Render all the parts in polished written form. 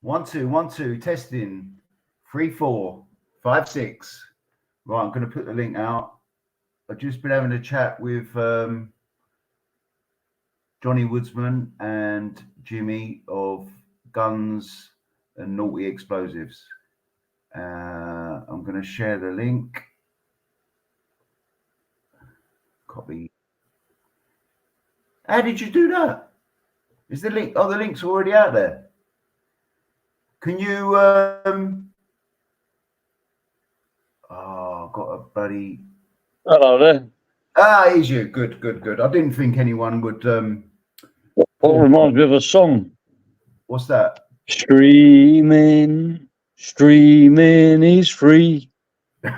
1 2 1 2 testing 3 4 5 6. Right, I'm going to put the link out. I've just been having a chat with Johnny Woodsman and Jimmy of Guns and Naughty Explosives. I'm going to share the link. Copy. How did you do that? Is the link? Oh, the link's already out there. Can you? Oh, I've got a buddy. Hello there. Here's you. Good. I didn't think anyone would. What reminds me of a song? What's that? Streaming is free.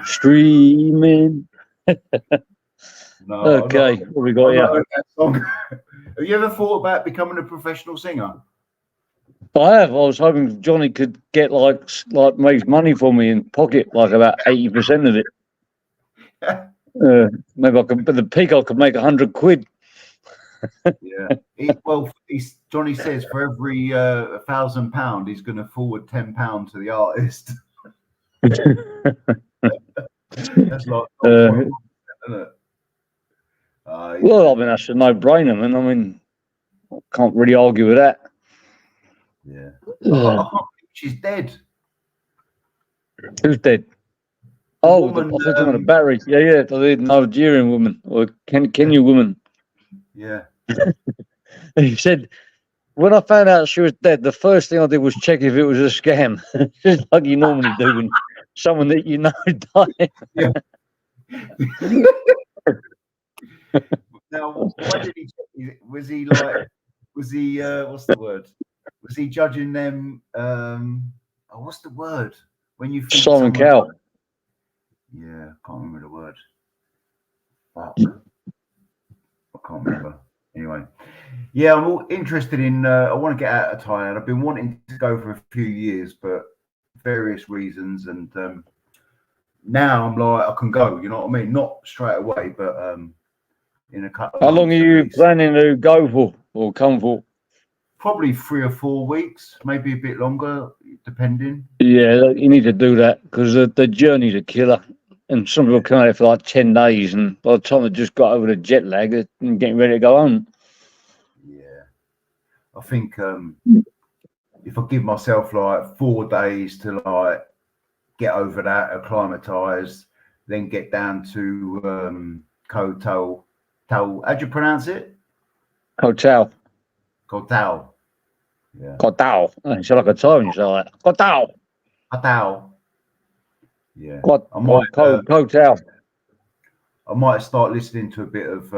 Streaming. No. Okay, what we got here? Have you ever thought about becoming a professional singer? I have. I was hoping Johnny could get like make money for me and pocket like about 80% of it. Maybe I could. At the peak, I could make 100 quid. Yeah. Johnny says for every £1,000, he's going to forward £10 to the artist. That's like, isn't it? Well, I mean, that's a no-brainer, man. I mean, I can't really argue with that. Yeah. I can't believe she's dead. Who's dead? The oh, woman, I thought you were a Barry. Yeah, the Nigerian woman or Kenya woman. Yeah. He said, when I found out she was dead, the first thing I did was check if it was a scam, just like you normally do when someone that you know died. Yeah. Now, why did he? Was he what's the word? Was he judging them? What's the word? When you think Simon Cowell. Yeah, I can't remember the word. I can't remember. Anyway, yeah, I'm all interested in. I want to get out of Thailand. I've been wanting to go for a few years, but various reasons, and now I'm like, I can go. You know what I mean? Not straight away, but in a couple. How long are you planning to go for or come for? Probably 3 or 4 weeks, maybe a bit longer, depending. Yeah, you need to do that because the journey's a killer. And some people come out for like 10 days, and by the time they just got over the jet lag, they're getting ready to go home. Yeah. I think if I give myself like 4 days to like get over that, acclimatise, then get down to Koh Tao. How'd you pronounce it? Koh Tao. Koh Tao. Yeah. Koh Tao. You sound like a Thai when you say that. Koh Tao. Koh Tao. Yeah. Koh Tao. I might start listening to a bit of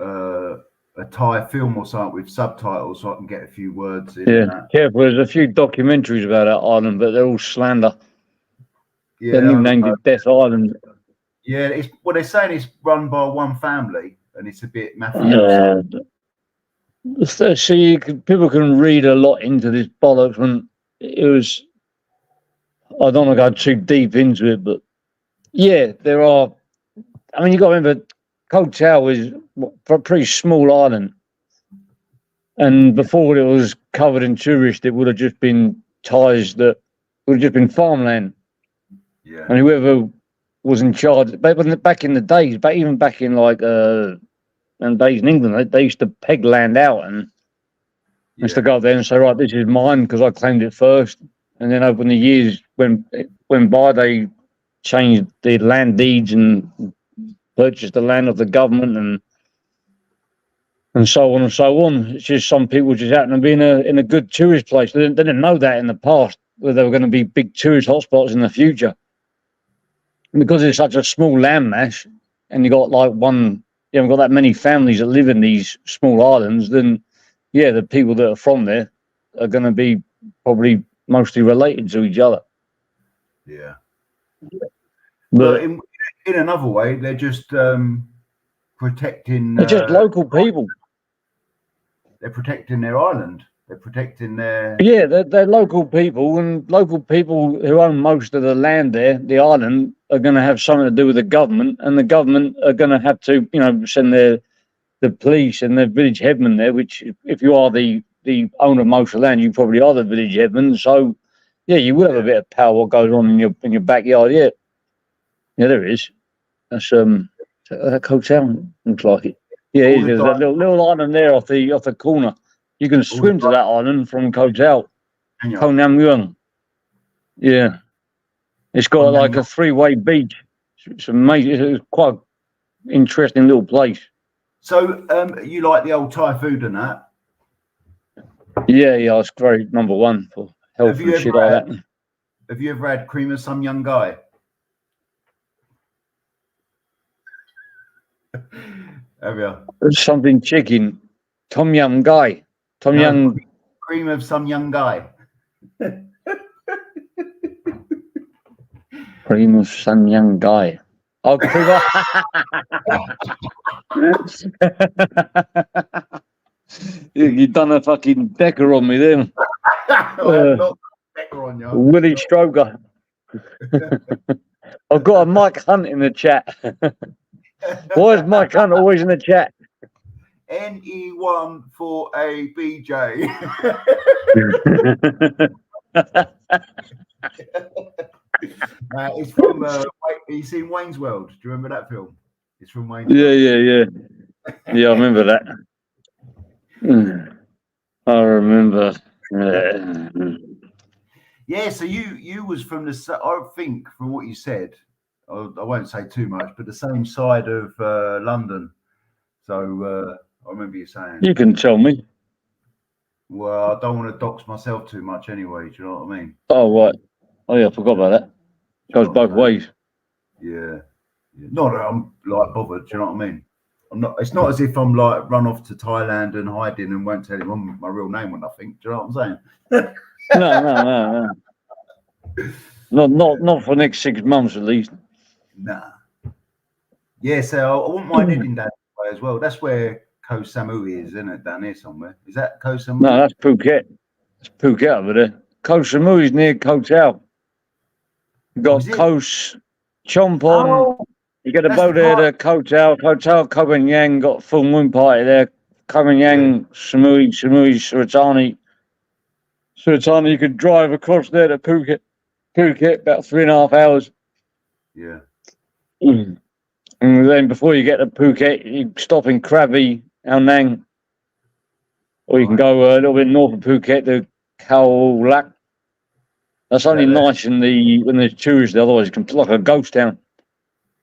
a Thai film or something with subtitles so I can get a few words in. Yeah, careful. There's a few documentaries about that island, but they're all slander. Yeah, they named it Death Island. Yeah, they're saying it's run by one family and it's a bit mafia. Yeah. See, people can read a lot into this bollocks when it was. I don't want to go too deep into it, but yeah, there are. I mean, you got to remember, Koh Tao is a pretty small island, and before it was covered in tourists, it would have just been ties that would have just been farmland. Yeah. And whoever was in charge, back in the days, even back in like and days in England, they used to peg land out and used to go up there and say, right, this is mine because I claimed it first. And then over the years when by, they changed the land deeds and purchased the land of the government and so on and so on. It's just some people just happen to be in a good tourist place. They didn't know that in the past, where there were going to be big tourist hotspots in the future. And because it's such a small landmass, and you got like you haven't got that many families that live in these small islands, then yeah, the people that are from there are going to be probably mostly related to each other. Yeah. But in another way, they're just protecting. They're just local people. They're protecting their island. They're protecting their. Yeah, they're local people, and local people who own most of the land there, the island, are going to have something to do with the government, and the government are going to have to, send the police and the village headman there. Which, if you are the the owner of most of the land. You probably are the village headman, so yeah, you will have a bit of power. What goes on in your backyard? Yeah, there is. That's that hotel looks like it. Yeah, All the there's that little island there off the corner. You can swim to that island from Hotel Konamyung. Yeah, it's got like a 3-way beach. It's amazing. It's quite an interesting little place. So, you like the old Thai food and that? Yeah, it's great. Number one for health and shit like that. Have you ever had cream of some young guy? Have you? Something chicken. Tom Yum guy. Cream of some young guy. Cream of some young guy. Oh, cream of... You've done a fucking decker on me then. Not decker on you. Willie Stroker. I've got a Mike Hunt in the chat. Why is Mike Hunt always in the chat? NE1 for a BJ. It's from. You seen Wayne's World? Do you remember that film? It's from Wayne's World. Yeah. Yeah, I remember that. I remember. Yeah, so you was from the. I think from what you said, I won't say too much, but the same side of London. So I remember you saying. You can tell me. Well, I don't want to dox myself too much anyway. Do you know what I mean? Oh, right. Oh, yeah, I forgot about that. Goes both ways. Yeah. Not that I'm like bothered. Do you know what I mean? I'm not. It's not as if I'm like run off to Thailand and hiding and won't tell him my real name or nothing. Do you know what I'm saying? No. Not for the next 6 months at least. Nah. Yeah, so I wouldn't mind heading down that way as well. That's where Koh Samui is, isn't it? Down here somewhere. Is that Koh Samui? No, that's Phuket. It's Phuket over there. Koh Samui is near Koh Tao. You've got Koh Chompon. Oh, you get a boat there to Koh Tao. Koh Tao, Koh Yang got full moon party there. Koh Yang, Samui, Suratani. You could drive across there to Phuket. About 3.5 hours. Yeah. And then before you get to Phuket, you stop in Krabi, Ao Nang. Or you can go a little bit north of Phuket to Khao Lak. That's only nice when there's tourists, otherwise it's like a ghost town.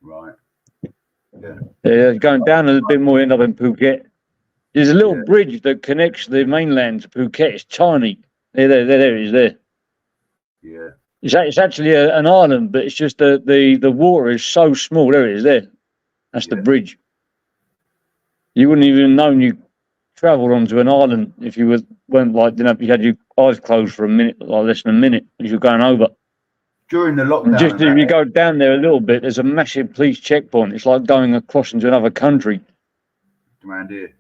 Right. Yeah, going down a little bit more, end up in Phuket. There's a little bridge that connects the mainland to Phuket. It's tiny. There it is there. Yeah. It's actually an island, but it's just the water is so small. There it is there. That's the bridge. You wouldn't even know you travelled onto an island if you weren't like, you had your eyes closed for a minute, like less than a minute, as you're going over. During the lockdown. Just if you go down there a little bit, there's a massive police checkpoint. It's like going across into another country. Around here.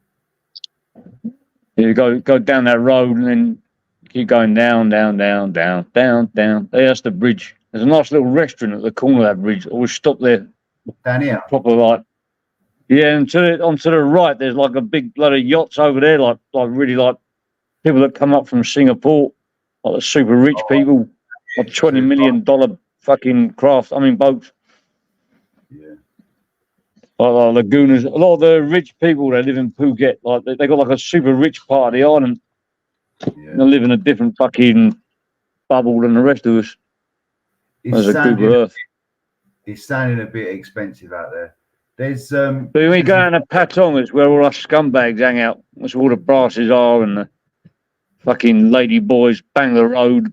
You go down that road and then keep going down. There, that's the bridge. There's a nice little restaurant at the corner of that bridge. Always stop there. Down here? Proper like. Yeah, and onto the right, there's like a big blood of yachts over there, like really like people that come up from Singapore, like the super rich people, like $20 million fucking boats. Yeah. Like lagooners. A lot of the rich people that live in Phuket, like they got like a super rich part of the island. Yeah. They live in a different fucking bubble than the rest of us. There's a good earth. It's sounding a bit expensive out there. There's But when you go down to Patong, it's where all us scumbags hang out. That's where all the brasses are, and the fucking lady boys bang the road.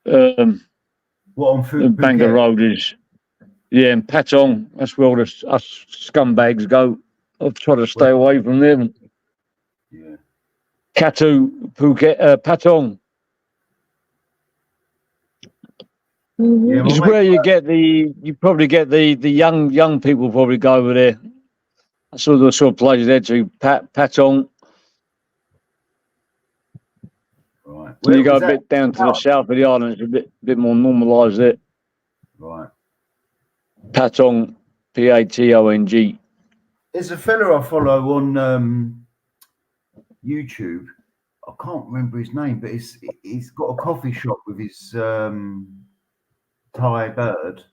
What on food? Bang the road is, in Patong. That's where all us scumbags go. I'll try to stay away from them. Yeah. Katu, Phuket, Patong. Yeah, it's where you probably get the young people probably go over there. I saw the sort of places there too. Patong. Right. You go a bit down to the south of the island. It's a bit more normalised there. Right. Patong, Patong. There's a fella I follow on YouTube. I can't remember his name, but he's got a coffee shop with his Thai bird.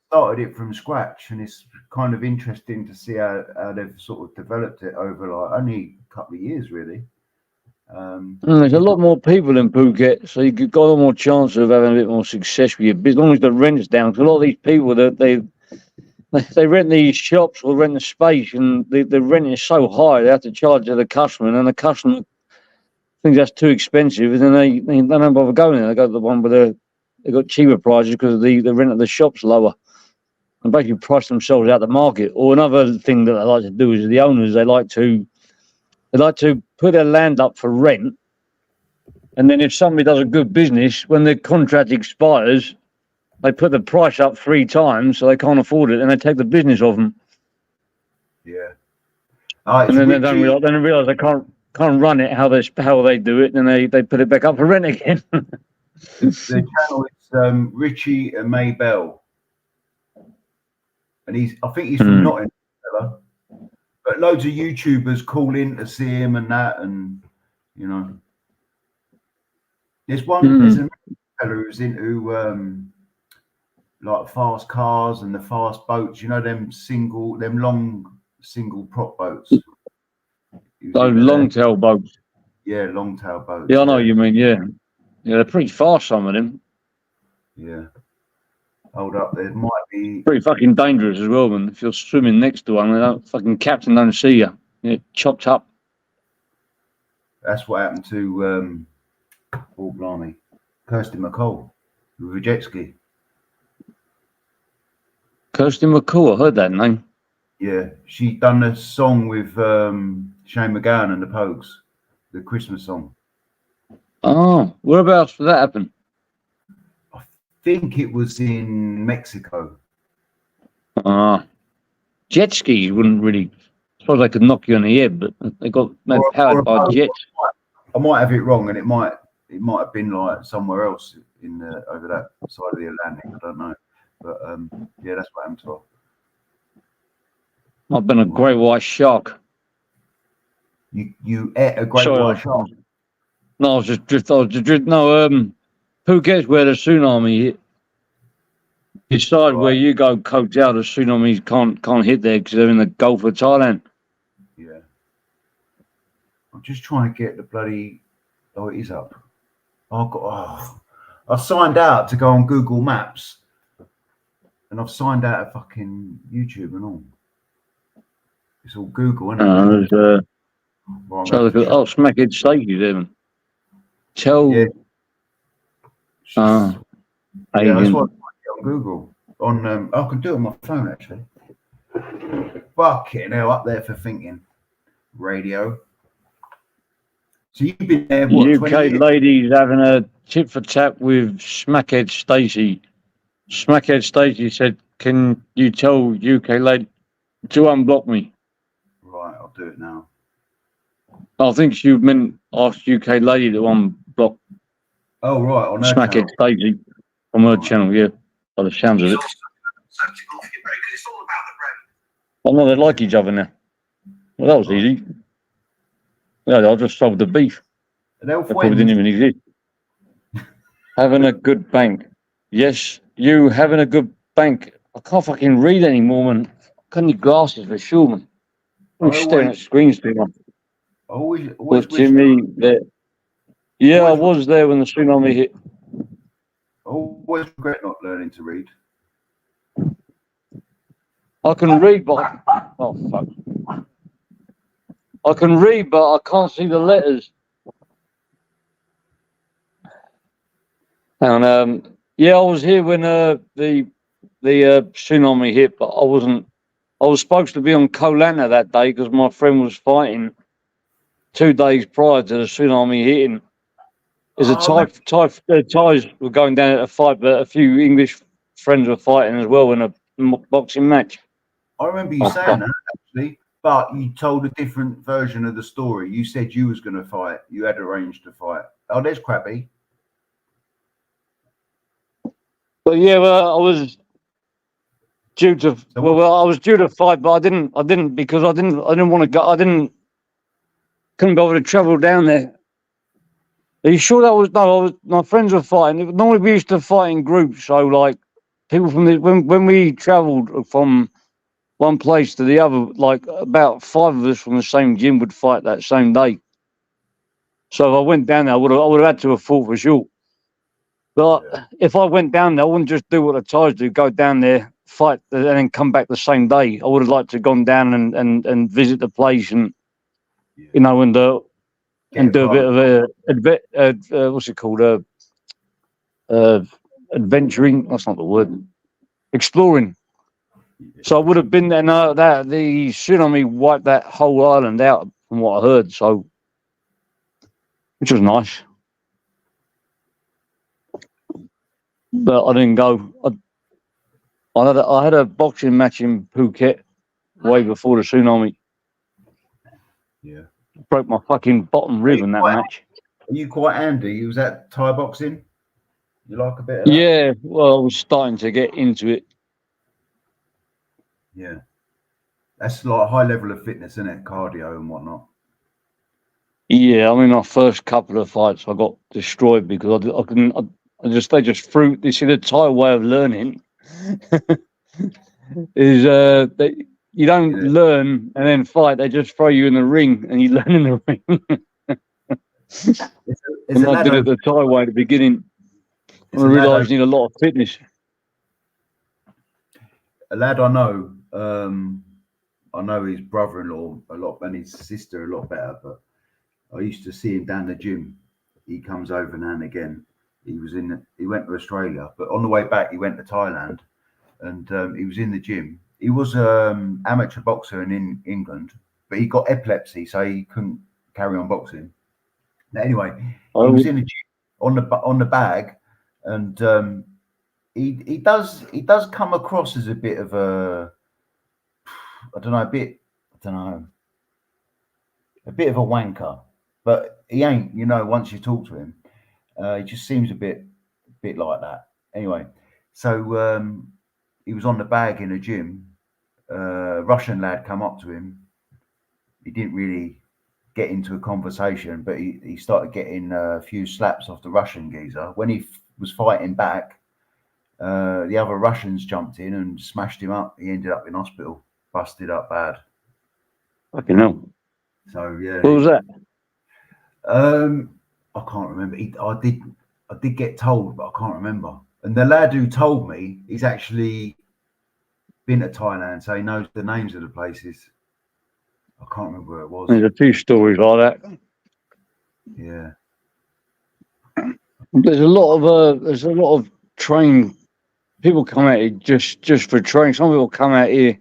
Started it from scratch, and it's kind of interesting to see how they've sort of developed it over like only a couple of years, really. There's a lot more people in Phuket, so you've got a lot more chance of having a bit more success with your business, as long as the rent's down. Because a lot of these people that they rent these shops or rent the space, and the rent is so high they have to charge to the customer, and then the customer thinks that's too expensive, and then they don't bother going there. They go to the one where they got cheaper prices because the rent of the shop's lower, and basically price themselves out the market. Or another thing that they like to do is the owners they like to put their land up for rent, and then if somebody does a good business, when their contract expires, they put the price up 3 times, so they can't afford it, and they take the business off them. Yeah. And then they realise they can't run it how they do it, and they put it back up for rent again. The channel is Richie and May Bell, and I think he's from Nottingham, but loads of YouTubers call in to see him and that, and you know, there's a fellow who's into like fast cars and the fast boats, you know, them long single prop boats. Those long tail boats. Yeah, long tail boats. Yeah, I know what you mean. Yeah, they're pretty fast. Some of them. Yeah. Hold up, there might be pretty fucking dangerous as well, man. If you're swimming next to one, the fucking captain don't see you. You're chopped up. That's what happened to blimey, Kirsty McCall with a jet ski. Kirsty McCall, I heard that name. Yeah, she done a song with Shane McGowan and the Pogues, the Christmas song. Oh, whereabouts did that happen? I think it was in Mexico. Jet skis wouldn't really. I suppose they could knock you on the head, but they got powered by jets. I might have it wrong, and it might have been like somewhere else in over that side of the Atlantic. I don't know, but yeah, that's what happened to her. I've been a great white shark. You ate a great white shark? No, I was just no. Phuket's where the tsunami hit. Decide where you go, coach out. The tsunamis can't hit there because they're in the Gulf of Thailand. Yeah. I'm just trying to get the bloody. Oh, it is up. I signed out to go on Google Maps, and I've signed out of fucking YouTube and all. It's all Google, isn't it? So look at Smackhead Stacey there, man. Yeah. Yeah, that's what I get on Google. I can do it on my phone actually. Fucking hell, up there for thinking. Radio. So you've been there. What, UK ladies having a tit for tat with Smackhead Stacey. Smackhead Stacey said, "Can you tell UK lady to unblock me?" Right, I'll do it now. I think she meant ask UK lady to unblock. Oh right, on her Smackhead Stacey on her channel, yeah. By the sounds of it. I know they like each other now. Well, that was easy. Yeah, I just solved the beef. They probably didn't even exist. Having a good bank. Yes, you having a good bank. I can't fucking read anymore, man. I can't need glasses for sure, man. I'm staring at screens too much. Always Jimmy there. Yeah, I was there when the tsunami hit. Always regret not learning to read. I can read, but oh fuck. I can read, but I can't see the letters. And yeah, I was here when the tsunami hit, but I wasn't. I was supposed to be on Koh Lanta that day because my friend was fighting 2 days prior to the tsunami hitting. Thais were going down to fight, but a few English friends were fighting as well in a boxing match. I remember you saying that actually, but you told a different version of the story. You said you was going to fight. You had arranged to fight. Oh, there's Krabby. But yeah, well, I was due to. I was due to fight, but I didn't because I didn't want to go. couldn't bother to travel down there. Are you sure that was no? My friends were fighting. Normally we used to fight in groups, so like people from when we travelled from one place to the other, like about 5 of us from the same gym would fight that same day. So if I went down there, I would have had to have fought for sure. But if I went down there, I wouldn't just do what the Thais do: go down there, fight, and then come back the same day. I would have liked to have gone down and visit the place and you know and do a bit of what's it called adventuring. That's not the word. Exploring. So I would have been there. No, that the tsunami wiped that whole island out, from what I heard. So, which was nice, but I didn't go. I had a boxing match in Phuket way before the tsunami. Yeah, Broke my fucking bottom rib in that match. Are you quite handy? You was at Thai boxing? You like a bit of that? Yeah, well, I was starting to get into it. Yeah, that's like a high level of fitness, isn't it? Cardio and whatnot. Yeah, I mean, my first couple of fights, I got destroyed because they just threw. You see, the Thai way of learning is you don't learn and then fight. They just throw you in the ring and you learn in the ring. And I did it the Thai way at the beginning. I realised you need a lot of fitness. A lad I know his brother-in-law a lot and his sister a lot better, but I used to see him down the gym. He comes over now and again. He went to Australia, but on the way back he went to Thailand, and he was in the gym. He was amateur boxer in England, but he got epilepsy, so he couldn't carry on boxing. Now, anyway, he was in the gym on the bag, and he does come across as a bit of a a bit of a wanker, but he ain't. Once you talk to him, he just seems a bit like that. Anyway, so he was on the bag in a gym. Russian lad come up to him. He didn't really get into a conversation, but he started getting a few slaps off the Russian geezer. When he was fighting back, the other Russians jumped in and smashed him up. He ended up in hospital, busted up bad. Fucking hell. So yeah. What was that? I can't remember. I did get told, but I can't remember. And the lad who told me, he's actually been to Thailand, so he knows the names of the places. I can't remember where it was. There's a few stories like that. Yeah. There's a lot of trained people come out here just for training. Some people come out here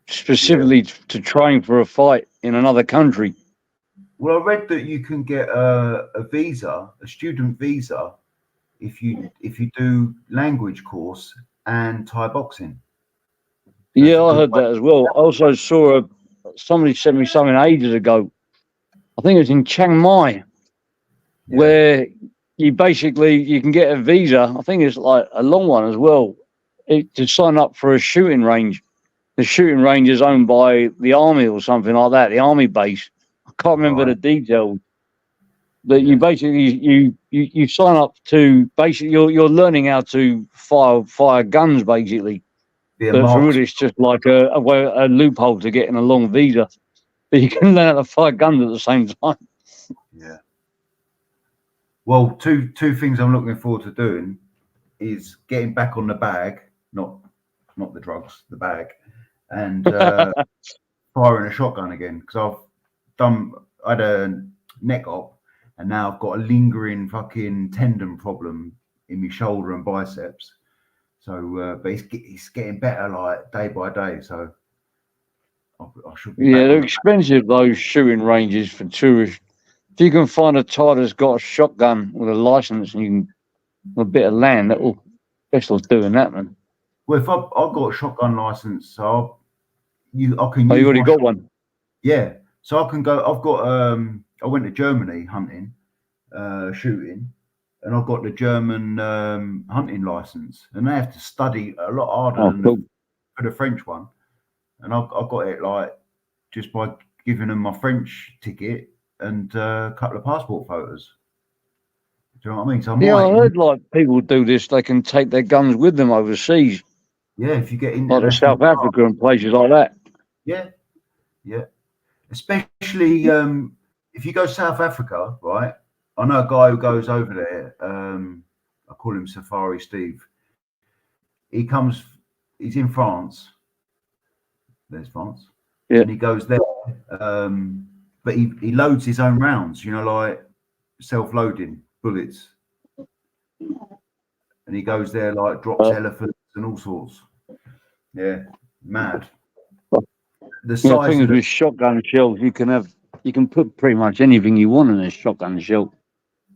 specifically to train for a fight in another country. Well, I read that you can get a visa, a student visa, if you do language course and Thai boxing. Yeah, I heard that as well. I also saw somebody sent me something ages ago. I think it was in Chiang Mai, where you can get a visa. I think it's like a long one as well, to sign up for a shooting range. The shooting range is owned by the army or something like that, the army base. I can't remember the details. But you basically you sign up to you're learning how to fire guns basically. But for it, it's just like a loophole to getting a long visa. But you can learn how to fire guns at the same time. Yeah. Well, two things I'm looking forward to doing is getting back on the bag, not the drugs, the bag, and firing a shotgun again, because I had a neck op, and now I've got a lingering fucking tendon problem in my shoulder and biceps. So, but it's getting better like day by day. So I should be. Yeah, they're expensive, those shooting ranges for tourists. If you can find a Thai that's got a shotgun with a license and you can a bit of land, that will best off doing that, man. Well, if I've got a shotgun license, so I can. Oh, you already got one? Yeah, so I can go. I've got. I went to Germany hunting, shooting, and I've got the German hunting license, and they have to study a lot harder than for the French one. And I've got it like just by giving them my French ticket, and a couple of passport photos. Do you know what I mean? So I Yeah, I might, heard like people do this. They can take their guns with them overseas, yeah, if you get like to international, South Africa and places like that. yeah, yeah. Especially if you go South Africa, right? I know a guy who goes over there. I call him Safari Steve. He comes. He's in France. There's France, Yeah. and he goes there. But he loads his own rounds. You know, like self-loading bullets, and he goes there like drops elephants and all sorts. Yeah, mad. The Yeah, the size thing of is the with shotgun shells, you can put pretty much anything you want in a shotgun shell.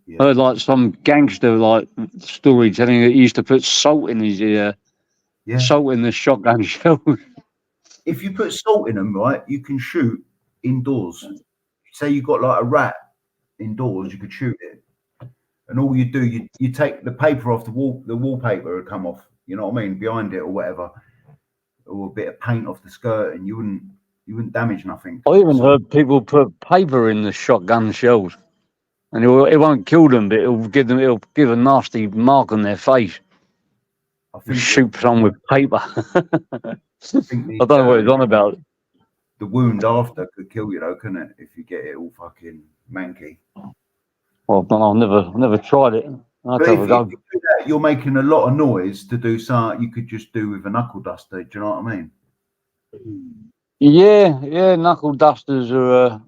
I yeah. heard like some gangster like story telling that he used to put salt in his Yeah. salt in the shotgun shell. If you put salt in them, right, you can shoot indoors. Say you got like a rat indoors, you could shoot it. And all you do, you take the paper off the wallpaper would come off, you know what I mean, behind it or whatever, or a bit of paint off the skirt, and you wouldn't damage nothing. I even So heard people put paper in the shotgun shells, and it won't kill them, but it'll give a nasty mark on their face. I think Shoot someone with paper. I don't know what he's on about. the wound after could kill you though, couldn't it? If you get it all fucking manky. Well, I've never tried it. I'll But have a if go. you do that, you're making a lot of noise to do something you could just do with a knuckle duster. Do you know what I mean? Yeah, knuckle dusters are a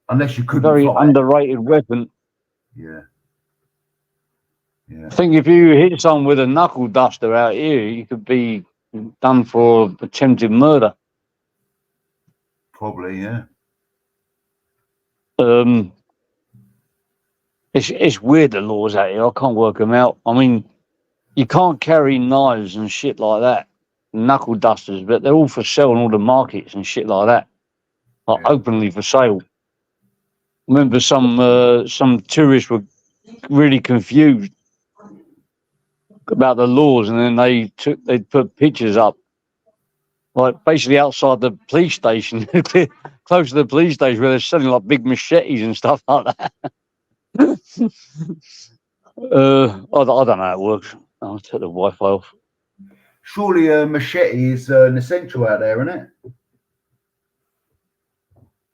Unless you couldn't very fight. underrated weapon. Yeah. Yeah. I think if you hit someone with a knuckle duster out here, you could be done for attempted murder. Probably, yeah. It's weird, the laws out here. I can't work them out. I mean, you can't carry knives and shit like that, knuckle dusters, but they're all for sale in all the markets and shit like that, like Yeah. openly for sale. Remember, some tourists were really confused about the laws, and then they put pictures up, like basically outside the police station, close to the police station, where they're selling like big machetes and stuff like that. I don't know how it works. I'll take the Wi-Fi off. Surely a machete is an essential out there, isn't it?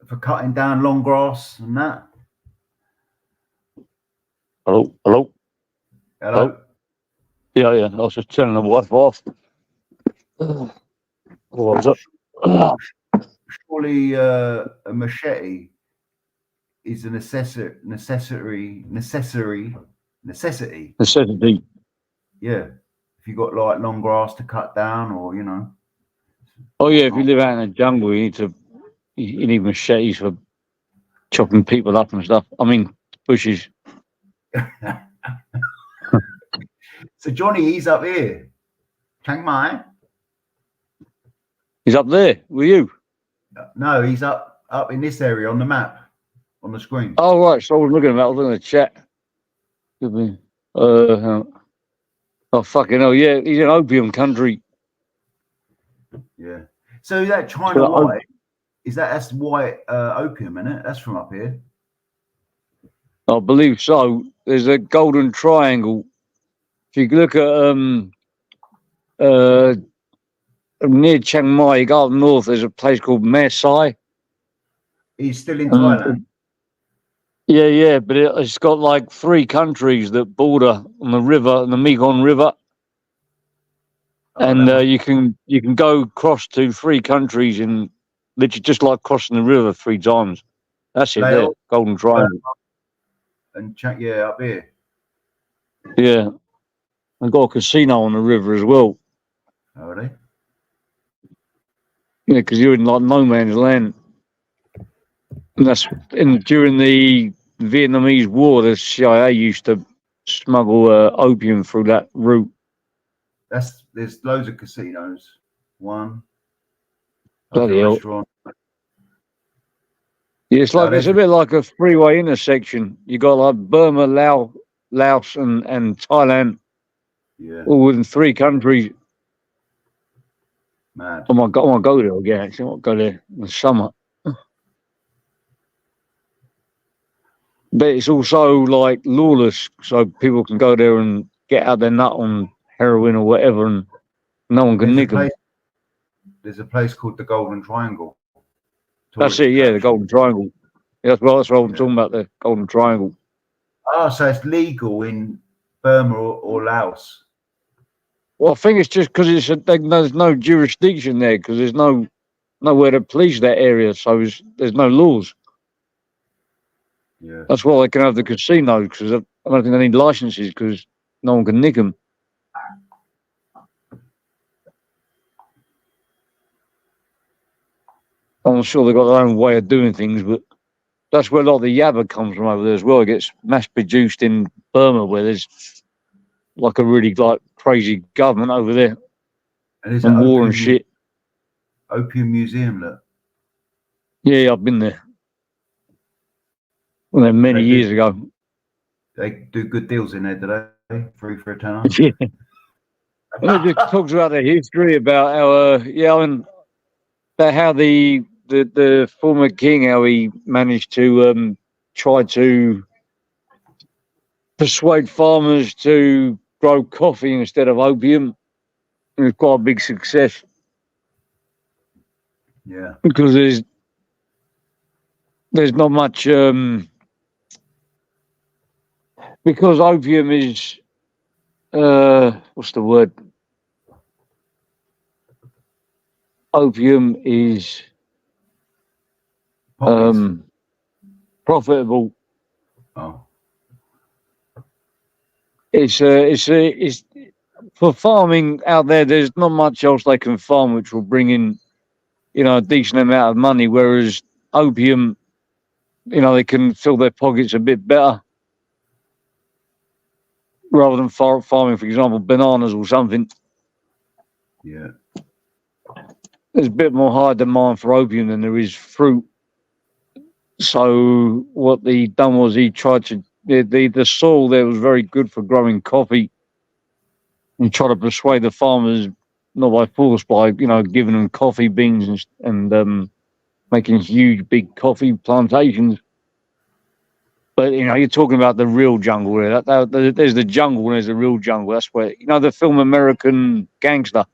For cutting down long grass and that. Hello. Hello? Yeah. I was just turning the Wi-Fi off. What was up? Surely a machete is a necessity. Necessity. Yeah. If you got like long grass to cut down, or you know. Oh yeah, if you live out in the jungle, you need machetes for chopping people up and stuff. I mean, bushes. So Johnny, he's up here. Chiang Mai. He's up there with you. No, he's up in this area on the map, on the screen. Oh right, so I was looking at the chat. Could be. Oh fucking hell, yeah, he's in opium country. Yeah. So that China white that's white opium, isn't it? That's from up here. I believe so. There's a golden triangle. If you look at near Chiang Mai, you go up north, there's a place called Mae Sai. He's still in Thailand. Yeah, but it's got like 3 countries that border on the river, on the Mekong River. And you can go across to 3 countries in literally just like crossing the river 3 times. That's it there, Golden Triangle. And up here. Yeah. I've got a casino on the river as well. Oh, are they? Yeah, because you're in like no man's land. And that's during the Vietnamese War, the CIA used to smuggle opium through that route. There's loads of casinos. One. Bloody hell. Restaurant. Yeah, it's a bit like a freeway intersection. You got like Burma, Laos, and Thailand. Yeah. All within 3 countries. Mad. I might go there again. Actually, I might go there in the summer. but it's also like lawless, so people can go there and get out their nut on heroin or whatever, and no one can nick them. There's a place called the Golden Triangle. That's it, yeah, the Golden Triangle. Yeah, that's what I'm talking about, the Golden Triangle. Oh, so it's legal in Burma or Laos? Well, I think it's just because there's no jurisdiction there, because there's nowhere to police that area, so there's no laws. Yeah. That's why they can have the casinos, because I don't think they need licenses, because no one can nick them. I'm sure they've got their own way of doing things, but that's where a lot of the yabba comes from over there as well. It gets mass produced in Burma, where there's like a really like crazy government over there And war and shit. Opium museum, look. Yeah, I've been there. Well, many years ago. They do good deals in there, do they? Free for a tenner. Yeah. And it just talks about the history, about how about how the former king, how he managed to try to persuade farmers to grow coffee instead of opium. It was quite a big success. Yeah. Because there's not much because opium is what's the word? Opium is profitable. Oh. It's for farming out there. There's not much else they can farm which will bring in, a decent amount of money. Whereas opium, they can fill their pockets a bit better rather than farming, for example, bananas or something. Yeah. There's a bit more high demand for opium than there is fruit. So what he done was he tried to the soil there was very good for growing coffee. And try to persuade the farmers, not by force, by giving them coffee beans and making huge big coffee plantations. But you're talking about the real jungle there. There's the jungle and there's the real jungle. That's where the film American Gangster.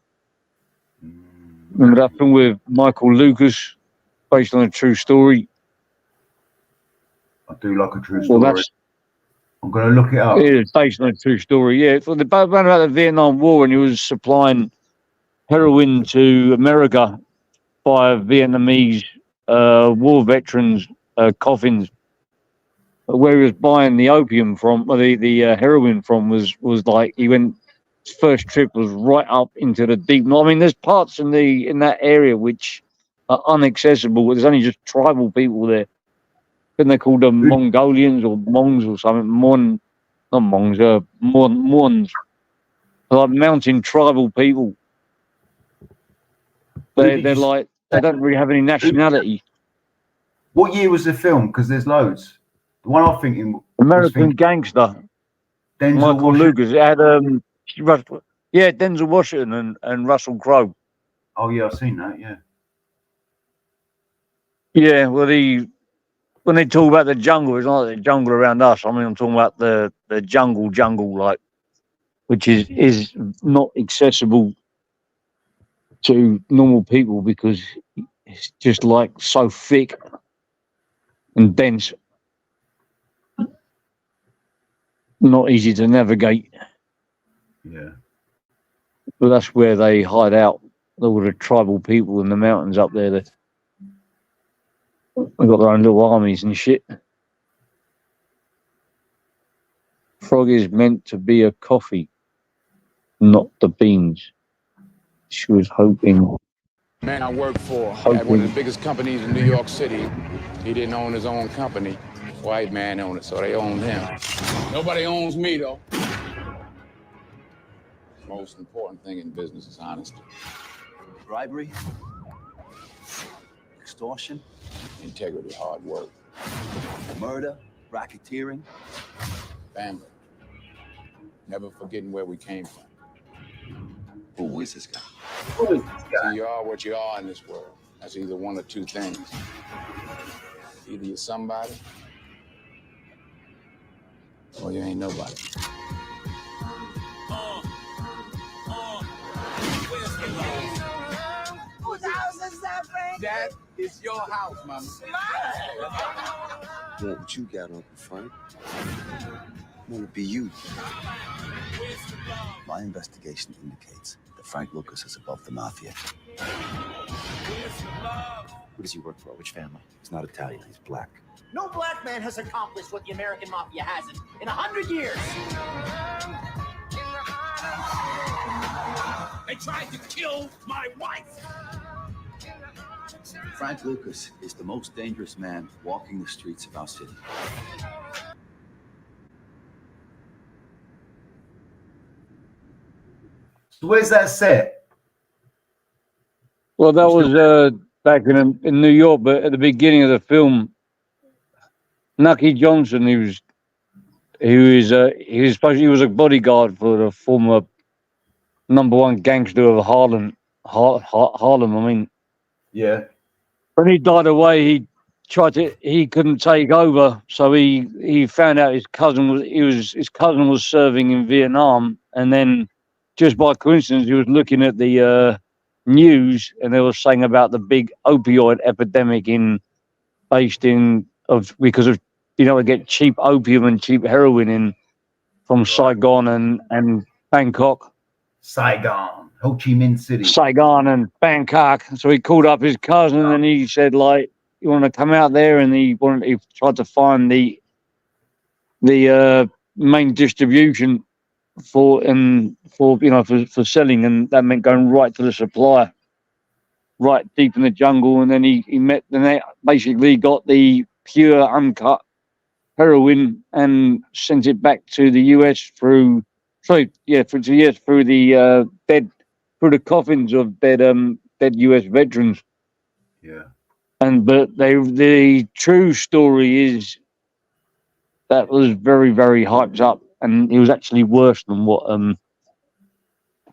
Remember that film with Michael Lucas, based on a true story? I do like a true story. Well, I'm going to look it up. It is based on a true story, yeah. It's about the Vietnam War, and he was supplying heroin to America by Vietnamese war veterans' coffins. Where he was buying the opium from, the heroin from, was like he went. His first trip was right up into the deep. I mean, there's parts in that area which are inaccessible. There's only just tribal people there. I think they're called the Mongolians or Mongs or something. Not Mongs, Mons. Like mountain tribal people. They're like, they don't really have any nationality. What year was the film? Because there's loads. The one I'm thinking, American Gangster. Michael Lucas. It had Denzel Washington and Russell Crowe. Oh yeah, I've seen that. Yeah. Yeah, well, when they talk about the jungle, it's not like the jungle around us. I mean, I'm talking about the jungle, like, which is not accessible to normal people because it's just like so thick and dense, not easy to navigate. Yeah. But that's where they hide out. All the tribal people in the mountains up there. They've got their own little armies and shit. Frog is meant to be a coffee, not the beans. She was hoping. Man I worked for at one of the biggest companies in New York City. He didn't own his own company. White man owned it, so they owned him. Nobody owns me, though. The most important thing in business is honesty. Bribery, extortion, integrity, hard work, murder, racketeering, family. Never forgetting where we came from. Who is this guy? Who is this guy? So you are what you are in this world. That's either one or two things. Either you're somebody Well, you ain't nobody. Whose house is that, Frank? That is your house, mama. What you got, Uncle Frank? I want to be you. My investigation indicates that Frank Lucas is above the mafia. Who does he work for? Which family? He's not Italian. He's black. No black man has accomplished what the American mafia hasn't in 100 years. They tried to kill my wife. Frank Lucas is the most dangerous man walking the streets of our city. So where's that set? Well, that was back in New York, but at the beginning of the film, Nucky Johnson, he was a bodyguard for the former #1 gangster of Harlem. I mean, Yeah. when he died away, he couldn't take over, so he found out his cousin was serving in Vietnam, and then just by coincidence he was looking at the news, and they were saying about the big opioid epidemic because of to get cheap opium and cheap heroin from Saigon and Bangkok. Saigon, Ho Chi Minh City. Saigon and Bangkok. So he called up his cousin and he said, like, you want to come out there? And he tried to find the main distribution for selling, and that meant going right to the supplier, right deep in the jungle. And then they basically got the pure uncut heroin and sent it back to the US through the coffins of dead US veterans. Yeah. But the true story is that was very, very hyped up, and it was actually worse than what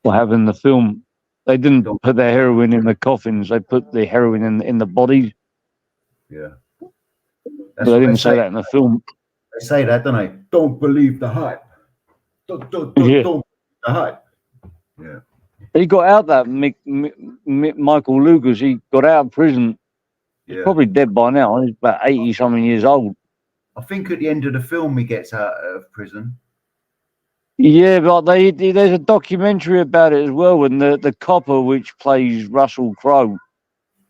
happened in the film. They didn't put the heroin in the coffins; they put the heroin in the bodies. Yeah. But they didn't say that in the film. They say that, don't they? Don't believe the hype. Don't Yeah. believe the hype. Yeah. He got out that Michael Lucas. He got out of prison. He's probably dead by now. He's about 80-something years old. I think at the end of the film he gets out of prison. Yeah, but there's a documentary about it as well. When the copper, which plays Russell Crowe,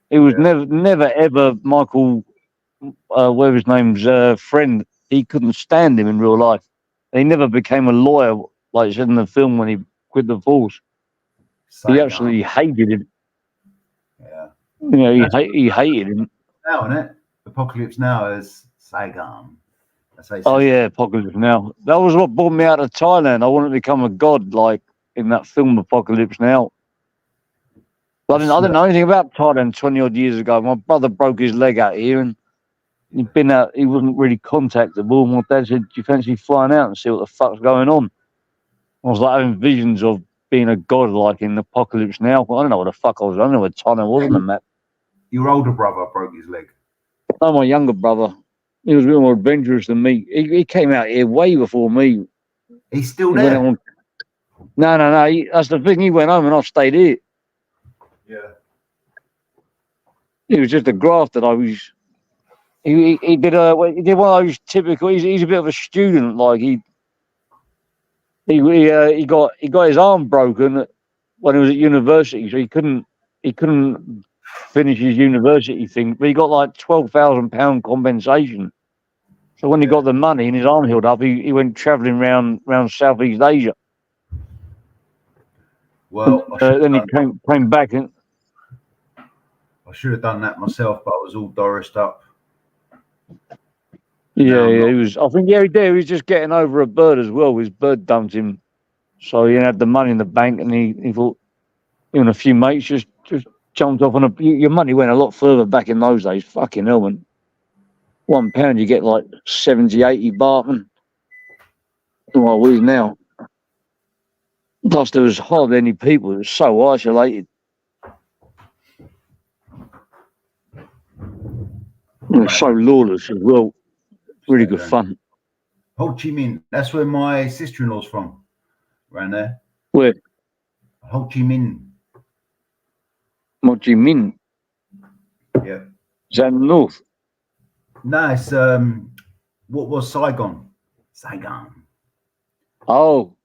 he was never ever Michael, whatever his name's friend. He couldn't stand him in real life. He never became a lawyer, like it said in the film when he quit the force. He absolutely hated him. Yeah. He hated him. Now, isn't it? Apocalypse Now is Saigon. Oh yeah, Apocalypse Now. That was what brought me out of Thailand. I wanted to become a god, like in that film Apocalypse Now. But I didn't know anything about Thailand 20-odd years ago. My brother broke his leg out here, and he'd been out. He wasn't really contactable. My dad said, "Do you fancy flying out and see what the fuck's going on?" I was like having visions of being a god, like in Apocalypse Now. I don't know what the fuck I was. I don't know where Thailand was on the map. Your older brother broke his leg. No, my younger brother. He was a bit more adventurous than me. He came out here way before me. He's still there? No. That's the thing. He went home and I stayed here. Yeah. He was just a grafter. He did one of those typical. He's a bit of a student. Like he got his arm broken when he was at university, so he couldn't finish his university thing. But he got like £12,000 compensation. So when he got the money and his arm healed up, he went travelling around Southeast Asia. Well, then he came back and. I should have done that myself, but I was all Dorised up. Yeah, he was. I think he did. He was just getting over a bird as well. His bird dumped him, so he had the money in the bank, and he thought, even a few mates just jumped off on your money went a lot further back in those days. Fucking hell, man. £1 you get like 70, 80 baht, man. Well, we now. Plus, there was hardly any people. It was so isolated. It was so lawless as well. Really good fun. Ho Chi Minh. That's where my sister-in-law's from. Around there. Where? Ho Chi Minh. What do you mean? Yeah. Is that north? No, it's what was Saigon? Saigon. Oh,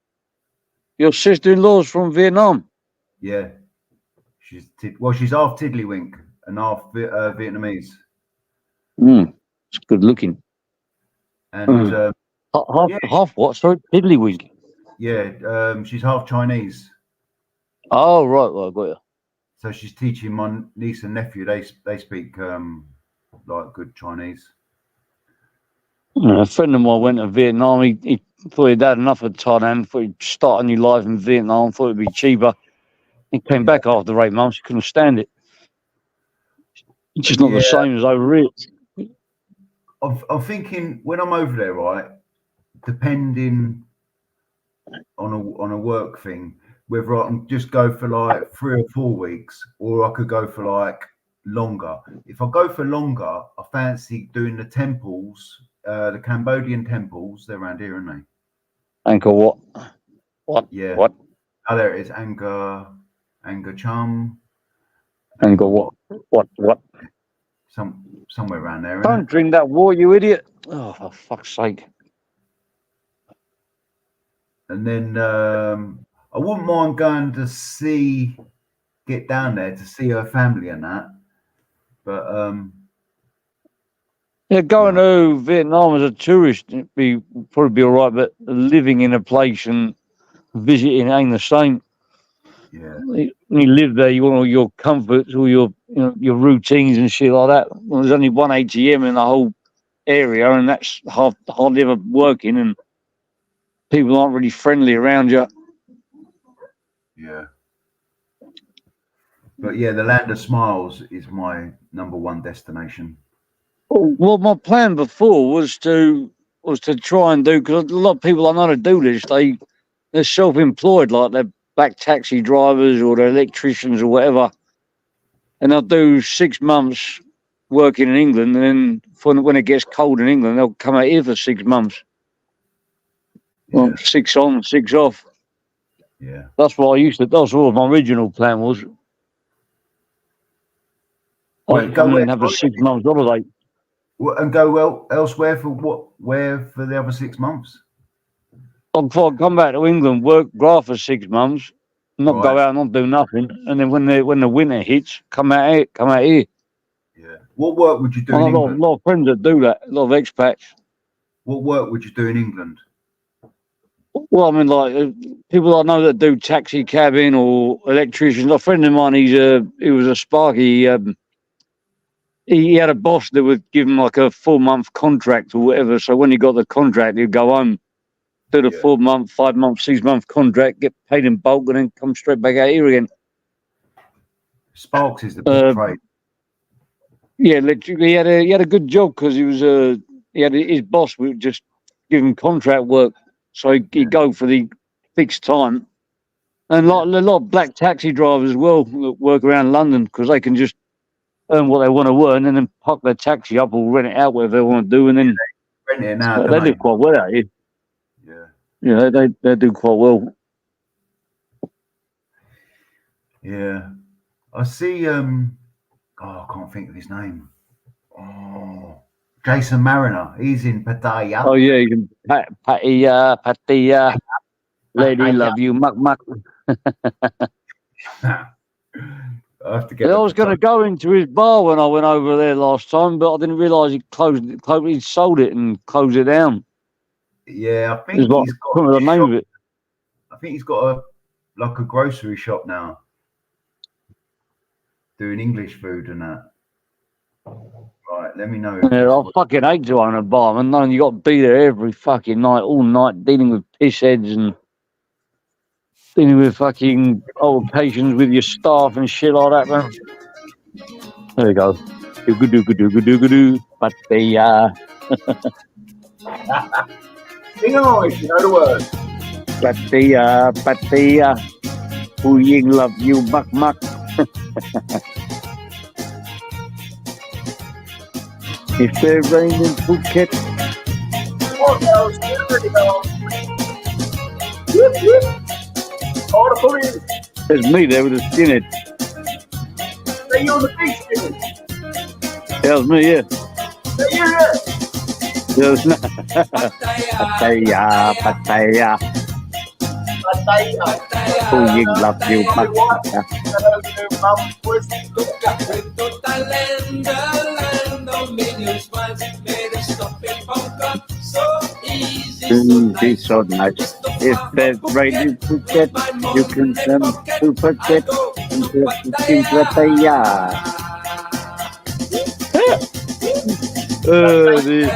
your sister-in-law's from Vietnam. Yeah. She's half Tiddlywink and half Vietnamese. It's good looking. And Half what? Sorry, Tiddlywink. yeah, she's half Chinese. Oh, right, I got you. So she's teaching my niece and nephew. They speak like good Chinese. A friend of mine went to Vietnam. He thought he'd had enough of Thailand. Thought he'd start a new life in Vietnam. Thought it'd be cheaper. He came back after 8 months. He couldn't stand it. It's just not the same as over here. I'm thinking when I'm over there, right? Depending on a work thing, whether I can just go for like 3 or 4 weeks, or I could go for like longer. If I go for longer, I fancy doing the temples, the Cambodian temples. They're around here, aren't they? Angkor what? What? Yeah. What? Oh, there it is. Angkor Chum. Angkor what? What? Somewhere around there. Don't drink that water, you idiot! Oh, for fuck's sake! And then I wouldn't mind going to get down there to see her family and that. But yeah, going to Vietnam as a tourist it'd probably be all right, but living in a place and visiting ain't the same. Yeah. When you live there, you want all your comforts, all your your routines and shit like that. Well, there's only one ATM in the whole area, and that's hardly ever working, and people aren't really friendly around you. Yeah. But yeah, the Land of Smiles is my #1 destination. Well, my plan before was to try and do, because a lot of people I know that do this, they're self-employed, like they're black taxi drivers or they're electricians or whatever, and they'll do 6 months working in England, and then when it gets cold in England, they'll come out here for 6 months. Yeah. Well, 6 on, 6 off. Yeah. That's what I used to. That's what my original plan was. I didn't have a 6 months holiday. And go elsewhere for what? Where for the other 6 months? I'd come back to England, work graft for 6 months, not go out, not do nothing, and then when the winter hits, come out here. Yeah. What work would you do in England? A lot of friends that do that. A lot of expats. What work would you do in England? Well, I mean, like people I know that do taxi cabin or electricians. A friend of mine, he was a sparky. He had a boss that would give him like a 4-month contract or whatever. So when he got the contract, he'd go home, do the 4-month, 5-month, 6-month contract, get paid in bulk, and then come straight back out here again. Sparks is the big trade. Yeah, literally, he had a good job because he had his boss would just give him contract work, so he'd go for the fixed time. And a lot of black taxi drivers as well that work around London because they can just earn what they want to earn and then park their taxi up or rent it out whatever they want to do, and then rent it now. They do quite well out here. Yeah. Yeah, they do quite well. Yeah. I see I can't think of his name. Oh, Jason Mariner. He's in Pattaya. Oh yeah, you can Pattaya. Lady love you, muck. I have to get. I was going to go into his bar when I went over there last time, but I didn't realise he he sold it and closed it down. Yeah, I think he's got the name of it. I think he's got a grocery shop now, doing English food and that. Right, let me know. Yeah, I fucking hate to own a bar, man. No, you got to be there every fucking night, all night, dealing with piss heads and dealing with fucking altercations with your staff and shit like that, man. There you go. Do. Pattaya. Sing along if you know the words. Pattaya. Puying love you, muck. If there rain in Phuket, girls, get ready, girls. Whoop, whoop. Call the police. There's me there with a skinhead. Say you on the beach, Jimmy. That was me, yeah. Say you here. There was no... Pattaya, Pattaya. Oh, you love you, Pattaya. It's so nice. If there's raining Phuket, you can come to Phuket and in Pattaya. This.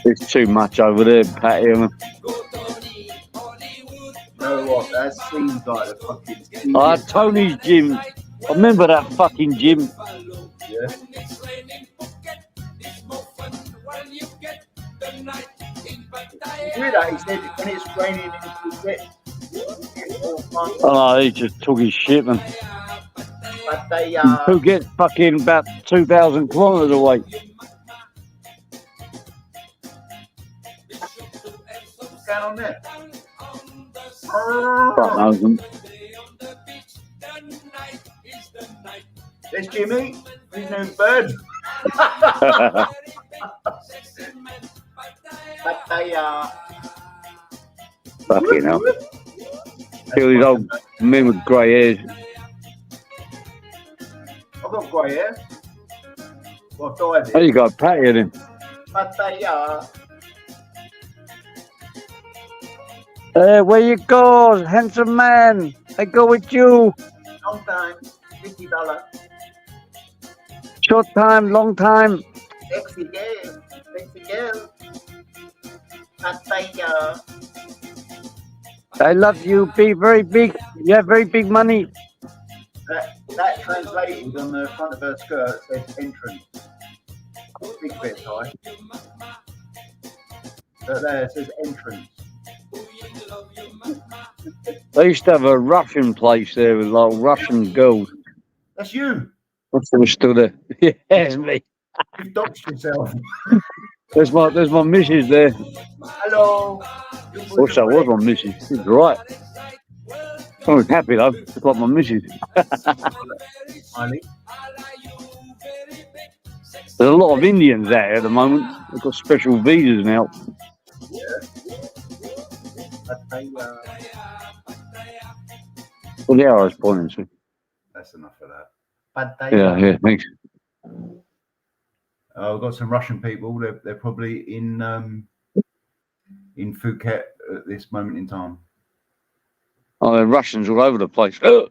It's too much over there, Patty. You know what? That seems like a fucking. Tony's gym. I remember that fucking gym. Yeah. Hear that? He said when it's raining in Phuket. Oh, he just took his shit, man. Pattaya. Phuket, fucking about 2,000 kilometres away. What's going on there? Fuck knows them. There's Jimmy. His new bird. Pattaya. Fucking hell. Kill these old men with grey hairs. I've got grey hair. Well, I dyed Oh, it. you got a Patty then. Pattaya. Where you go, handsome man? I go with you. Long time. $50. Short time, long time. Sexy girl. Sexy girl. Pattaya. I love you. Be very big. You have very big money. That translated on the front of her skirt said entrance. Big bit high. But there it says entrance. They used to have a Russian place there with like Russian girls. That's you. What's the still there? Yeah, it's me. You've doxed yourself. There's my missus there. Hello. Wish that was my missus. She's right. I was happy though. It's like my missus. Smiley. There's a lot of Indians out here at the moment. They've got special visas now. Yeah. Pattaya. Well, yeah, I was pointing to. That's enough of that. Pattaya. Yeah, thanks. We've got some Russian people. They're probably in Phuket at this moment in time. Oh, there are Russians all over the place. There's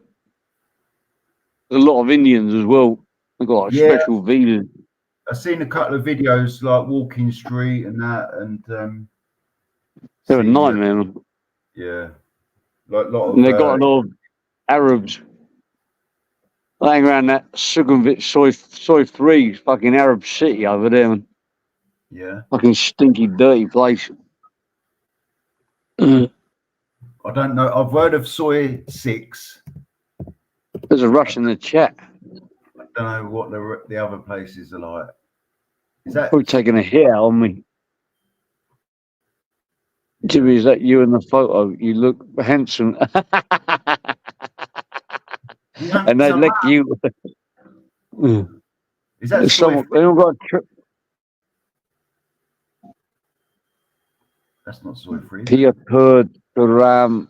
a lot of Indians as well. They've got like special visas. I've seen a couple of videos like walking street and that, and they're a nightmare. Yeah, like a lot of. And they got a lot of Arabs laying around that Sukhumvit Soy 3 fucking Arab city over there, man. Yeah. Fucking stinky, dirty place. I don't know. I've heard of Soy 6. There's a Russian in the chat. I don't know what the other places are like. Is that probably taking a hit out on me? Jimmy, is that you in the photo? You look handsome. And they lick you. Is that someone? They all got that's not soy free. Pia per dramoy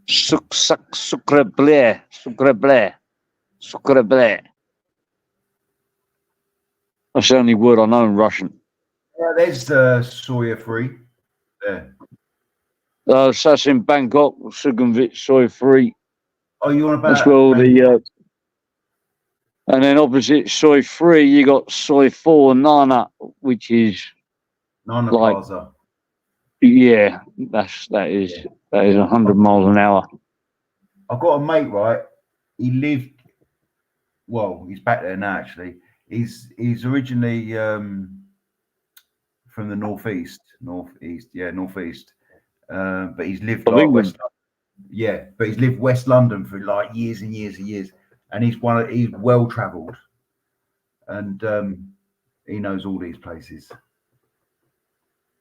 sucre blé. That's the only word I know in Russian. Yeah, there's soya free. There. So that's in Bangkok, Sukhumvit Soy 3. Oh, you want about that's where all the and then opposite Soy 3 you got Soy 4 Nana, which is Nana like Plaza. Yeah, that is 100 miles an hour. I've got a mate, right? He lived he's back there now actually. He's originally from the northeast. But he's lived like West London. Yeah, but he's lived West London for like years and years and years. and he's well travelled, and he knows all these places.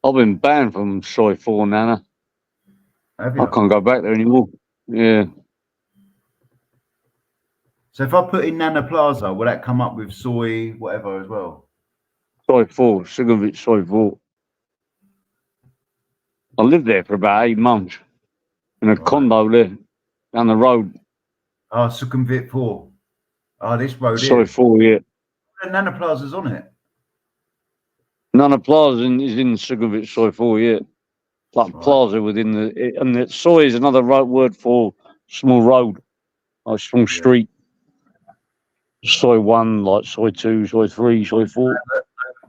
I've been banned from Soy 4, Nana. Have I you? can't go back there anymore. Yeah. So if I put in Nana Plaza, will that come up with soy whatever as well? Soy 4, Sugarvit Soy 4. I lived there for about 8 months in a condo there down the road. Oh, Sukhumvit 4. Oh, this road Soy here. 4, yeah. Nana Plaza's on it. Nana Plaza is in Sugarvit Soy 4, yeah. Like plaza within and the soy is another word for small road, like small street. Soy 1, like soy 2, soy 3, soy 4.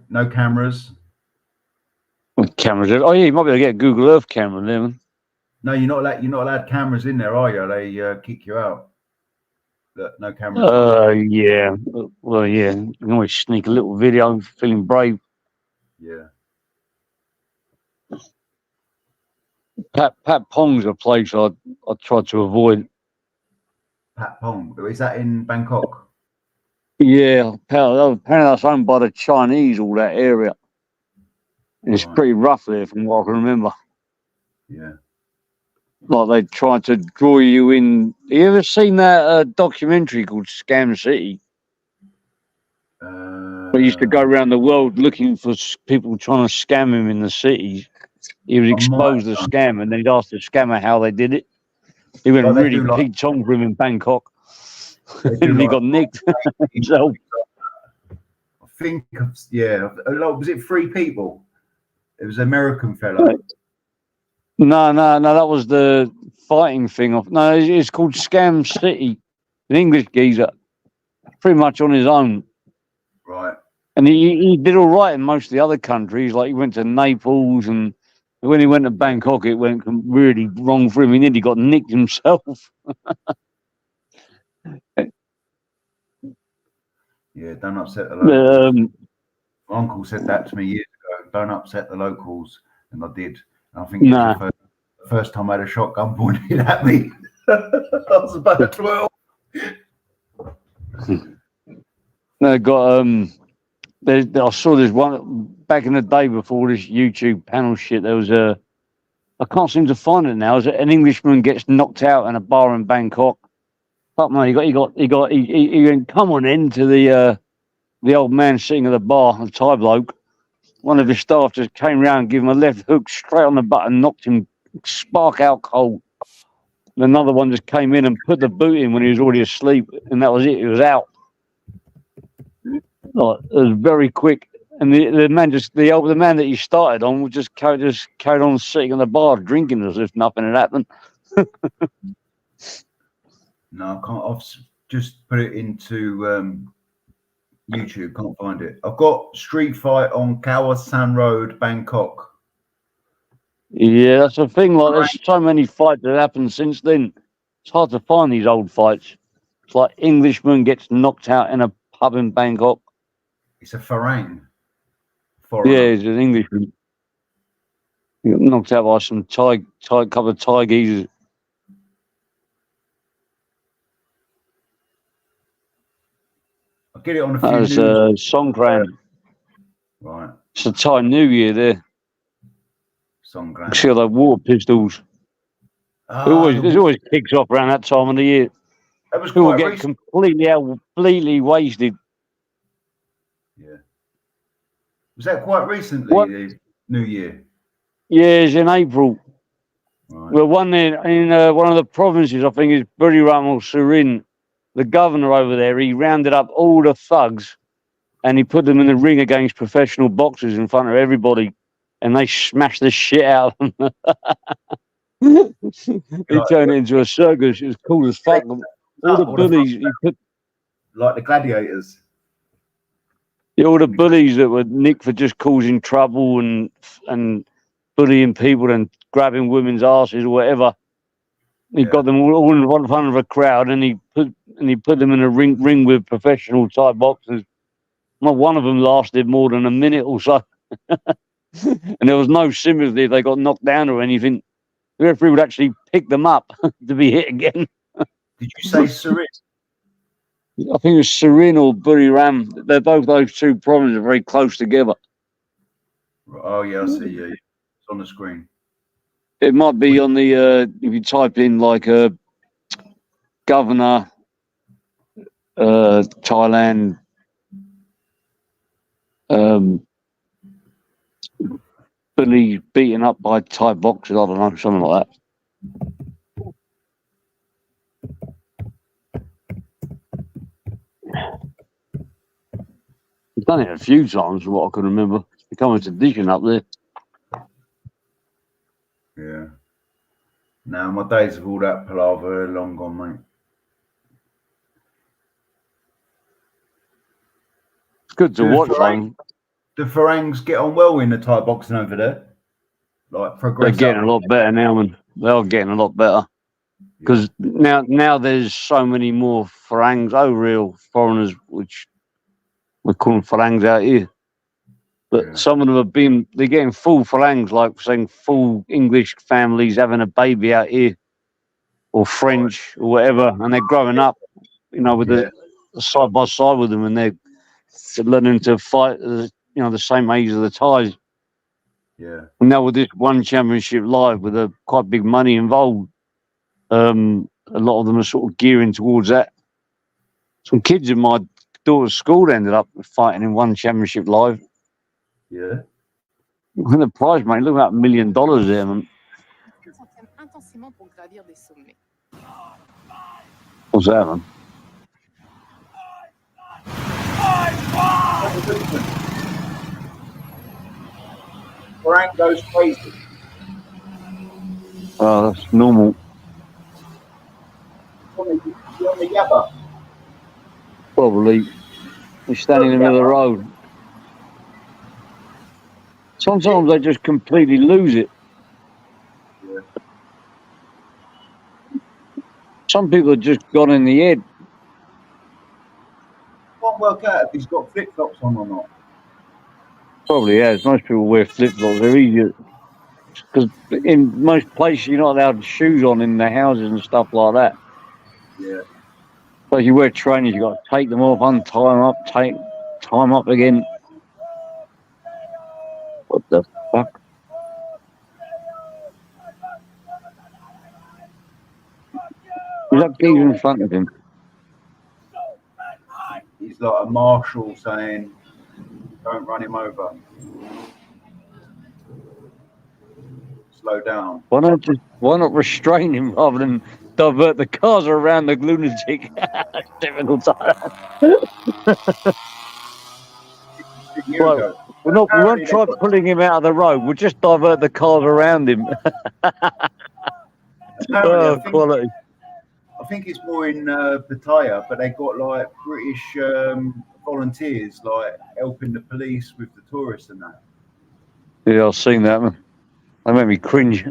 No cameras. With cameras. Oh yeah, you might be able to get a Google Earth camera there, man. No, you're not allowed cameras in there, are you? They kick you out. No cameras. Yeah. Well, yeah. You can always sneak a little video, feeling brave. Yeah. Pat Pong's a place I try to avoid. Pat Pong. Is that in Bangkok? Yeah, apparently that's owned by the Chinese, all that area. And it's pretty rough there from what I can remember. Yeah. Like they tried to draw you in. You ever seen that documentary called Scam City? He used to go around the world looking for people trying to scam him in the cities. He would expose the scam and then he'd ask the scammer how they did it. He went really Pete Tong for him in Bangkok. And he got nicked himself. I think, yeah. Was it 3 people? It was an American fellow. No, that was the fighting thing. No, it's called Scam City. An English geezer, pretty much on his own. Right. And he did all right in most of the other countries. Like he went to Naples, and when he went to Bangkok, it went really wrong for him. He nearly got nicked himself. Yeah, don't upset the locals. My uncle said that to me years ago. Don't upset the locals, and I did. And I think it was the first time I had a shotgun pointed at me. I was about 12. They got I saw this one back in the day before this YouTube panel shit. There was I can't seem to find it now. An Englishman gets knocked out in a bar in Bangkok. Fuck man, he went come on into the old man sitting at the bar, a Thai bloke. One of his staff just came round, gave him a left hook straight on the butt and knocked him spark out cold. And another one just came in and put the boot in when he was already asleep, and that was it. He was out. Like, it was very quick. And the man the man that he started on was just carried on sitting on the bar drinking as if nothing had happened. No, I can't. I've just put it into YouTube. Can't find it. I've got Street Fight on Kawasan Road, Bangkok. Yeah, that's the thing. Like, there's so many fights that happened since then. It's hard to find these old fights. It's like Englishman gets knocked out in a pub in Bangkok. It's a Farang. Yeah, he's an Englishman. He got knocked out by some couple of Thai geezers. I'll get it on a few. That was Songkran. Right. It's a Thai New Year there. Songkran. See all the water pistols. It always kicks off around that time of the year. That was People get completely wasted. Yeah. Was that quite recently, the New Year? Yeah, it's in April. Right. Well, one in one of the provinces, I think, is Buriram or Surin. The governor over there, he rounded up all the thugs and he put them in the ring against professional boxers in front of everybody, and they smashed the shit out of them. He turned it into a circus. It was cool as fuck. All the bullies, like the gladiators. Yeah, all the bullies that were nicked for just causing trouble and bullying people and grabbing women's asses or whatever. He got them all in front of a crowd, and he put them in a ring with professional type boxers. Not one of them lasted more than a minute or so, and there was no sympathy if they got knocked down or anything. The referee would actually pick them up to be hit again. Did you say Surin? I think it was Serin or Buriram. They're both those two provinces are very close together. Oh yeah, I see. Yeah, it's on the screen. It might be on the if you type in like governor Thailand Billy beaten up by Thai boxers. I don't know, something like that. I've done it a few times, from what I can remember. It's become a tradition up there. Yeah. Now my days of all that palaver are long gone, mate. It's good to watch, though. The Farangs get on well in the Thai boxing over there. Like progress. They're getting a lot better now, man. They are getting a lot better because now there's so many more Farangs, real foreigners, which we call them Farangs out here. But some of them they're getting full Farangs, like saying full English families having a baby out here, or French or whatever, and they're growing up, with the side by side with them, and they're learning to fight, the same age as the Thais. Yeah. And now with this one championship live, with a quite big money involved, a lot of them are sort of gearing towards that. Some kids in my daughter's school ended up fighting in one championship live. Yeah. And the prize, mate, look at $1 million there, man. What's that, man? Farang goes crazy. Oh, that's normal. On the yabba. Probably. He's standing in the middle of the road. Sometimes they just completely lose it. Yeah. Some people have just gone in the head. Can't work out if he's got flip flops on or not. Probably has. Most people wear flip flops. They're easier because in most places you're not allowed shoes on in the houses and stuff like that. Yeah. So if you wear trainers, you got to take them off, untie them up, tie them up again. What the fuck? Is that geezer in front of him? He's like a marshal saying, "Don't run him over. Slow down." Why not restrain him rather than divert the cars around the lunatic? Typical time. Well, we won't try pulling him out of the road. We'll just divert the cars around him. Quality. I think it's more in Pattaya, but they got like British volunteers like helping the police with the tourists and that. Yeah, I've seen that, man. That made me cringe.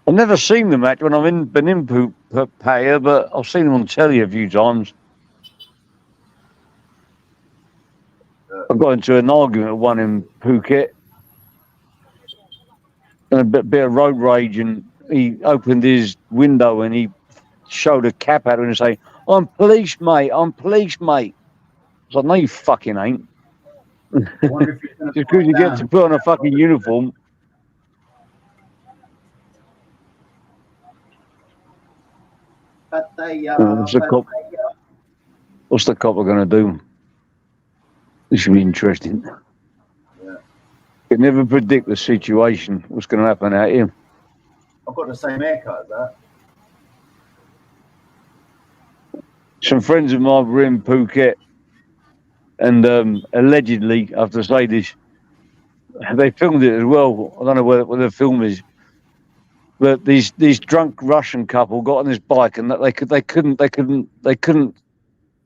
I've never seen the match when I've been in Pattaya, but I've seen them on telly a few times. I got into an argument with one in Phuket and a bit of road rage, and he opened his window and he showed a cap at her and say, "I'm police, mate. I'm police, mate." I was like, "No, you fucking ain't." Just because you get to put on a fucking uniform. What's the copper going to do? This should be interesting. Yeah. You never predict the situation, what's going to happen out here. I've got the same haircut as that. Some friends of mine were in Phuket, and allegedly, I have to say this, they filmed it as well. I don't know where the film is, but these drunk Russian couple got on this bike, and they couldn't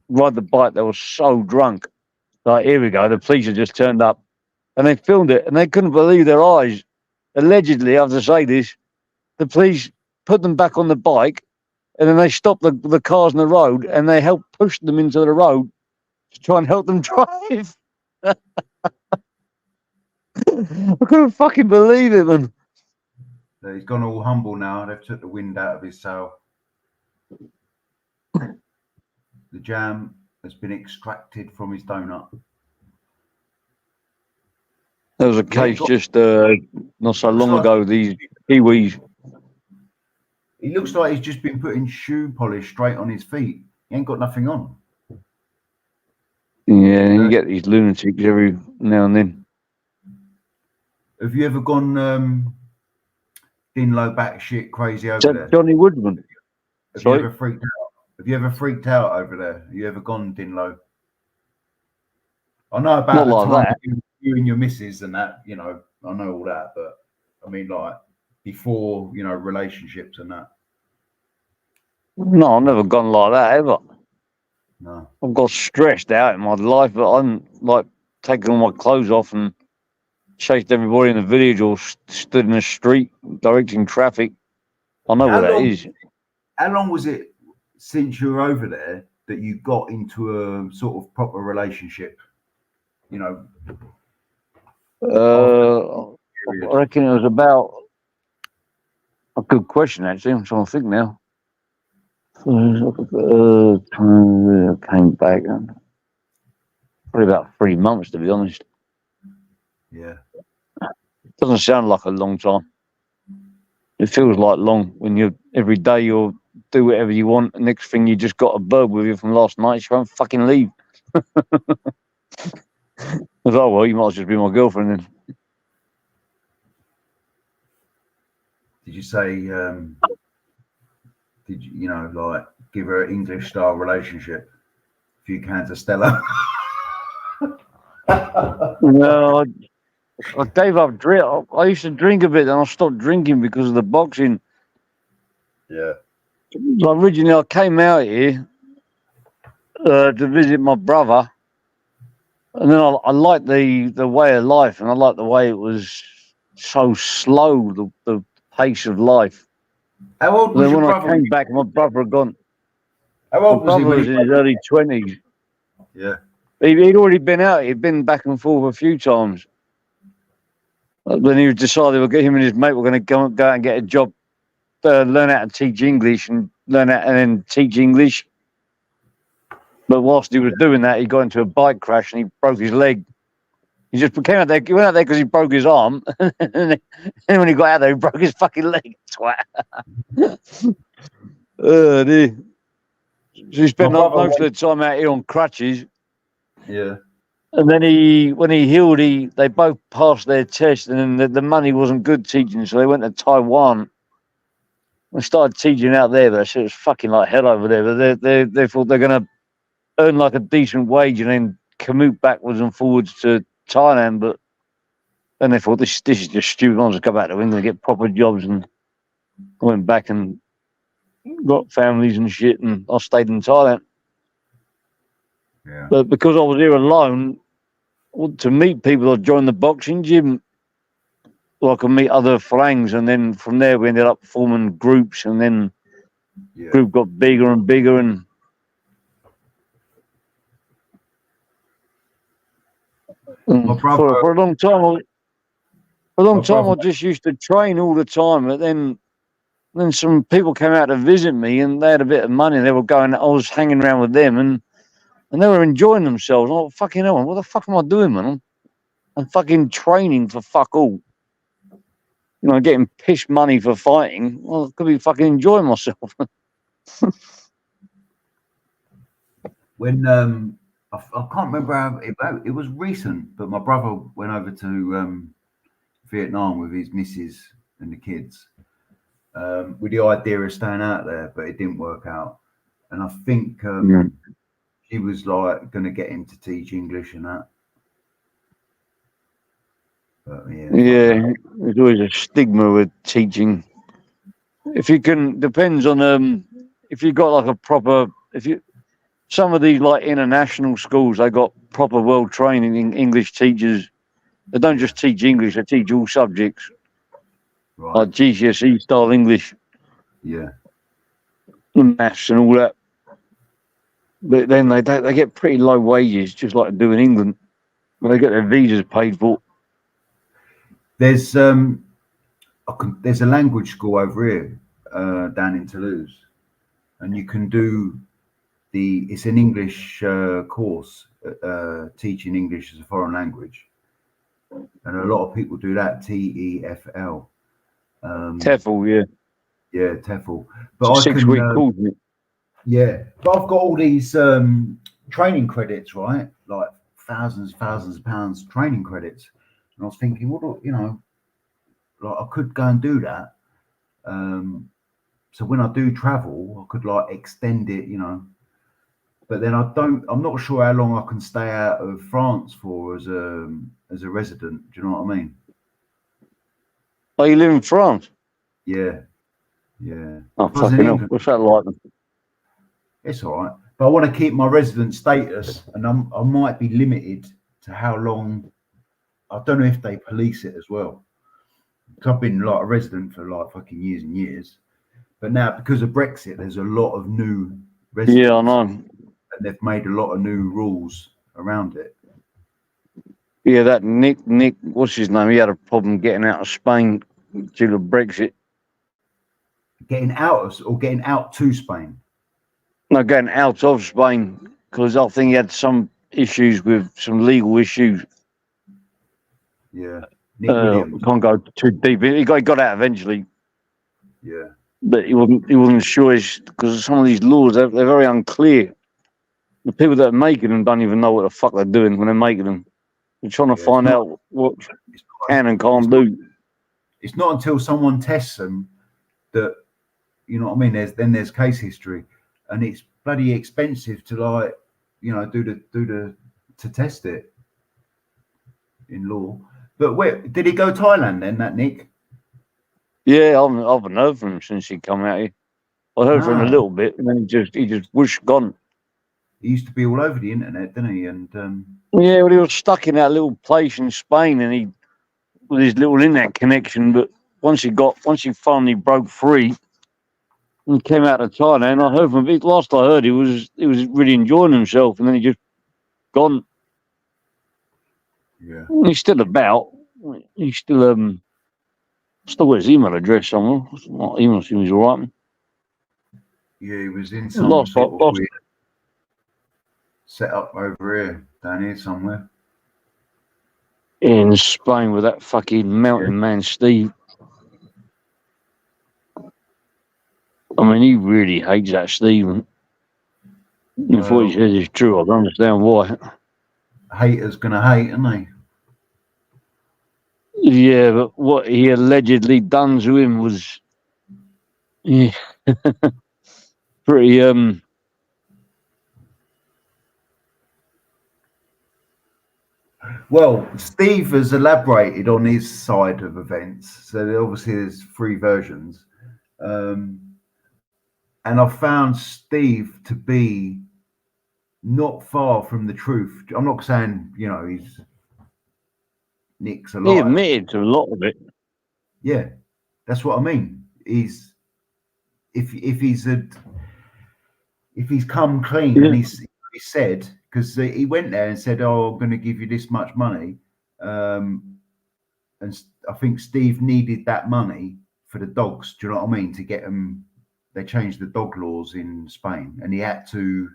ride the bike. They were so drunk. Like, here we go. The police had just turned up, and they filmed it, and they couldn't believe their eyes. Allegedly, I have to say this, the police put them back on the bike, and then they stopped the cars on the road, and they helped push them into the road to try and help them drive. I couldn't fucking believe it, man. He's gone all humble now. They've took the wind out of his sail. the jam has been extracted from his donut. There was a Yeah, case just not so long like- ago. These Kiwis. He looks like he's just been putting shoe polish straight on his feet. He ain't got nothing on. Yeah, you get these lunatics every now and then. Have you ever gone Dinlow batshit crazy over Is that there? Johnny Woodman? Have Sorry? you ever freaked out? Have you ever freaked out over there? Have you ever gone Dinlow? I know about Not the like time that. you and your missus and that, you know, I know all that, but I mean, like, before, you know, relationships and that. No, I've never gone like that ever. No. I've got stressed out in my life, but I'm like taking all my clothes off and chased everybody in the village or stood in the street directing traffic. I know what that is. How long was it since you were over there that you got into a sort of proper relationship? You know, I reckon it was about a good question, actually. I'm trying to think now. Came back probably about 3 months, to be honest. Yeah. Doesn't sound like a long time. It feels like long when you every day you'll do whatever you want. The next thing you just got a bird with you from last night. She won't fucking leave. I was like, well, you might as well just be my girlfriend then. Did you say, did you know, like, give her an English style relationship? A few cans of Stella? No, I gave up drink. I used to drink a bit, then I stopped drinking because of the boxing. Yeah. So originally, I came out here to visit my brother, and then I liked the way of life, and I liked the way it was so slow, the pace of life. How old And was then your when I brother? came back, my brother had gone. How My old was he? brother was in his early 20s. Yeah. He'd already been out. He'd been back and forth a few times. Then he decided him and his mate were going to go out and get a job, learn how to teach English and learn how and then teach English. But whilst he was doing that, he got into a bike crash and he broke his leg. He just came out there. He went out there because he broke his arm, and then when he got out there, he broke his fucking leg. Twat. Dear. So he spent most of the time out here on crutches. Yeah. And then when he healed, they both passed their test, and then the money wasn't good teaching, so they went to Taiwan and started teaching out there. But they said it was fucking like hell over there. But they thought they're going to earn like a decent wage and then commute backwards and forwards to Thailand. But then they thought this is just stupid. I'll just go back to England and get proper jobs. And I went back and got families and shit, and I stayed in Thailand. Yeah. But because I was here alone, to meet people, I joined the boxing gym. Well, I could meet other flangs, and then from there we ended up forming groups, and then group got bigger and bigger, and for a long time, I just used to train all the time. But then some people came out to visit me, and they had a bit of money. They were going. I was hanging around with them, and they were enjoying themselves. Oh, fucking hell, what the fuck am I doing, man? I'm fucking training for fuck all. You know, getting piss money for fighting. Well, I could be fucking enjoying myself. When I can't remember how it was recent, but my brother went over to Vietnam with his missus and the kids with the idea of staying out there, but it didn't work out. And I think he was like going to get him to teach English and that. But, yeah, there's always a stigma with teaching. If you can, depends on if you got like a proper, some of these like international schools, they got proper world training in English teachers. They don't just teach English; they teach all subjects, like GCSE style English, maths and all that. But then they get pretty low wages, just like they do in England, but they get their visas paid for. There's a language school over here down in Toulouse, and you can do it's an English course, teaching English as a foreign language, and a lot of people do that. TEFL. TEFL, Yeah, TEFL. It's But a I can, 6-week course. Isn't it? yeah. But I've got all these training credits, right? Like thousands of pounds training credits, and I was thinking, what do, you know, like I could go and do that. So when I do travel, I could like extend it, you know. But then I'm not sure how long I can stay out of France for as a resident. Do you know what I mean? Oh, you live in France? Yeah, yeah. Oh, If I was in fucking hell. England, What's that like? it's all right. But I want to keep my resident status, and I might be limited to how long. I don't know if they police it as well. Because I've been like a resident for like fucking years and years. But now because of Brexit, there's a lot of new residents. Yeah, I know. And they've made a lot of new rules around it. Yeah, that Nick, what's his name? He had a problem getting out of Spain due to Brexit. Getting out or getting out to Spain? No, getting out of Spain because I think he had some issues with some legal issues. Yeah. Nick Williams. Can't go too deep. He got out eventually. Yeah. But he wasn't sure because some of these laws they're very unclear. The people that are making them don't even know what the fuck they're doing when they're making them. They're trying to find out what can and can't do. It's not until someone tests them that, you know what I mean. There's case history, and it's bloody expensive to like, you know, to test it in law. But where did he go? Thailand then? That Nick? Yeah, I haven't heard from him since he come out here. I heard from him a little bit, and then he just whoosh gone. He used to be all over the internet, didn't he? And yeah, well, he was stuck in that little place in Spain, and he with his little internet connection. But once he finally broke free and came out of Thailand, I heard from him. Last I heard, he was really enjoying himself, and then he just gone. Yeah, he's still about. He's still got his email address somewhere. My email seems all right. Yeah, he was in some sort of weird set up over here, down here somewhere. In Spain with that fucking mountain man, Steve. I mean, he really hates that Stephen. If what he says is true, I don't understand why. Haters gonna hate, aren't they? Yeah, but what he allegedly done to him was pretty Well, Steve has elaborated on his side of events, so obviously there's 3 versions, and I found Steve to be not far from the truth. I'm not saying, you know, he's Nick's a liar. He admitted to a lot of it. Yeah, that's what I mean. If he's come clean and he said, because he went there and said, "Oh, I'm going to give you this much money," and I think Steve needed that money for the dogs. Do you know what I mean? To get them, they changed the dog laws in Spain, and he had to,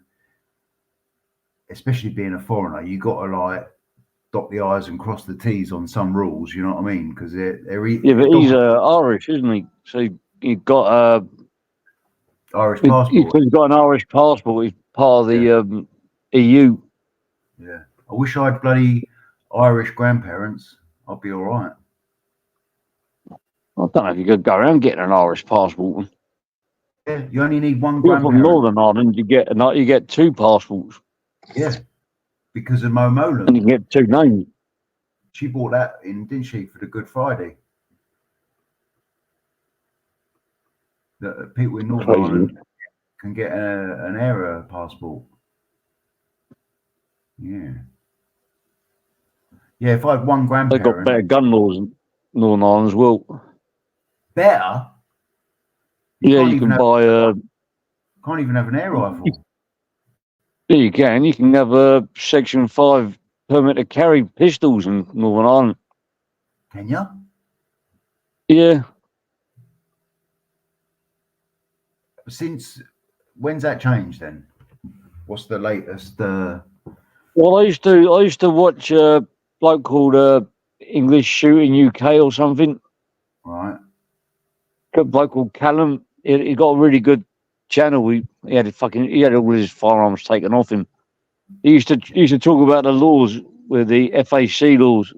especially being a foreigner, you got to like dot the I's and cross the T's on some rules. You know what I mean? Because they're yeah, but he's Irish, isn't he? So he got Irish passport. He's got an Irish passport. He's part of the EU. Yeah, I wish I had bloody Irish grandparents. I'd be all right. I don't know if you could go around getting an Irish passport. Yeah, you only need one You're grandparent. from Northern Ireland, you get 2 passports. Yeah, because of Mo Molan. And you can get 2 names. She bought that in, didn't she, for the Good Friday? That people in Northern Ireland can get an era passport. Yeah. Yeah, if I had one grandparent. They've got better gun laws in Northern Ireland as well. Better? You can buy can't even have an air rifle. Yeah, you can. You can have a Section 5 permit to carry pistols in Northern Ireland. Can you? Yeah. Since when's that changed then? What's the latest? Well, I used to watch a bloke called English Shooting UK or something. Right. A bloke called Callum. He got a really good channel. He had all his firearms taken off him. He used to talk about the laws with the FAC laws.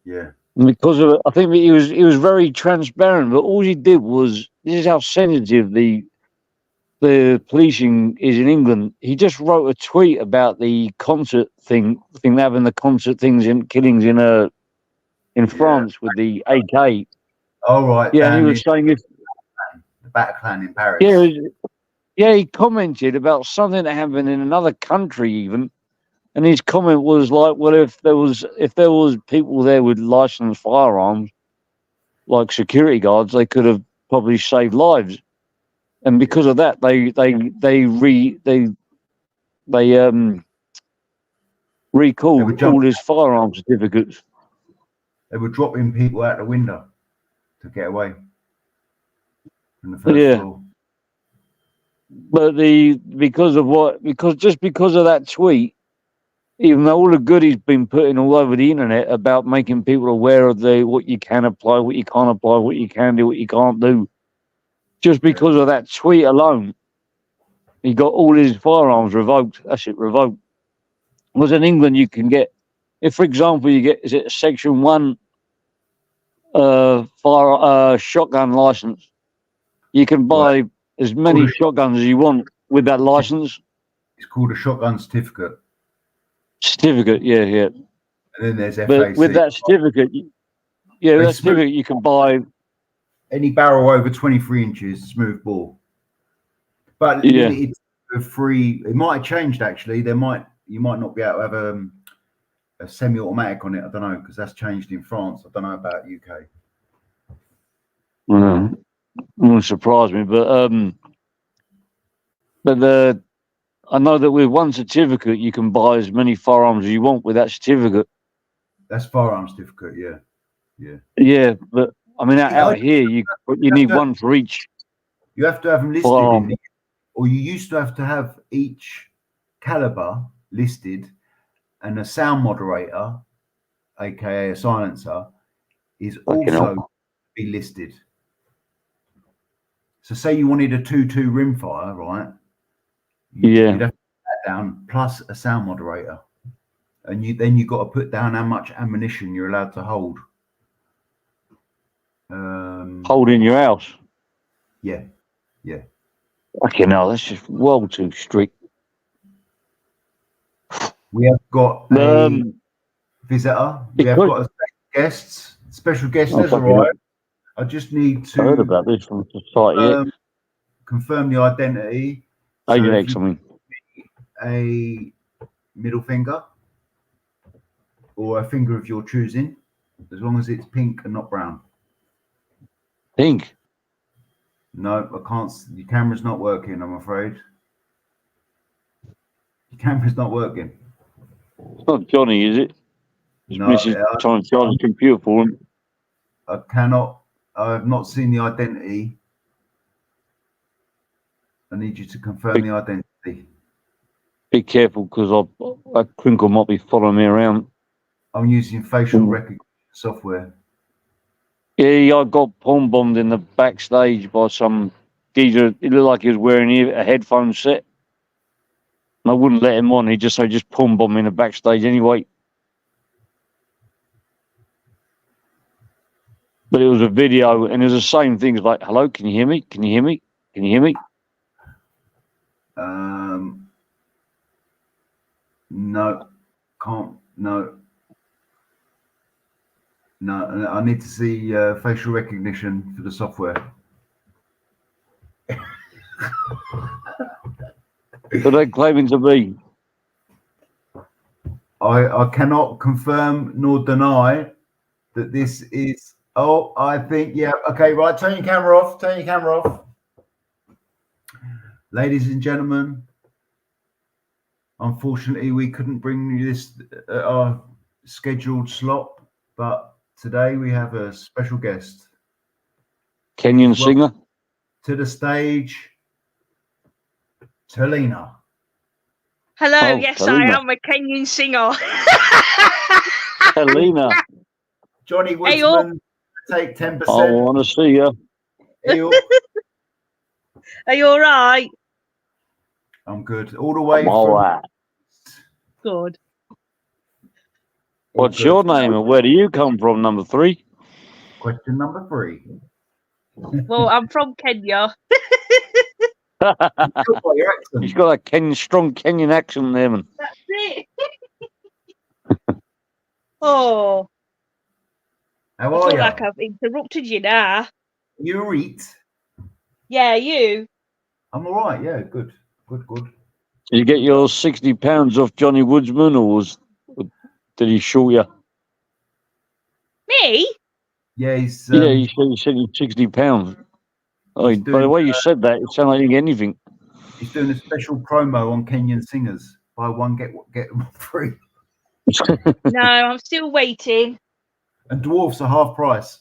Yeah. And because of it, I think he was very transparent. But all he did was, this is how sensitive the policing is in England. He just wrote a tweet about the concert thing having the concert things in killings in France with the AK. Oh, right. Yeah, and he was saying if the Bataclan in Paris. yeah, yeah, he commented about something that happened in another country even. And his comment was like, well, if there was people there with licensed firearms, like security guards, they could have probably saved lives. And because of that, they recalled all his firearm certificates. They were dropping people out the window to get away from the first floor. But because of that tweet, even though all the good he's been putting all over the internet about making people aware of what you can apply, what you can't apply, what you can do, what you can't do, just because of that tweet alone, he got all his firearms revoked. That's it, revoked. Because in England, you can get, if for example you get, is it a Section 1 shotgun license, you can buy as many shotguns as you want with that license. It's called a shotgun certificate. Certificate, yeah. And then there's FAC. But with that certificate, you can buy any barrel over 23 inches, smooth bore. But limited to 3. It might have changed actually. You might not be able to have a semi-automatic on it. I don't know, because that's changed in France. I don't know about UK. It wouldn't surprise me, but I know that with one certificate you can buy as many firearms as you want with that certificate. That's firearm certificate, yeah. Yeah, but I mean out here you need one for each. You have to have them listed or you used to have to have each caliber listed, and a sound moderator, aka a silencer, is also be listed. So say you wanted a 2.2 rimfire, right? You'd have to put that down plus a sound moderator, and you got to put down how much ammunition you're allowed to hold. Hold in your house. Yeah. Okay, no, that's just well too strict. We have got a visitor. We have got a special guest has arrived. I just need to. I heard about this from society. Confirm the identity. A middle finger or a finger of your choosing, as long as it's pink and not brown. Pink? No, I can't. Your camera's not working, I'm afraid. Your camera's not working. It's not Johnny, is it? No, Mrs. trying to charge the computer for him. I have not seen the identity. I need you to confirm the identity. Be careful, because that crinkle might be following me around. I'm using facial recognition software. Yeah, I got palm bombed in the backstage by some geezer. It looked like he was wearing a headphone set. And I wouldn't let him on. He just palm bombed me in the backstage anyway. But it was a video, and it was the same things like, hello, can you hear me? Can you hear me? Can you hear me? No, can't. No, I need to see facial recognition for the software. Who are they claiming to be? I cannot confirm nor deny that this is. Oh, I think, yeah. Okay, right. Turn your camera off. Ladies and gentlemen, unfortunately, we couldn't bring you this at our scheduled slot, but today we have a special guest. Kenyan singer? To the stage, Talena. Hello, Oh, yes, Talena. I am a Kenyan singer. Talena, Johnny Hey, all. Woodsman, take 10%. I want to see you. Are you all right? I'm good. All the way I'm all from right. Good. all What's good. your name and where do you come from, number 3? Question number 3. Well, I'm from Kenya. Still got your accent. He's got a strong Kenyan accent there, man. That's it. Oh, How I are feel you? like I've interrupted you now. You eat? Yeah, you. I'm all right. Yeah, good. Good, good. Did you get your £60 off Johnny Woodsman, or did he shoot you? Me? Yeah, he's Yeah, he said you £60. Oh, he's by the doing way you said that, it sounded like you didn't get anything. he's doing a special promo on Kenyan singers. Buy one, get one free. No, I'm still waiting. And dwarfs are half price.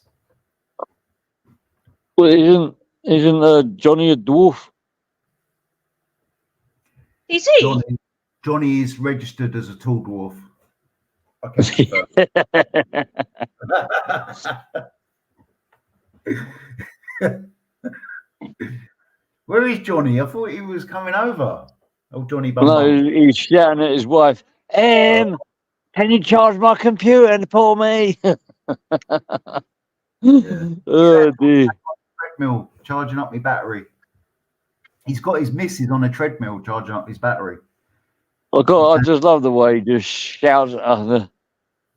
Well, isn't Johnny a dwarf? Is he? Johnny is registered as a tall dwarf. Okay. Where is Johnny? I thought he was coming over. Oh, Johnny Bum No, Bum. he's shouting at his wife. Can you charge my computer for me? Oh dear. Treadmill charging up my battery. He's got his missus on a treadmill charging up his battery. I just love the way he just shouts at her.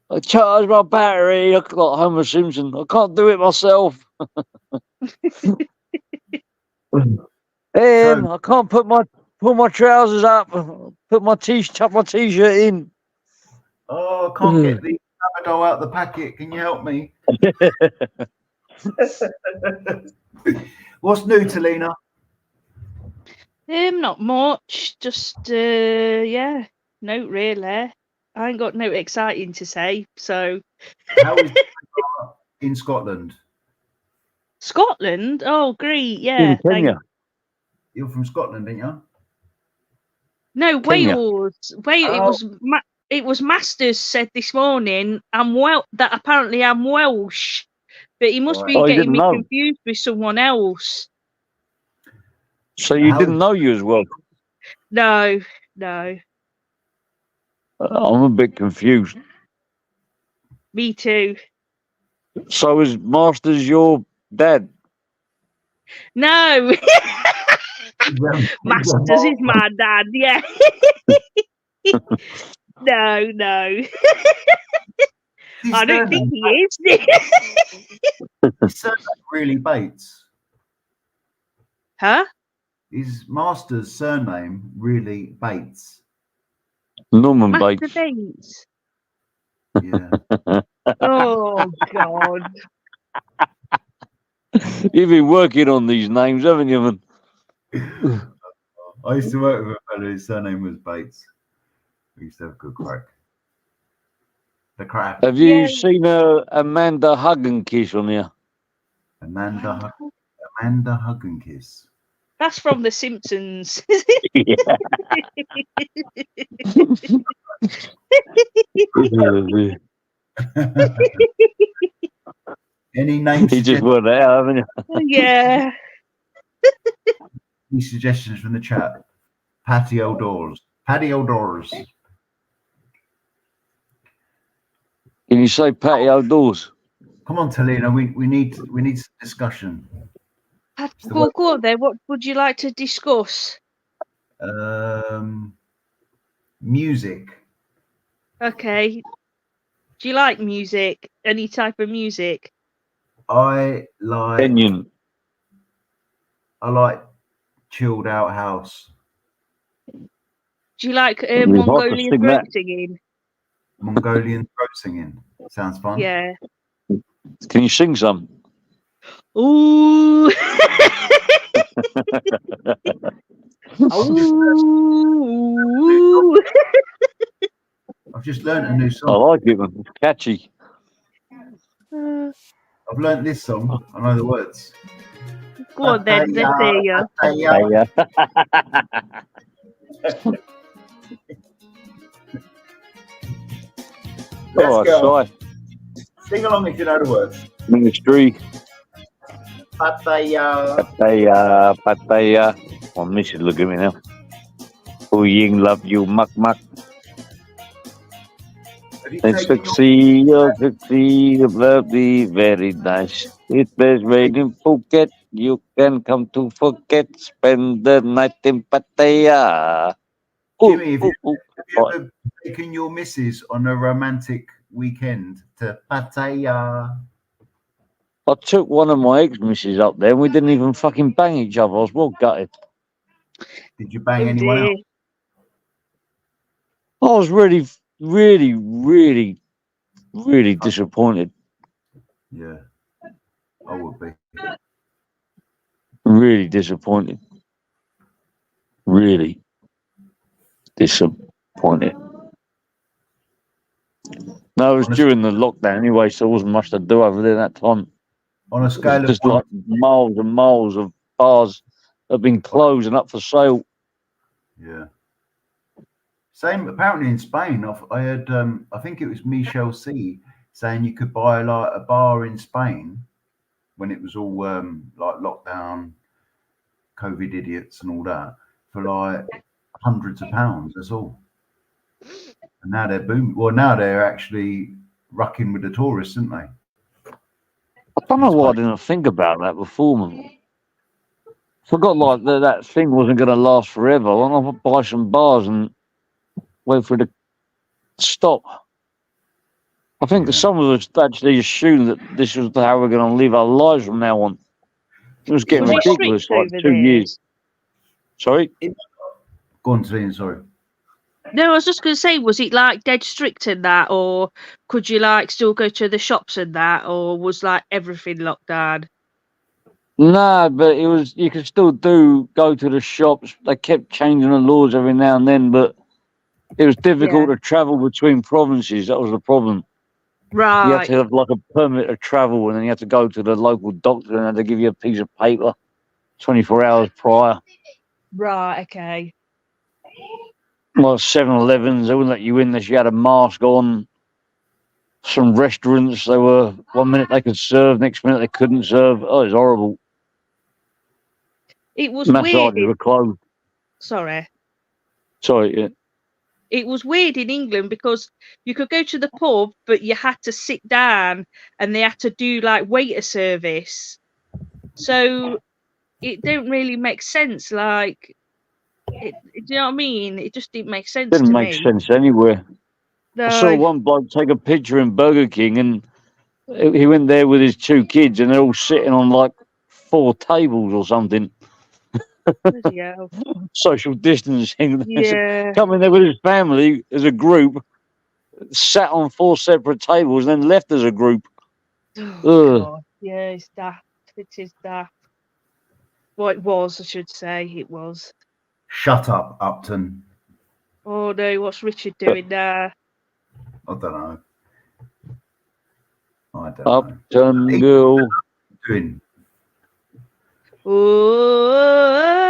I charge my battery. I got Homer Simpson. I can't do it myself. I can't put my trousers up. Tuck my t-shirt in. Oh, I can't get the Tramadol out the packet. Can you help me? What's new, Talena? Not much. Just yeah. No, really. I ain't got no exciting to say. So. How is in Scotland? Scotland? Oh, great. Yeah. In Kenya. You're from Scotland, ain't you? No, Kenya. Wales. It was Masters said this morning. That apparently I'm Welsh, but he must be Oh, you getting didn't me know. confused with someone else. So you didn't know you as well. No. I'm a bit confused. Me too. So is Masters your dad? No. Masters is my dad. Yeah. No. I don't think he is. His surname really Bates. Huh? Is Master's surname really Bates? Norman Master Bates. Yeah. Oh God. You've been working on these names, haven't you, man? I used to work with a fellow whose surname was Bates. We used to have a good crack. The crack. Have you seen Amanda Hug and Kiss on here? Amanda Hug and Kiss. That's from The Simpsons. Yeah. Any names? You just worked that out, haven't you? Yeah. Any suggestions from the chat? Patio doors. Patio doors. Can you say patio doors? Come on, Talena. We need some discussion. Go on then. What would you like to discuss? Music. Okay. Do you like music? Any type of music? I like Kenyan. I like chilled out house. Do you like It'd be hard to Mongolian sing throat that. singing? Mongolian throat singing. Sounds fun. Yeah. Can you sing some? Ooh. Ooh. I've just learned a new I song. like it, man. It's catchy. I've learned this song. I know the words. Go on then. Let's hear you. Let's go. Si. Sing along if you know the words. Ministry. Pattaya. Pattaya. My missus look at me now. Oh, Ying love you, muck. Have you It's taken sexy, lovely, very nice. It's best rain in Phuket. You can come to forget. Spend the night in Pattaya. Jimmy, have you Right. ever taken your missus on a romantic weekend to Pattaya? I took one of my ex-misses up there and we didn't even fucking bang each other. I was well gutted. Did you bang Oh anyone dear. else? I was really disappointed. Yeah, I would be. Really disappointed. Really disappointed. No, it was during the lockdown anyway, so there wasn't much to do over there that time. On a It was scale of just 1 like miles and miles of bars that have been closed and up for sale. Yeah. Same apparently in Spain. I heard I think it was Michel C saying you could buy like a bar in Spain when it was all like lockdown, COVID idiots and all that for like hundreds of pounds. That's all. And now they're booming. Well, now they're actually rucking with the tourists, aren't they? I don't know why I didn't think about that before, man. Forgot like that thing wasn't going to last forever. Why not buy some bars and wait for it to stop? I think Yeah. some of us actually assumed that this was how we're going to live our lives from now on. It was getting Was it ridiculous, strict like over 2 there? years. Sorry? Go on, Talena, sorry. No, I was just going to say, was it like dead strict in that, or could you like still go to the shops and that, or was like everything locked down? No, but it was, you could still go to the shops. They kept changing the laws every now and then, but it was difficult to travel between provinces. That was the problem. You had Right, to have like a permit to travel, and then you had to go to the local doctor and they had to give you a piece of paper 24 hours prior. right, okay. Like 7-Elevens, they wouldn't let you in unless you had a mask on. Some restaurants, they were 1 minute they could serve, next minute they couldn't serve. Oh, it was horrible. It was weird. Massages were closed. Sorry. Sorry, yeah. It was weird in England because you could go to the pub, but you had to sit down and they had to do like waiter service. So it didn't really make sense. Like, do you know what I mean? It just didn't make sense Didn't to make me. sense anywhere. I saw No. one bloke take a picture in Burger King and he went there with his 2 kids and they're all sitting on like 4 tables or something. Bloody hell. Social distancing. Yeah. Come in there with his family as a group, sat on 4 separate tables and then left as a group. Oh, God. Yeah, it's daft. It is daft. Well, it was, I should say. It was. Shut up, Upton. Oh, no. What's Richard doing there? I don't know. Upton girl. Doing? Oh,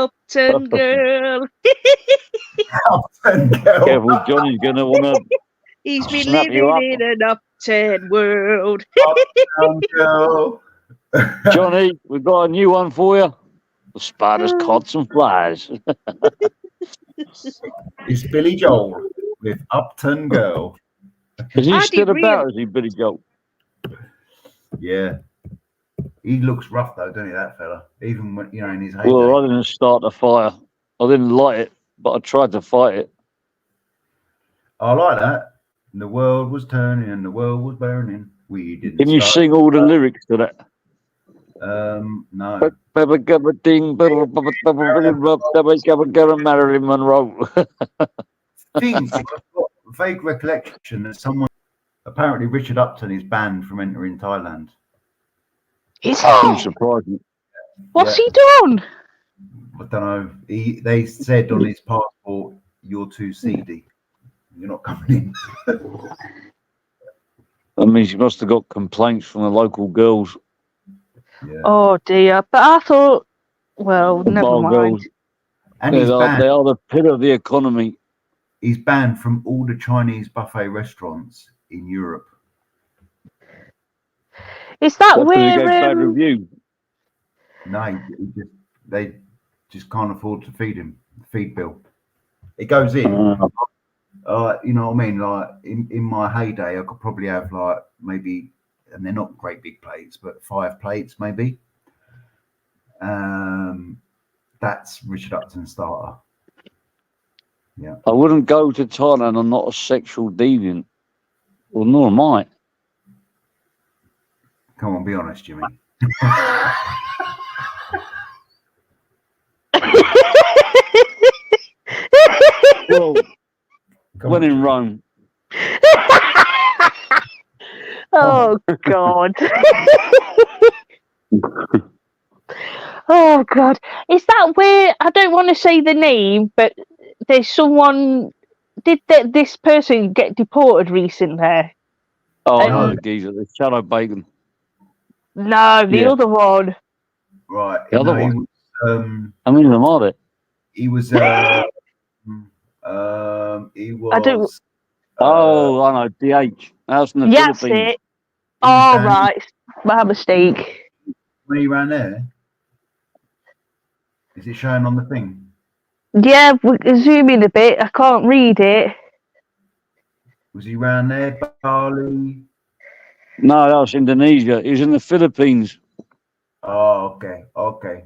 Upton girl. Upton girl. Careful, Johnny's going to want to He's been snap living you up. in an uptown world. Uptown girl. Johnny, we've got a new one for you. The spiders, cots and flies. It's Billy Joel with Upton Girl. Is he I still didn't about, is he, Billy Joel? Yeah. He looks rough though, doesn't he, that fella? Even when, you know, in his heyday. Well, I didn't start the fire. I didn't light it, but I tried to fight it. I like that. And the world was turning and the world was burning. We didn't. Can you sing all the lyrics to that? No. Marilyn Monroe. I think I've got a vague recollection that someone, apparently Richard Upton is banned from entering Thailand. Is I'm he? surprised. What's he done? I don't know. They said on his passport, "You're too seedy. You're not coming in." That means he must have got complaints from the local girls. Yeah. Oh dear. But I thought, well, The never bar mind. girls. And They he's are banned. the pillar of the economy. He's banned from all the Chinese buffet restaurants in Europe. Is that What, because he gave bad where? reviews? No, they just can't afford to feed him. Feed bill. It goes in. You know what I mean? Like in my heyday, I could probably have like maybe, and they're not great big plates, but 5 plates maybe. That's Richard Upton starter. Yeah. I wouldn't go to Thailand. I'm not a sexual deviant. Well, nor am I. Come on, be honest, Jimmy. Well, Come when on, in Jimmy. Rome. Oh God. Oh God. Is that where? I don't want to say the name, but there's someone. Did this person get deported recently? Oh, And no, the geezer, the Shadow Bacon. no, the Yeah. other one. Right. The other No, one. How How many of them are there? he was. He I don't. was. Oh, I know, DH. That's in the Yes, Philippines. it. He was Oh down right, my mistake. when he ran there. Is it showing on the thing? Yeah, we can zoom in a bit. I can't read it. Was he round there? Bali? No, that was Indonesia. He was in the Philippines. Oh, okay. Okay.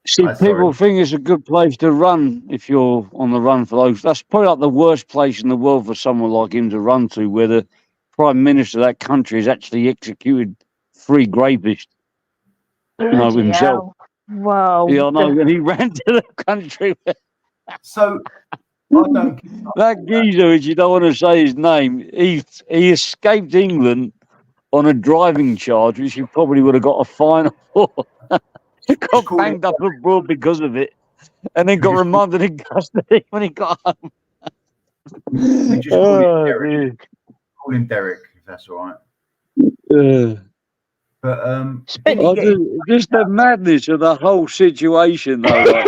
See, I'm sorry. people think it's a good place to run if you're on the run for those. That's probably like the worst place in the world for someone like him to run to, where the Prime Minister of that country has actually executed 3 grapists, Bloody himself. hell. Wow. Yeah, I know, and he ran to the country. So I don't. That geezer, which you don't want to say his name, he escaped England on a driving charge, which he probably would have got a fine for. Got call banged up abroad because of it, and then got just- remanded in custody when he got home. We just call him Derek. Call him Derek, if that's all right. But didn't he get Just the madness of the whole situation, though.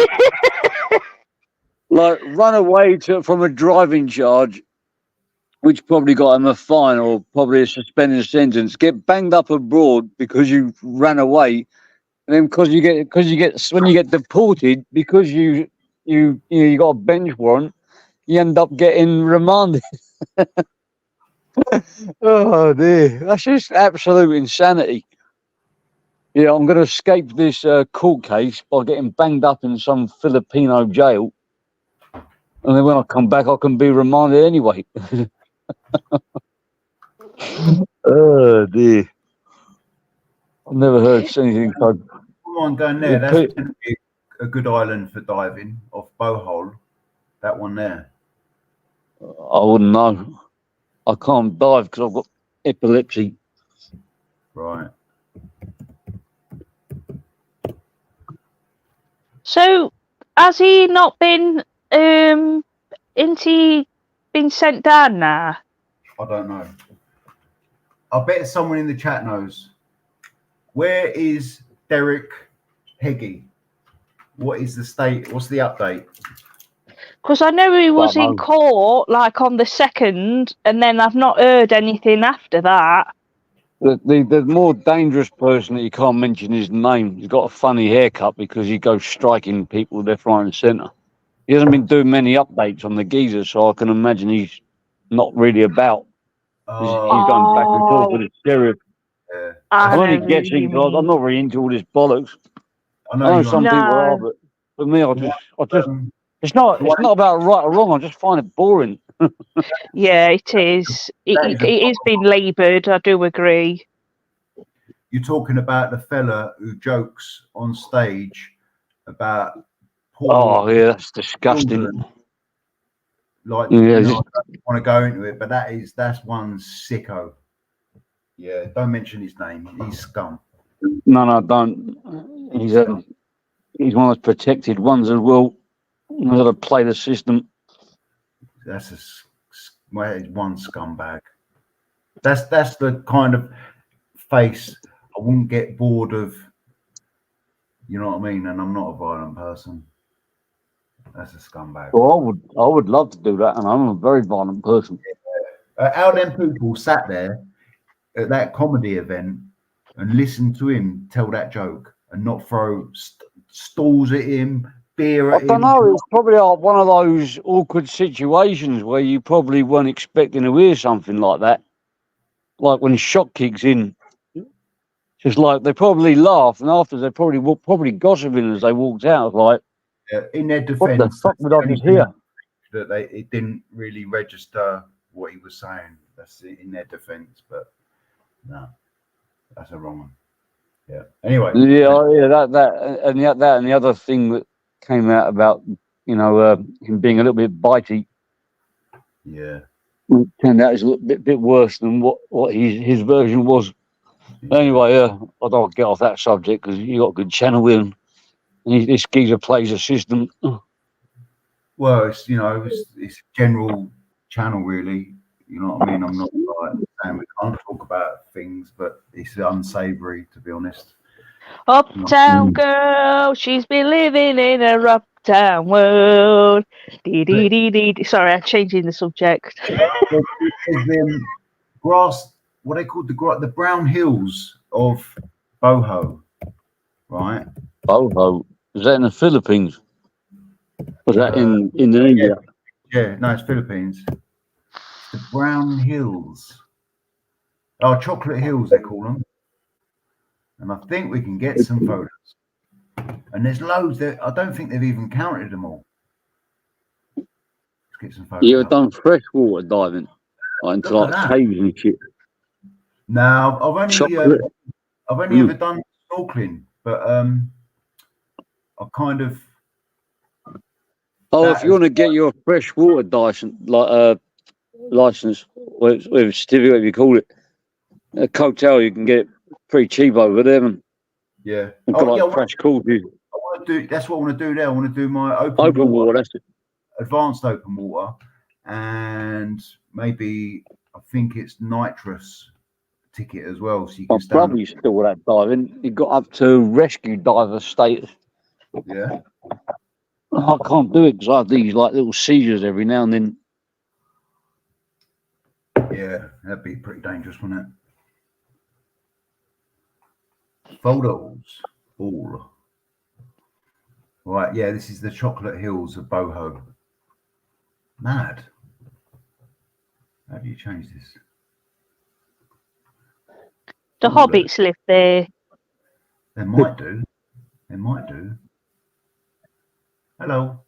Like run away from a driving charge, which probably got him a fine or probably a suspended sentence. Get banged up abroad because you ran away, and then because you get when you get deported because you got a bench warrant, you end up getting remanded. Oh dear, that's just absolute insanity. Yeah, I'm going to escape this court case by getting banged up in some Filipino jail, and then when I come back, I can be remanded anyway. Oh dear, I've never heard anything so. Come on, going there. That's going to be a good island for diving off Bohol. That one there. I wouldn't know. I can't dive because I've got epilepsy. Right. So has he not been isn't he been sent down now? I don't know. I bet someone in the chat knows. Where is Derek Heggie? What is the state? What's the update? Because I know he was in court like on the 2nd, and then I've not heard anything after that. The more dangerous person that you can't mention his name. He's got a funny haircut because he goes striking people left, right, and centre. He hasn't been doing many updates on the geezer, so I can imagine he's not really about. He's going back and forth with his sheriff. Yeah. I'm only guessing because I'm not really into all this bollocks. I know some people are, but for me, I just it's not about right or wrong. I just find it boring. Yeah, it is. It is being laboured. I do agree. You're talking about the fella who jokes on stage about poor. Oh yeah, that's disgusting. Children. Like, yeah, I don't want to go into it, but that's one sicko. Yeah, don't mention his name. He's scum. No, don't. He's one of those protected ones as well. He's got to play the system. That's one scumbag. That's the kind of face I wouldn't get bored of. You know what I mean? And I'm not a violent person. That's a scumbag. Well, I would love to do that, and I'm a very violent person. How them people sat there at that comedy event and listened to him tell that joke and not throw stools at him, beer I at don't him. know. It's probably like one of those awkward situations where you probably weren't expecting to hear something like that. Like when shock kicks in, just like they probably laughed, and after they probably gossiping as they walked out. Like, In their what the defence, fuck would I just hear? that it didn't really register what he was saying. That's in their defence, but no, that's a wrong one. Yeah. Anyway. Yeah, that and the other thing that came out about him being a little bit bitey. Yeah. Turned out it's a little bit worse than what his version was. Yeah. Anyway, I don't get off that subject because you got a good channel with him. And this geezer plays a system. Well, it's it's a general channel, really. You know what I mean? I'm not like saying we can't talk about things, but it's unsavoury, to be honest. Uptown girl, she's been living in a uptown world. Dee, dee, dee, dee, dee. Sorry, I'm changing the subject. There's grass, what they call the brown hills of Boho, right? Boho. Is that in the Philippines? Was that in Indonesia? Yeah, no, it's Philippines. It's the Brown Hills. Oh, Chocolate Hills, they call them. And I think we can get some photos. And there's loads there. I don't think they've even counted them all. Let's get some photos. You've done freshwater diving, like into like caves and shit. No, I've only ever done snorkeling, but I kind of. Oh, if you want to get your freshwater license, with a certificate, if you call it, a cocktail, you can get it pretty cheap over there. And yeah, crash courses. I want to do. That's what I want to do there. I want to do my open water. That's it. Advanced open water, and maybe I think it's nitrous ticket as well. So you can. My brother used to do all that diving. He got up to rescue diver status. Yeah. I can't do it because I have these like little seizures every now and then. Yeah, that'd be pretty dangerous, wouldn't it? Photos, all. Right, yeah, this is the Chocolate Hills of Boho. Mad. How do you change this? The hobbits live there. They might do. They might do. Hello.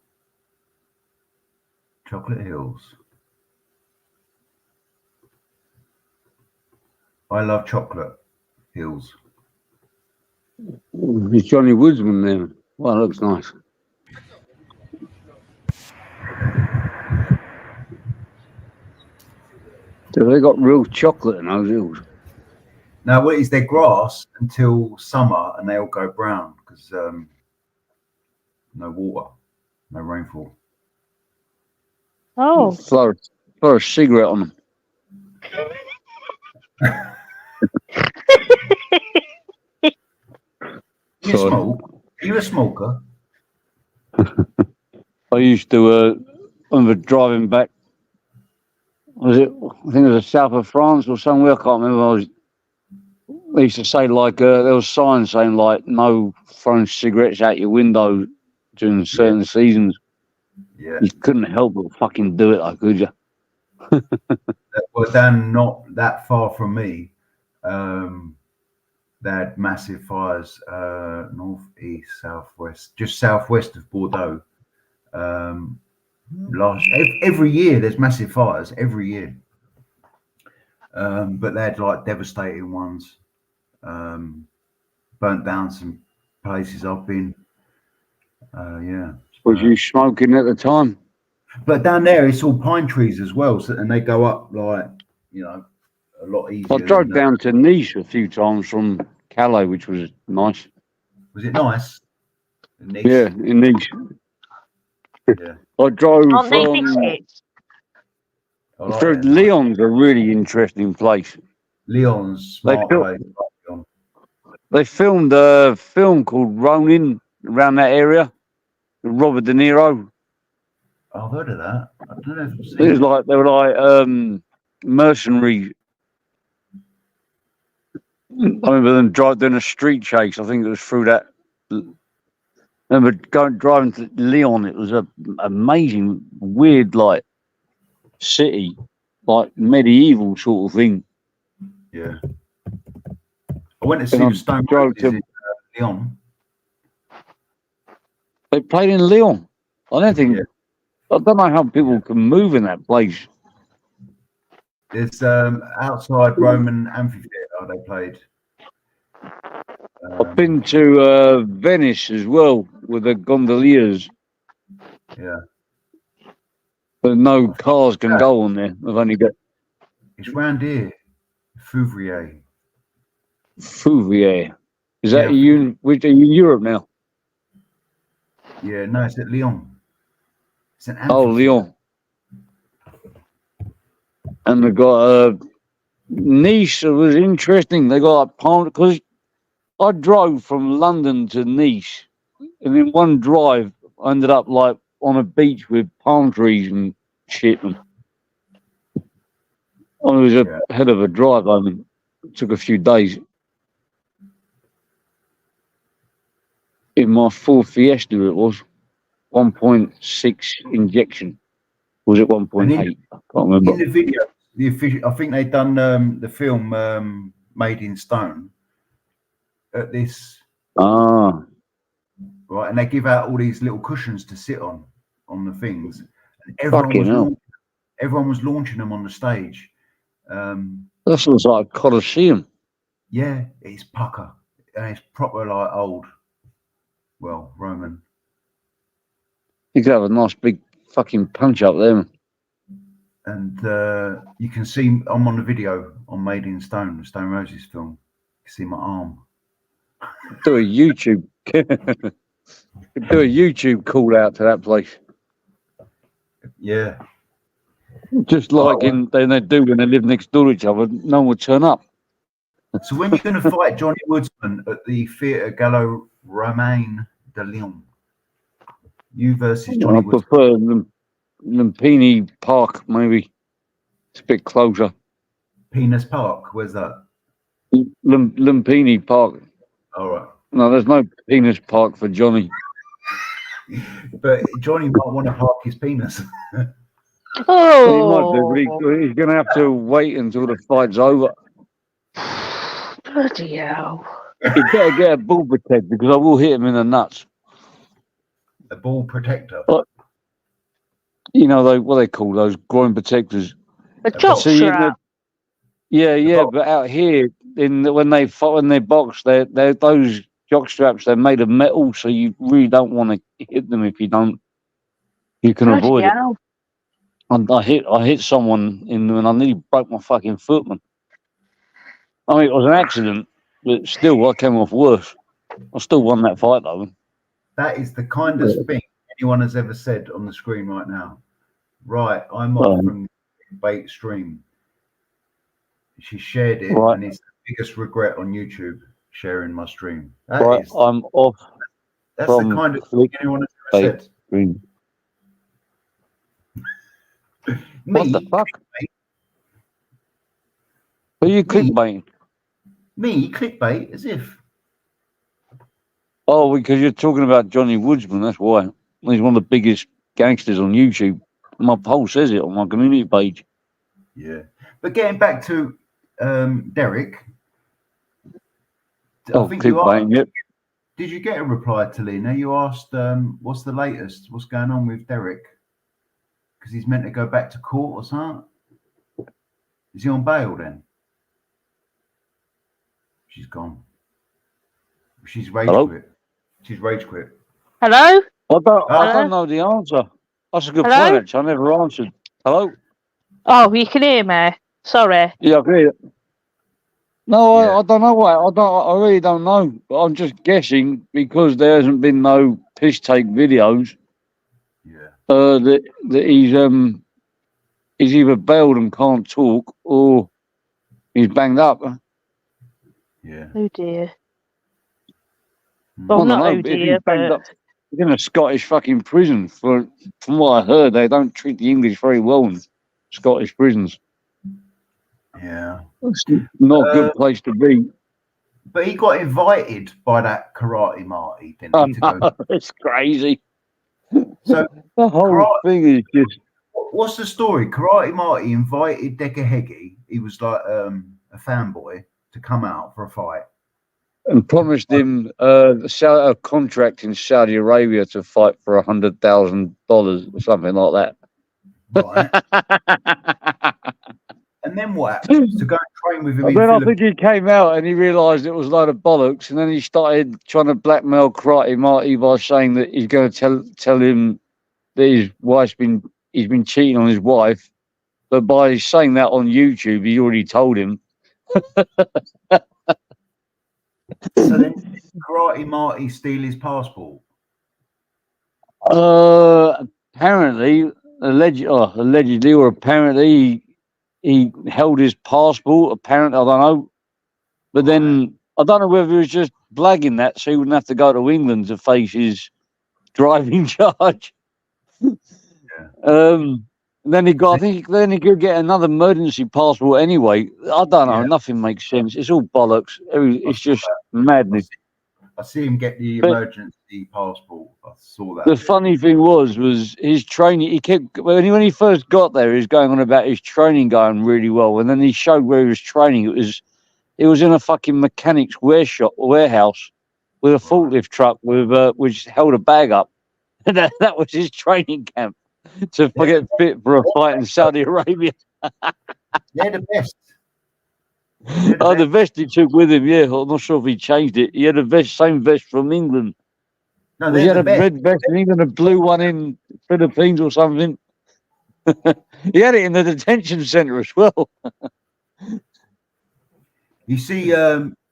Chocolate Hills. I love Chocolate Hills. It's Johnny Woodsman there. Well, that looks nice. So they got real chocolate in those hills. Now, what is their grass until summer, and they all go brown because no water, no rainfall. Oh, throw a cigarette on them. You smoke? Are you a smoker? I used to, when we were driving back, I think it was the south of France or somewhere, I can't remember. They used to say like, there was signs saying like, no throwing cigarettes out your window during certain seasons. Yeah. You couldn't help but fucking do it, though, could you? Well, Dan, not that far from me. They had massive fires, north, east, southwest, just southwest of Bordeaux. Every year there's massive fires every year, but they had like devastating ones. Burnt down some places I've been. Yeah. Was you smoking at the time? But down there it's all pine trees as well, so, and they go up like a lot easier. I drove down to Nice a few times from Calais, which was nice. Was it nice? Nice? Yeah, in Nice. Yeah. I drove aren't they from biscuits? Lyon's a really interesting place. Lyon's smart place. They filmed a film called Ronin around that area with Robert De Niro. I've heard of that. I don't know if I've seen it was like they were like mercenary. I remember them doing a street chase. I think it was through that. I remember driving to Leon. It was a amazing, weird, like city, like medieval sort of thing. Yeah. I went to see the Stone Roses in Lyon. They played in Lyon. I don't think. Yeah. I don't know how people can move in that place. It's outside Roman amphitheatre. They played. I've been to Venice as well with the gondoliers. Yeah. But no cars can go on there. I've only got. It's round here, Fouvrier. Fouvrier. Is that are you in Europe now? Yeah, no, it's at Lyon. It's an amphitheatre. Oh, Lyon. And they got Nice. It was interesting. They got like palm because I drove from London to Nice, and in one drive, I ended up like on a beach with palm trees and shit. And it was a hell of a drive. I mean, it took a few days. In my Ford Fiesta, it was 1.6 injection. Was it 1.8? I can't remember. In the video, I think they done the film Made in Stone at this. Ah. Right, and they give out all these little cushions to sit on the things. And everyone was launching them on the stage. That looks like a Colosseum. Yeah, it's pucker. And it's proper like old. Well, Roman. You could have a nice big fucking punch up there. And you can see I'm on the video on Made in Stone, the Stone Roses film. You can see my arm. Do a YouTube. Do a YouTube call out to that place. Yeah. Just like they do when they live next door to each other. No one would turn up. So when you're going to fight Johnny Woodsman at the Theatre Gallo-Romain de Lyon, you versus Johnny Woodsman. I prefer Lumpini Park, maybe. It's a bit closer. Penis Park, where's that? Lumpini Park. All right. No, there's no penis park for Johnny. But Johnny might want to park his penis. Oh, he might do, but he's going to have to wait until the fight's over. Bloody hell. You better get a ball protector because I will hit him in the nuts. A ball protector? You know, what they call those groin protectors. A jock strap. Yeah, but out here, when they box, they're those jock straps. They're made of metal, so you really don't want to hit them if you don't. You can avoid it. And I hit someone and I nearly broke my fucking foot, man. I mean, it was an accident, but still, I came off worse. I still won that fight, though. That is the kindest thing anyone has ever said on the screen right now. Right, I'm off from the bait stream. She shared it, and it's the biggest regret on YouTube, sharing my stream. I'm off. That's the kindest thing anyone has ever said. Stream. What the fuck? Are you clickbaiting? Me, clickbait, as if. Oh, because you're talking about Johnny Woodsman, that's why. He's one of the biggest gangsters on YouTube. My poll says it on my community page. Yeah. But getting back to Derek. I think clickbaiting, yep. Did you get a reply, Talena? You asked, what's the latest? What's going on with Derek? Because he's meant to go back to court or something. Is he on bail then? She's gone. She's rage quit. She's rage quit. Hello? I don't know the answer. That's a good point, actually. I never answered. Hello? Oh, you can hear me. Sorry. Yeah, I can hear you. No, yeah. I don't know why. I really don't know. But I'm just guessing because there hasn't been no piss take videos. Yeah. That he's either bailed and can't talk or he's banged up. Yeah. Oh dear. Well, not oh dear, but he's in a Scottish fucking prison. From what I heard, they don't treat the English very well in Scottish prisons. Yeah. It's not a good place to be. But he got invited by that Karate Marty, didn't he? To go. It's crazy. So The whole thing is just. What's the story? Karate Marty invited Dekahegi. He was like a fanboy to come out for a fight. And promised him a contract in Saudi Arabia to fight for $100,000 or something like Right. that. And then what happened? To go and train with him And then I think he came out and he realised it was a load of bollocks, and then he started trying to blackmail Karate Marty by saying that he's going to tell him that he's been cheating on his wife. But by saying that on YouTube, he already told him. So then Karate Marty steal his passport? Apparently, allegedly, or apparently, he held his passport. Apparently, I don't know. But then I don't know whether he was just blagging that so he wouldn't have to go to England to face his driving charge. Then he got. I think then he could get another emergency passport anyway. I don't know. Nothing makes sense. It's all bollocks. It's just madness. I see him get the emergency passport. I saw that. The funny thing was his training. He kept when he first got there, he was going on about his training going really well, and then he showed where he was training. It was in a fucking mechanic's warehouse with a forklift truck which held a bag up. That was his training camp to get fit for a fight in Saudi Arabia. They're the best. The vest he took with him, yeah. I'm not sure if he changed it. He had a same vest from England. No, he had a red vest and even a blue one in Philippines or something. He had it in the detention centre as well. You see,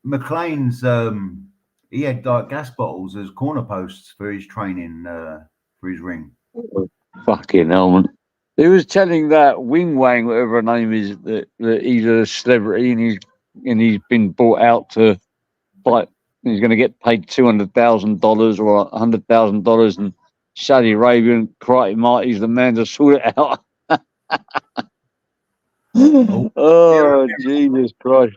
McLean's he had like gas bottles as corner posts for his training, for his ring. Fucking hell, man. He was telling that Wing Wang, whatever her name is, that he's a celebrity and he's been brought out to fight. He's going to get paid $200,000 or $100,000 in Saudi Arabia, and Karate Marty's the man to sort it out. Oh, Jesus Christ.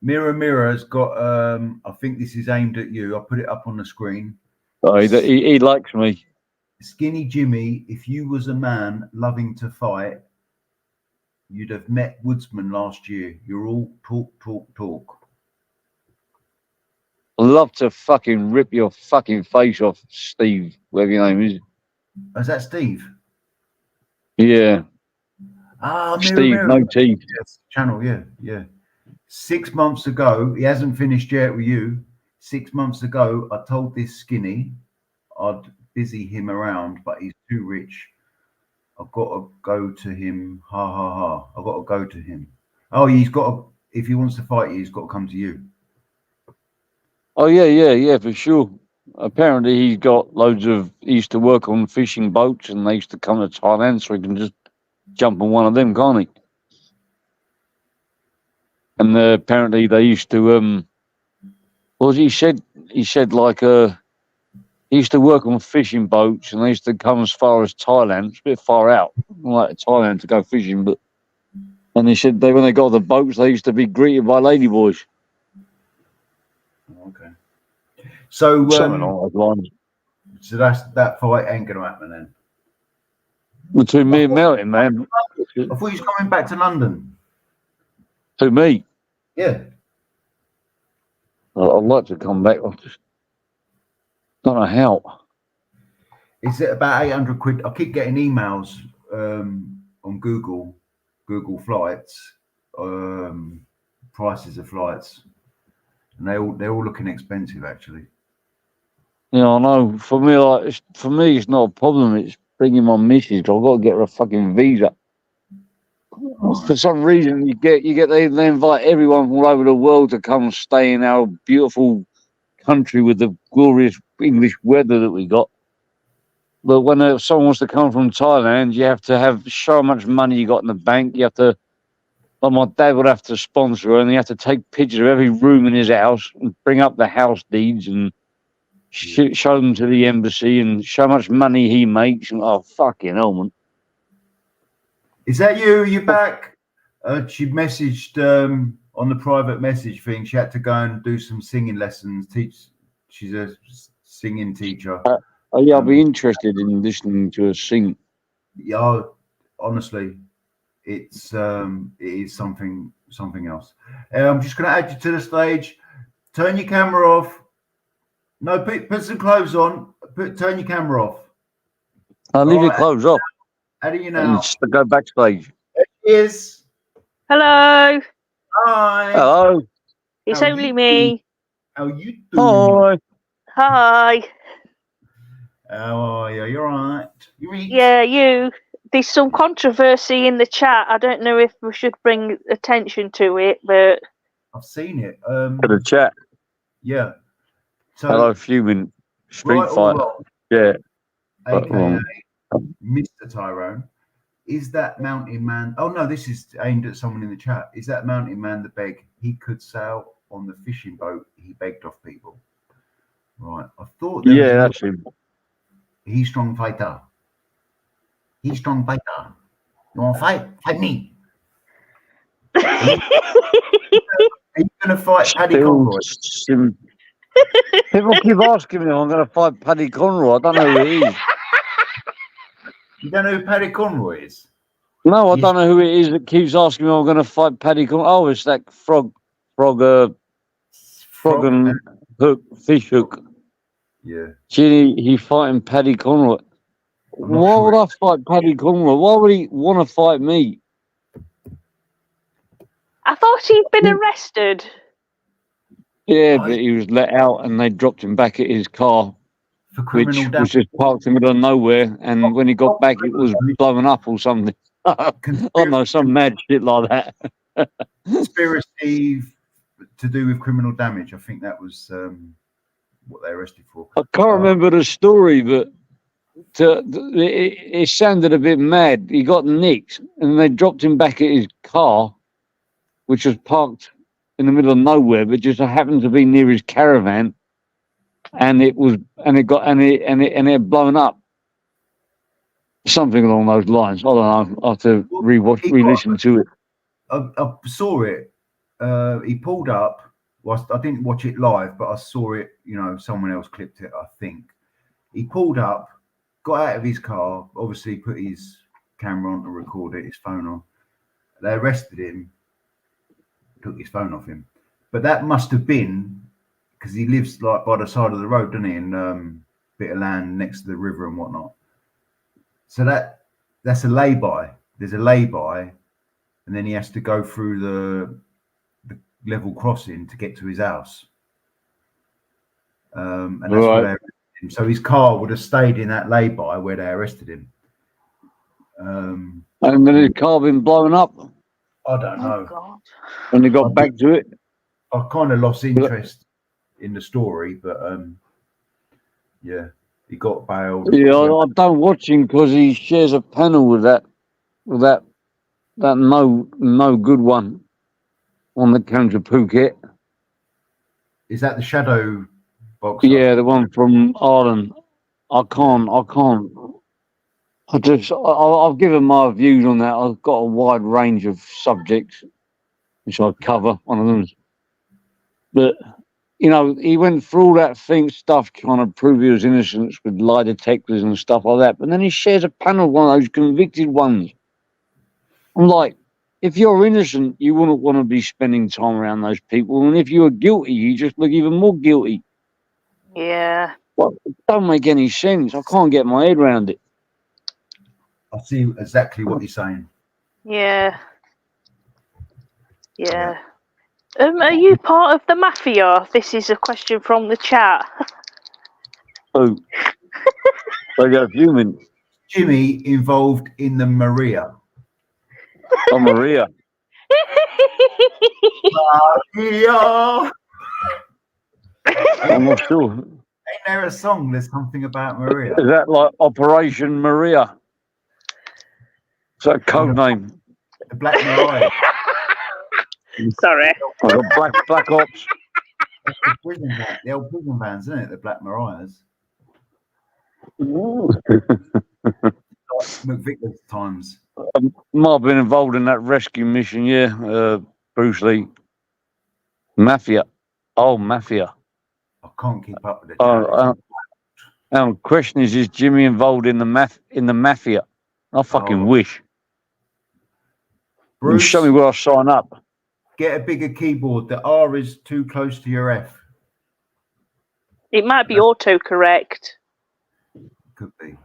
Mirror has got, I think this is aimed at you. I'll put it up on the screen. Oh, he likes me. Skinny Jimmy, if you was a man loving to fight, you'd have met Woodsman last year. You're all talk. I'd love to fucking rip your fucking face off, Steve, whatever your name is. Is that Steve? Yeah. Steve, no teeth. Yes, channel, yeah. 6 months ago, he hasn't finished yet with you. 6 months ago, I told this Skinny I'd busy him around, but he's too rich. I've got to go to him. Ha ha ha. I've got to go to him. Oh, he's got to, if he wants to fight you, he's got to come to you. Oh, yeah, for sure. Apparently he used to work on fishing boats, and they used to come to Thailand, so he can just jump on one of them, can't he? And apparently they used to, he said like, he used to work on fishing boats, and they used to come as far as Thailand. It's a bit far out, like Thailand, to go fishing. And they said when they got the boats, they used to be greeted by ladyboys. Okay. So something along those lines. So that fight ain't gonna happen then. Between me and Melton, man. I thought he was coming back to London. Who, me? Yeah. I'd like to come back. I just don't know how. Is it about 800 quid? I keep getting emails on Google flights, prices of flights, and they're all looking expensive actually. Yeah, I know. For me, it's not a problem. It's bringing my missus. I've got to get her a fucking visa. Right. For some reason, they invite everyone from all over the world to come stay in our beautiful country with the glorious English weather that we got. But when someone wants to come from Thailand, you have to show how much money you got in the bank. You have to, like my dad would have to sponsor her, and you have to take pictures of every room in his house and bring up the house deeds and show them to the embassy and show how much money he makes. And, oh, fucking hell, man. Is that you? Are you back? She messaged on the private message thing. She had to go and do some singing lessons. She's a singing teacher. Oh yeah, I'll be interested in listening to her sing. Yeah, honestly, it is something else. I'm just going to add you to the stage. Turn your camera off. No, put some clothes on. Turn your camera off. I'll leave your Right, clothes off adding you and now. just go backstage. Yes. Hello. Hi. Hello. It's How only you me. How you doing? Hi. Hi. How are you? You alright? You eat? Yeah, you. There's some controversy in the chat. I don't know if we should bring attention to it, but I've seen it. To the chat. Yeah. So Hello, Fuming. Street right or Fighter. wrong, Yeah. aka wrong. Mr. Tyrone, is that mountain man? Oh no, this is aimed at someone in the chat. Is that mountain man the beg? He could sail on the fishing boat he begged off people. Right. I thought there was Yeah, a that's him. He's strong fighter. He's strong fighter. You want to fight? Fight me. Are you going to fight Paddy Still Conroy? People keep asking me, I'm going to fight Paddy Conroy. I don't know who it is. You don't know who Paddy Conroy is? No, I don't know who it is that keeps asking me, I'm going to fight Paddy Conroy. Oh, it's that frog and hook, fish hook. Yeah. Gee, he's fighting Paddy Conroy. Why would I fight Paddy Conroy? Why would he want to fight me? I thought he'd been arrested. Yeah, but he was let out and they dropped him back at his car, which was just parked in the middle of nowhere. And when he got back, it was blown up or something. I don't know, some mad shit like that. Conspiracy to do with criminal damage. I think that was what they arrested for. I can't remember the story, but it sounded a bit mad. He got nicked and they dropped him back at his car, which was parked in the middle of nowhere, but just happened to be near his caravan, and it had blown up. Something along those lines. I don't know. I have to re-listen to it. I saw it. He pulled up. Well, I didn't watch it live, but I saw it. You know, someone else clipped it. I think he pulled up, got out of his car, obviously put his camera on to record it, his phone on. They arrested him, took his phone off him. But that must have been because he lives like by the side of the road, doesn't he? In bit of land next to the river and whatnot. So that's a lay-by. There's a lay-by, and then he has to go through the level crossing to get to his house. And that's where they arrested him. So his car would have stayed in that lay-by where they arrested him. And then his car been blown up. I don't know. God. When they got back to it. I kind of lost interest in the story, but yeah, he got bailed. Yeah, I don't watch him because he shares a panel with that no good one on the counter Phuket. Is that the shadow boxer? Yeah, the one from Ireland. I've given my views on that. I've got a wide range of subjects which I cover. One of them, but you know, he went through all that stuff trying to prove he was innocent with lie detectors and stuff like that. But then he shares a panel of one of those convicted ones. I'm like, if you're innocent, you wouldn't want to be spending time around those people. And if you were guilty, you just look even more guilty. Yeah. Well, it don't make any sense. I can't get my head around it. I see exactly what you're saying. Yeah. Yeah. Are you part of the mafia? This is a question from the chat. Oh, I got a few minutes. Jimmy involved in the Maria. Oh, Maria. Maria. I'm not sure. Ain't there a song? There's something about Maria. Is that like Operation Maria? Is that a code name? The Black Mariah. Sorry. I got Black Ops. The old prison bands, isn't it? The Black Mariahs. McVitier's times. Might have been involved in that rescue mission, yeah. Bruce Lee. Mafia. Oh, Mafia. I can't keep up with it. Now. Question is Jimmy involved in the Mafia? I fucking wish. Bruce, show me where I sign up. Get a bigger keyboard. The R is too close to your F. It might be autocorrect. Could be.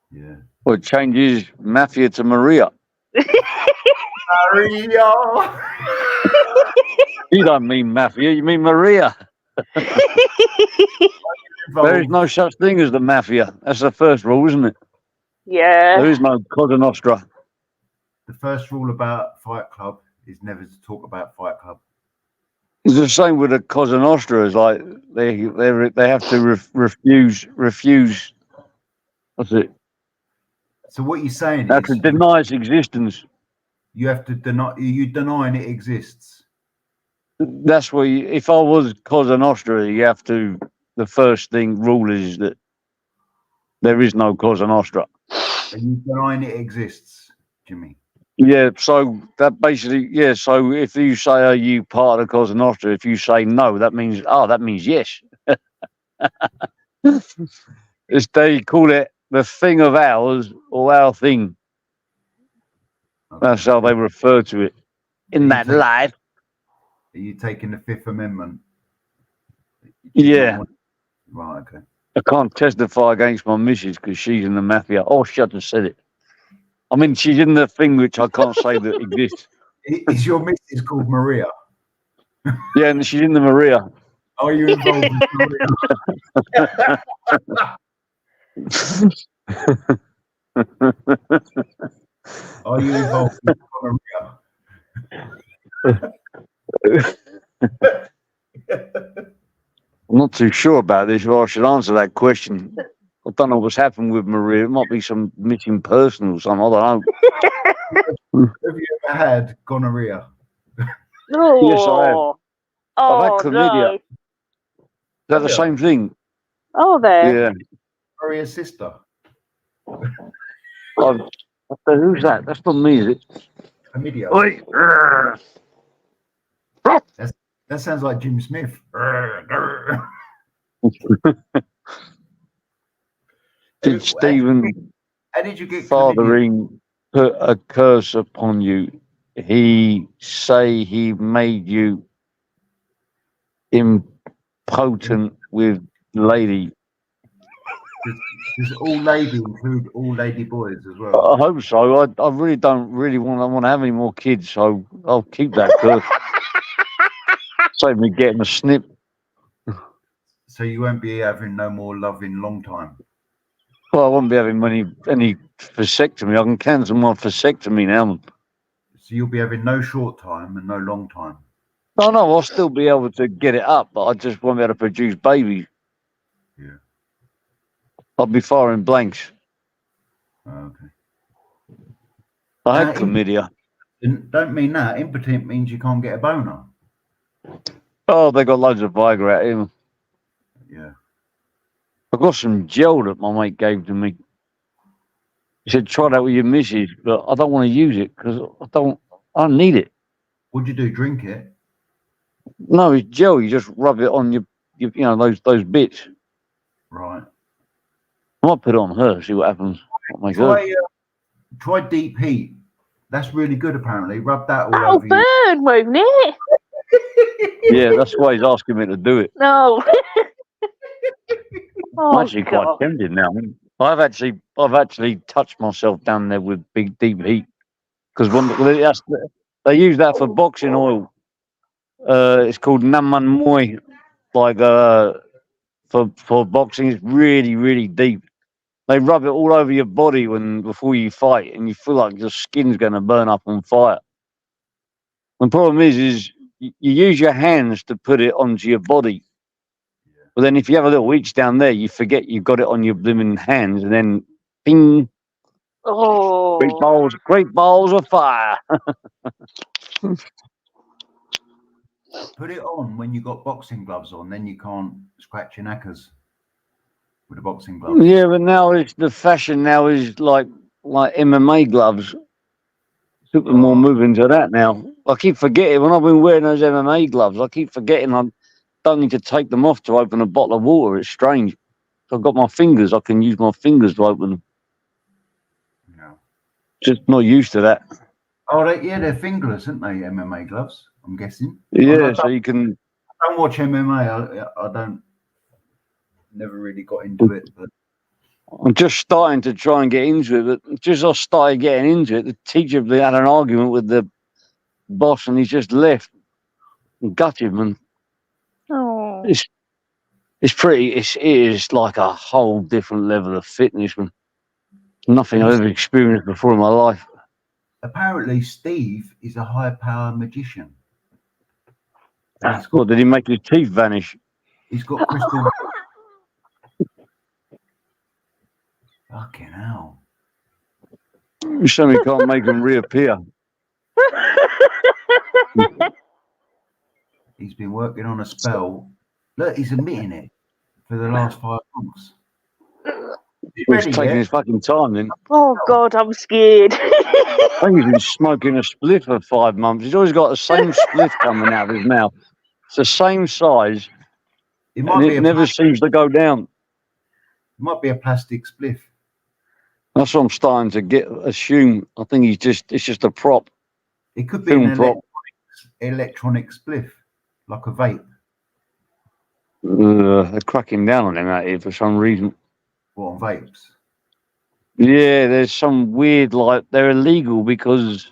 Yeah. Well, it changes Mafia to Maria. Maria. You don't mean Mafia, you mean Maria. There is no such thing as the Mafia. That's the first rule, isn't it? Yeah. There is no Cosa Nostra. The first rule about Fight Club is never to talk about Fight Club. It's the same with the Cosa Nostra. It's like they have to refuse. What's it? So what you're saying That's is to deny its existence. You have to deny. You denying it exists. That's where. If I was Cosa Nostra, you have to. The first rule is that there is no Cosa Nostra. Are you denying it exists, Jimmy? Yeah. So that basically, yeah. So if you say, "Are you part of the Cosa Nostra?" If you say no, that means yes. They call it the thing of ours or our thing. Okay. That's how they refer to it in that life. Are you taking the Fifth Amendment? Yeah. Right, okay. I can't testify against my missus because she's in the Mafia. Oh, she hasn't said it. I mean, she's in the thing which I can't say that exists. Is your missus called Maria? Yeah, and she's in the Maria. Are you involved in Maria? Are you involved in Maria? I'm not too sure about this, or I should answer that question. I don't know what's happened with Maria. It might be some missing person or something. I don't know. Have you ever had gonorrhea? Oh. Yes, I have. I've had chlamydia. No. Is that the same thing? Oh, there. Yeah. Maria's sister. Who's that? That's not me, is it? Chlamydia. Wait. That sounds like Jim Smith. Did Stephen how did you get fathering put a curse upon you? He say he made you impotent with lady. Does all lady include all lady boys as well? I hope so. I really don't want to have any more kids, so I'll keep that curse. Save me getting a snip. So you won't be having no more love in long time? Well, I won't be having any vasectomy. I can cancel my vasectomy now. So you'll be having no short time and no long time? No, I'll still be able to get it up, but I just won't be able to produce babies. Yeah. I'll be firing blanks. Okay. I had chlamydia. Don't mean that. Impotent means you can't get a boner. Oh, they got loads of Viagra out here. Yeah. I got some gel that my mate gave to me. He said, try that with your missus, but I don't want to use it because I don't need it. What'd you do? Drink it? No, it's gel. You just rub it on your those bits. Right. I might put it on her, see what happens. Try deep heat. That's really good, apparently. Rub that all That'll over you. burn, won't it? Yeah, that's why he's asking me to do it. No. I'm actually quite tempted now. I've actually touched myself down there with big deep heat because they use that for boxing oil. It's called Naman Moy. Like for boxing, it's really, really deep. They rub it all over your body before you fight, and you feel like your skin's going to burn up on fire. The problem is you use your hands to put it onto your body. But then if you have a little itch down there, you forget you've got it on your blooming hands, and then bing. Oh. Great balls of fire. Put it on when you got boxing gloves on, then you can't scratch your knackers with the boxing gloves. Yeah, but now the fashion now is like like MMA gloves. Took them more moving to that now. I keep forgetting when I've been wearing those MMA gloves. I keep forgetting I don't need to take them off to open a bottle of water. It's strange. I've got my fingers. I can use my fingers to open them. No. Just not used to that. Oh, they're fingerless, aren't they? MMA gloves, I'm guessing. Yeah, so you can. I don't watch MMA. I don't. Never really got into it. But I'm just starting to try and get into it, but just as I started getting into it, the teacher had an argument with the boss, and he's just left and gutted, man. Oh. It's pretty. It is like a whole different level of fitness, man. Nothing I've ever experienced before in my life. Apparently, Steve is a high-power magician. What, did he make his teeth vanish? He's got crystal. Fucking hell. You certainly can't make them reappear. He's been working on a spell. Look, he's admitting it for the last 5 months. He's taking his fucking time then. Oh God, I'm scared. I think he's been smoking a spliff for 5 months. He's always got the same spliff coming out of his mouth. It's the same size. It never seems to go down. It might be a plastic spliff. That's what I'm starting to assume. I think it's just a prop. It could be an electronic spliff, like a vape. They're cracking down on him out here for some reason. What, on vapes? Yeah, there's some weird, like, they're illegal because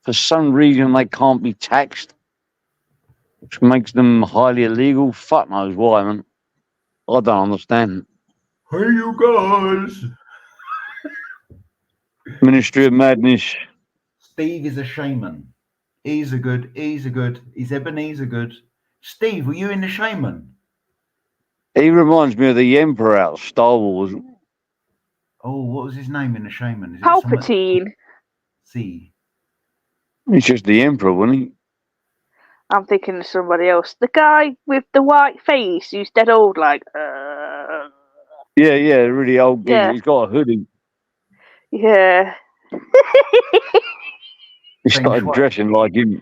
for some reason they can't be taxed, which makes them highly illegal. Fuck knows why, man. I don't understand. Hey, you guys. Ministry of Madness. Steve is a shaman. He's Ebenezer good. Steve, were you in the shaman? He reminds me of the Emperor out of Star Wars. Oh, what was his name in the shaman? Is it Palpatine. C. He's just the Emperor, wasn't he? I'm thinking of somebody else. The guy with the white face who's dead old, like. Yeah, really old. Yeah. He's got a hoodie. Yeah. He started dressing like him.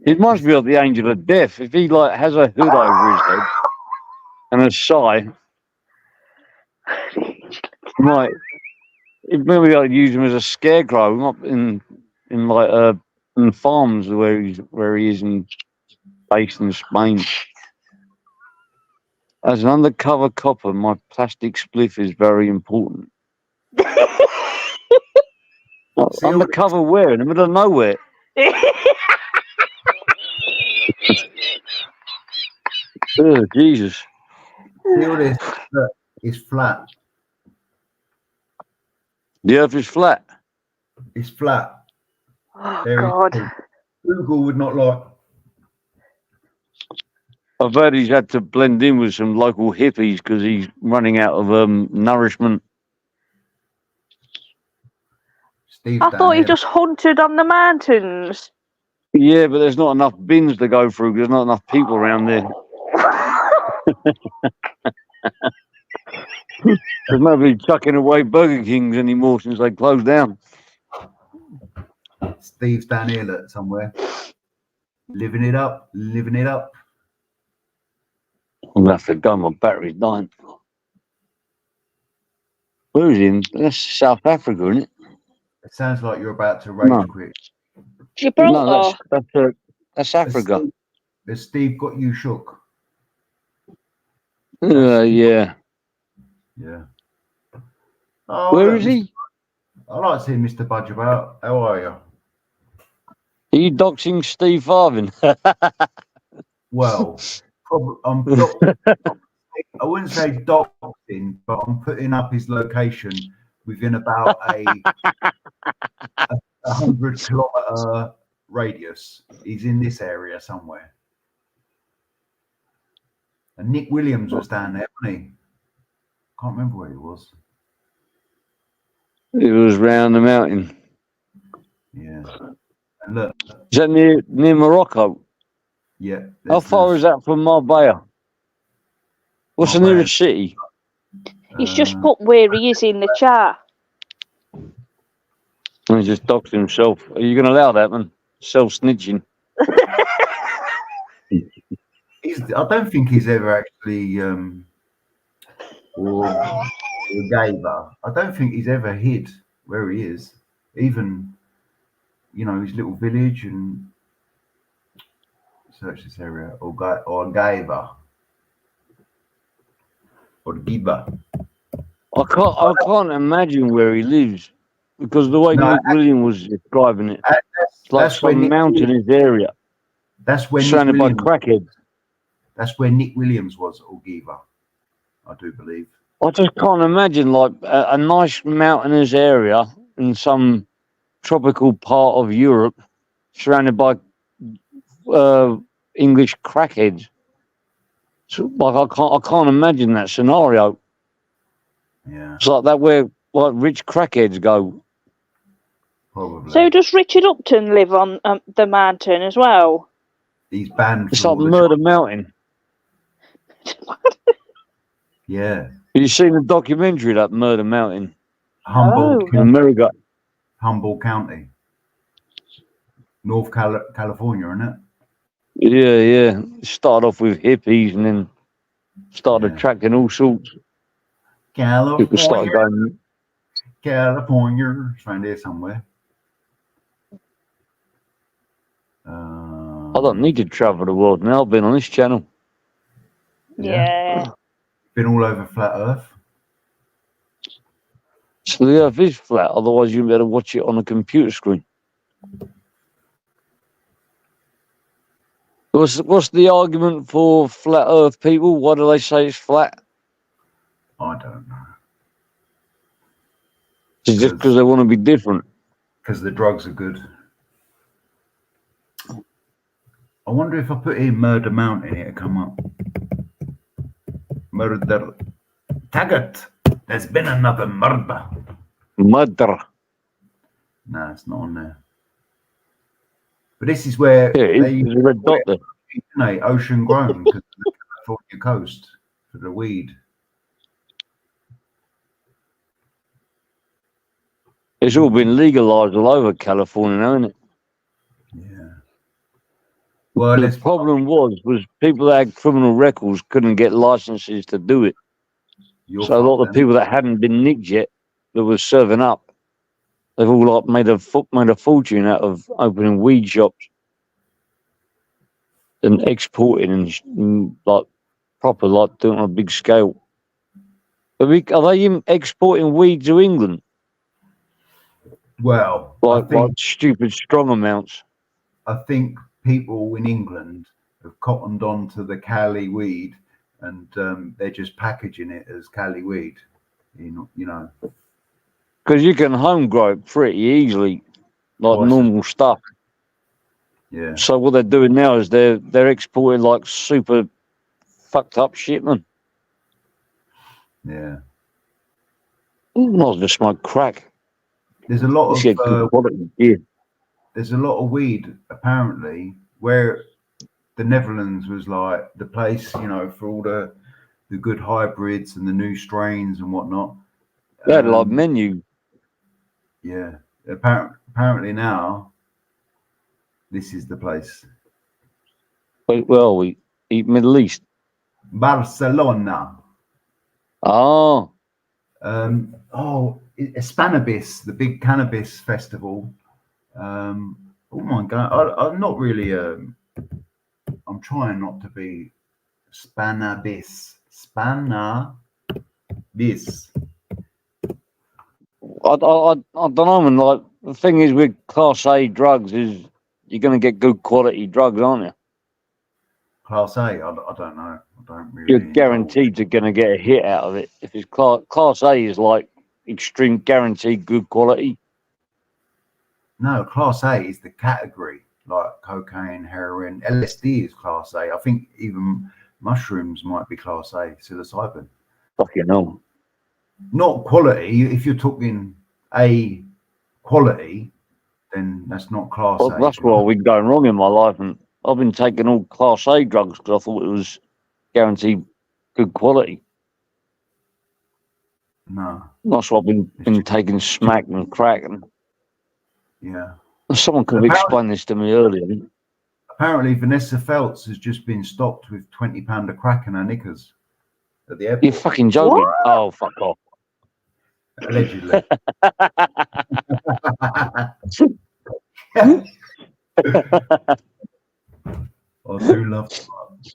He reminds me of the Angel of Death. If he like has a hood over his head and a sigh, right? Maybe I'd use him as a scarecrow, not in farms where he is based in Spain. As an undercover copper, my plastic spliff is very important. Undercover where? In the middle of nowhere. Oh, Jesus. See all this? Look, it's flat. The earth is flat. It's flat. Oh, God. Google would not like. I've heard he's had to blend in with some local hippies because he's running out of nourishment. I thought he just hunted on the mountains. Yeah, but there's not enough bins to go through. There's not enough people around there. There's nobody chucking away Burger Kings anymore since they closed down. Steve's down here, look, somewhere. Living it up. I'm going to have to go. My battery's dying. Where is he? That's South Africa, isn't it? It sounds like you're about to rage quit. Gibraltar. No, that's Africa. Has Steve got you shook? Yeah. Yeah. Oh, where is he? I like seeing Mr. Budge about. How are you? Are you doxing Steve Farthing? Well, I wouldn't say doxing, but I'm putting up his location within about a 100-kilometer radius. He's in this area somewhere. And Nick Williams was down there, wasn't he? Can't remember where he was. It was round the mountain. Yeah. And look. Is that near Morocco? Yeah. How far is that from Marbella? What's the nearest city? He's just put where he is in the chat. And he just doxed himself. Are you going to allow that, man? Self-snitching. I don't think he's ever actually or gave up. I don't think he's ever hid where he is, even his little village and search this area or Gaiva or Giba. I can't imagine where he lives because the way No, Nick Williams was describing it, it's like that's where some mountainous area that's where Nick surrounded by Williams. crackheads. That's where Nick Williams was, or Giva, I do believe. I just can't imagine like a nice mountainous area in some tropical part of Europe surrounded by English crackheads. So, like I can't imagine that scenario. Yeah, It's like that where like rich crackheads go. probably. So does Richard Upton live on the mountain as well? He's banned It's from like all the Murder Mountain. Yeah, Have you seen the documentary that Murder Mountain Humboldt, in America? Humboldt County, North California, isn't it? Yeah. It started off with hippies and then started attracting all sorts. People started going. California, it's around there somewhere. I don't need to travel the world now. I've been on this channel. Yeah. Been all over flat Earth. So the Earth is flat. Otherwise, you better watch it on a computer screen. What's the argument for flat Earth people? Why do they say it's flat? I don't know. It's just because they want to be different. Because the drugs are good. I wonder if I put in Murder Mountain, it'll come up. Murder. Taggart, there's been another murder. Murder. No, it's not on there. But this is where there's a red dot there. Ocean grown because of the California coast for the weed. It's all been legalized all over California now, isn't it? Yeah. Well, the problem was people that had criminal records couldn't get licenses to do it. So a lot of the people that hadn't been nicked yet, that was serving up, they've all like made a fortune out of opening weed shops and exporting and like proper, like doing on a big scale. Are they even exporting weed to England? Well, like stupid strong amounts. I think people in England have cottoned on to the Cali weed, and they're just packaging it as Cali weed. You know, because you can home grow it pretty easily, like normal stuff. Yeah. So what they're doing now is they're exporting like super fucked up shit, man. Yeah. Not just smoke crack. There's a lot of good quality, yeah. There's a lot of weed apparently where the Netherlands was like the place, for all the good hybrids and the new strains and whatnot. They had like menu. Yeah. Apparently now this is the place. Well, we eat Middle East. Barcelona. Oh. Spanabis, the big cannabis festival. Oh my God. I'm not really, I'm trying not to be Spanabis. I don't know, man. Like, the thing is with Class A drugs is you're going to get good quality drugs, aren't you? Class A? I don't know. I don't really. You're guaranteed to going to get a hit out of it. If it's Class A is like extreme guaranteed good quality. No, Class A is the category, like cocaine, heroin, LSD is Class A. I think even mushrooms might be Class A, psilocybin. Fucking hell. Not quality. If you're talking A quality, then that's not Class A. That's where I've been going wrong in my life, and I've been taking all Class A drugs because I thought it was guaranteed good quality. No. That's why I've been taking smack and crack and Yeah. Someone could have explained this to me earlier. Apparently, Vanessa Feltz has just been stopped with £20 of crack in her knickers at the airport. You're fucking joking. What? Oh, fuck off. Allegedly. I do love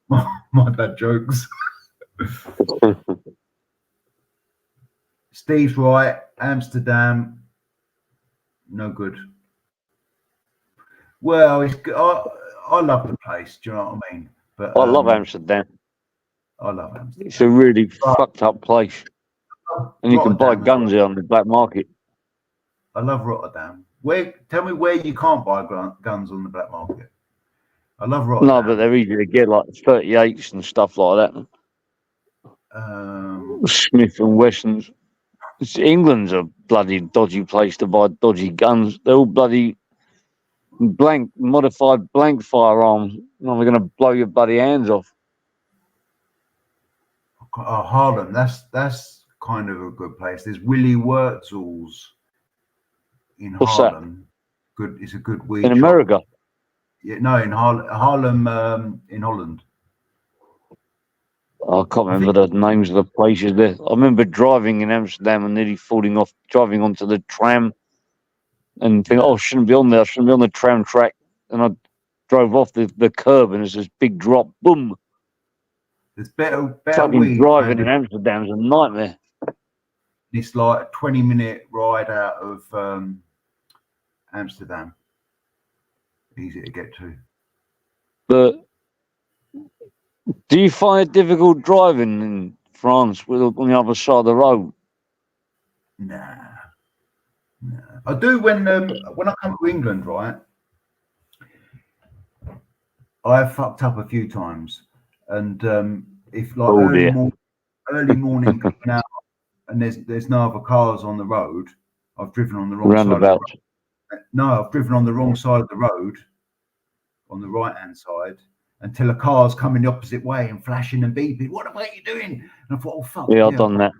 my dad jokes. Steve's right. Amsterdam, no good. Well, it's I love the place. Do you know what I mean? But I love Amsterdam. I love Amsterdam. It's a really fucked up place. And you can buy Rotterdam as guns here on the black market. I love Rotterdam. Tell me where you can't buy guns on the black market. I love Rotterdam. No, but they're easy to get, like 38s and stuff like that. Smith and Wessons. England's a bloody dodgy place to buy dodgy guns. They're all bloody modified blank firearms. No, they're going to blow your bloody hands off. Harlem, that's kind of a good place. There's Willie Wurzel's in What's Harlem. That? Good, it's a good weed in shop. America. Yeah, no, in Harlem, in Holland. I can't remember the names of the places there. I remember driving in Amsterdam and nearly falling off, driving onto the tram and thinking, oh, I shouldn't be on there. I shouldn't be on the tram track. And I drove off the curb and there's this big drop. Boom. There's better fucking weed. Driving in Amsterdam's a nightmare. It's like a 20-minute ride out of Amsterdam. Easy to get to. But do you find it difficult driving in France on the other side of the road? Nah. I do when I come to England, right? I have fucked up a few times, and if like early morning coming out, and there's no other cars on the road, I've driven on the wrong side of the road. No, I've driven on the wrong side of the road, on the right-hand side, until a car's coming the opposite way and flashing and beeping. What the fuck are you doing? And I thought, oh fuck. Yeah, I've done that.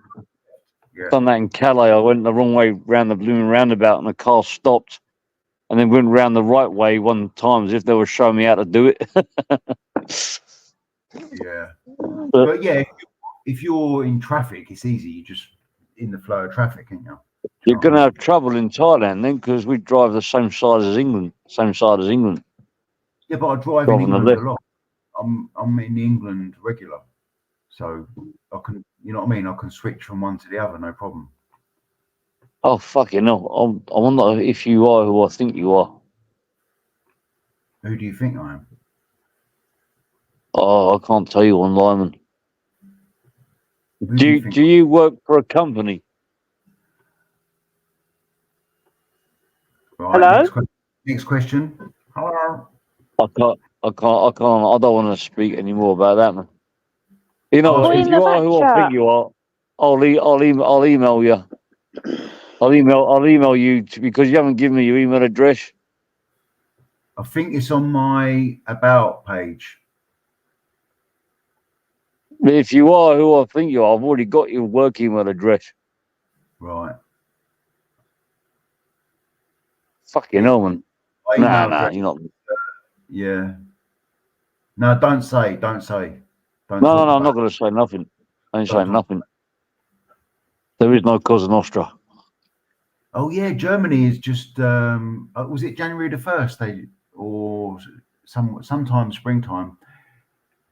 Yeah. Done that in Calais. I went the wrong way round the blooming roundabout, and the car stopped, and then went round the right way one time as if they were showing me how to do it. Yeah, but yeah, if you're in traffic, it's easy. You're just in the flow of traffic, aren't you? You're going to have trouble in Thailand then, because we drive the same side as England. Yeah, but I drive in England a lot. I'm in England regular, so I can, you know what I mean. I can switch from one to the other, no problem. Oh fucking hell! I wonder if you are who I think you are. Who do you think I am? Oh, I can't tell you online. Do you work for a company? Right, hello. Next question. Hello. I don't want to speak anymore about that, man. You know, if you are who I think you are, I'll email you. I'll email you because you haven't given me your email address. I think it's on my about page. If you are who I think you are, I've already got your work email address. Right. Fucking hell, man. Nah, you're not. Yeah. No, don't say. No, I'm not going to say nothing. I ain't saying nothing. There is no Cosa Nostra. Oh yeah, Germany is just. Was it January the 1st? Or sometime springtime.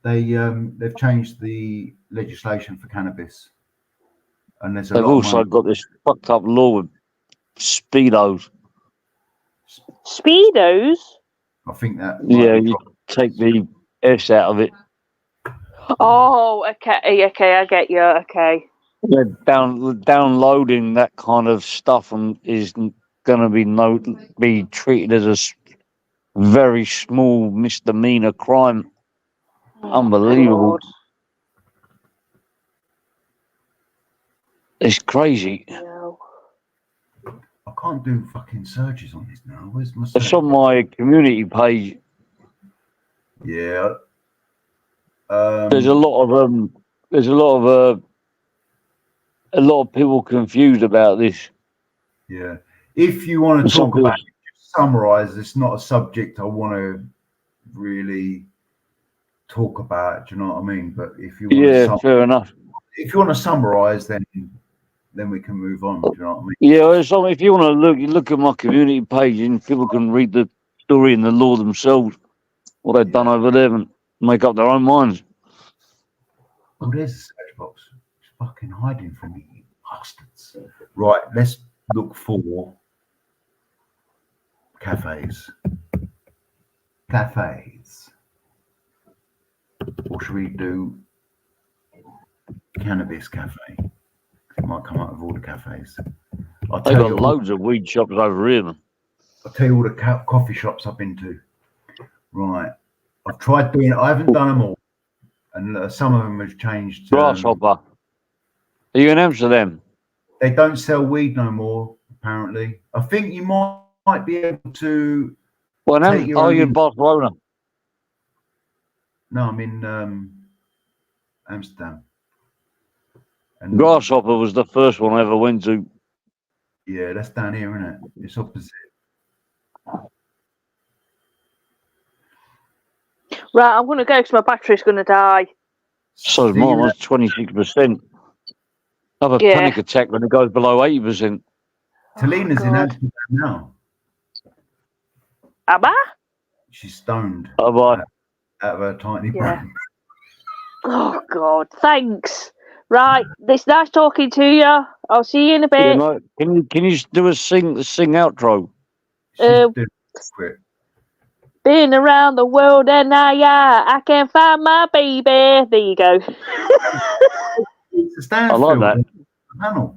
They've changed the legislation for cannabis, and they've also got this fucked up law with speedos. Speedos? I think that. Yeah, you take the S out of it. Oh, okay, I get you. Okay. Yeah, downloading that kind of stuff is going to be treated as a very small misdemeanor crime. Unbelievable. God. It's crazy. No. I can't do fucking searches on this now. Where's my search? It's on my community page. Yeah. There's a lot of people confused about this. Yeah. If you want to talk about it, just summarize, it's not a subject I want to really talk about. Do you know what I mean? But if you want fair enough. if you want to summarize, then we can move on. Do you know what I mean? Yeah, so if you want to look at my community page, and people can read the story and the law themselves, what they've done over there, and make up their own minds. Oh, there's a search box. It's fucking hiding from me, you bastards. Right, let's look for cafes. Cafes. Or should we do cannabis cafe? It might come out of all the cafes. They've got loads of weed shops over here, man. I'll tell you all the coffee shops I've been to. Right. I've tried doing it. I haven't done them all. And some of them have changed. Grasshopper. Are you in Amsterdam? They don't sell weed no more, apparently. I think you might be able to. Well, are you in Barcelona? No, I'm in Amsterdam. And Grasshopper was the first one I ever went to. Yeah, that's down here, isn't it? It's opposite. Right, I'm going to go because my battery's going to die. So is mine. Mine's 26%. I have a panic attack when it goes below 80%. Talena's in Amsterdam now. Am I? She's stoned. Out of her tiny brain. Oh, God. Thanks. Right, it's nice talking to you. I'll see you in a bit. Yeah, mate. Can you do a sing outro? Been around the world and I can't find my baby. There you go. I like that. Panel.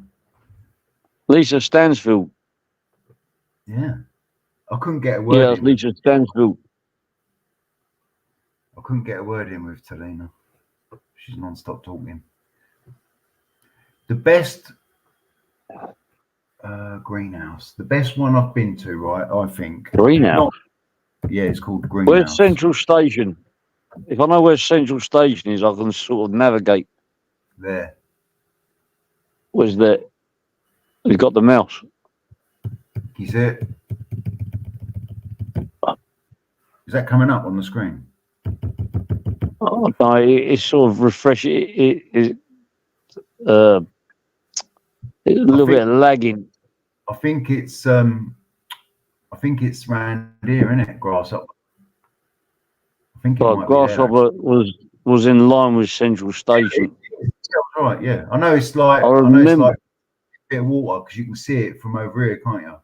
Lisa Stansfield. Yeah. I couldn't get a word in. Yeah, Lisa Stansfield. I couldn't get a word in with Talena. She's non-stop talking. The best greenhouse. The best one I've been to, right, I think. Greenhouse? Yeah, it's called Greenhouse. Where's Central Station? If I know where Central Station is, I can sort of navigate. There. Where's that? Have you got the mouse? You see it? Is that coming up on the screen? Oh, no, it's sort of refreshing. It's a little bit lagging. I think it's round here, isn't it? Grasshopper. I think it might Grasshopper was in line with Central Station. Right, yeah. I know it's like a bit of water because you can see it from over here, can't you?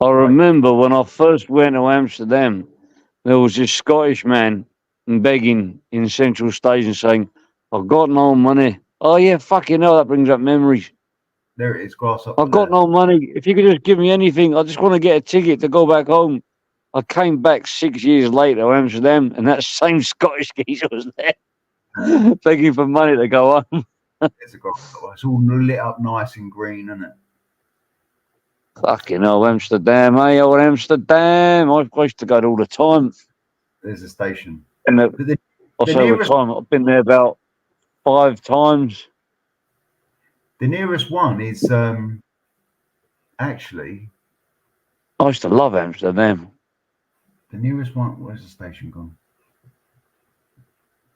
I remember when I first went to Amsterdam, there was this Scottish man begging in Central Station saying, "I've got no money." Oh yeah, fucking hell, that brings up memories. There it is, Grasshopper. I've got no money. If you could just give me anything, I just want to get a ticket to go back home. I came back 6 years later to Amsterdam, and that same Scottish geezer was there, begging for money to go home. It's a Grasshopper. It's all lit up nice and green, isn't it? Fucking hell, Amsterdam, eh? Old Amsterdam. I used to go there all the time. There's a station. And I'll say all the time, I've been there about 5 times. The nearest one is actually. I used to love Amsterdam. The nearest one. Where's the station gone?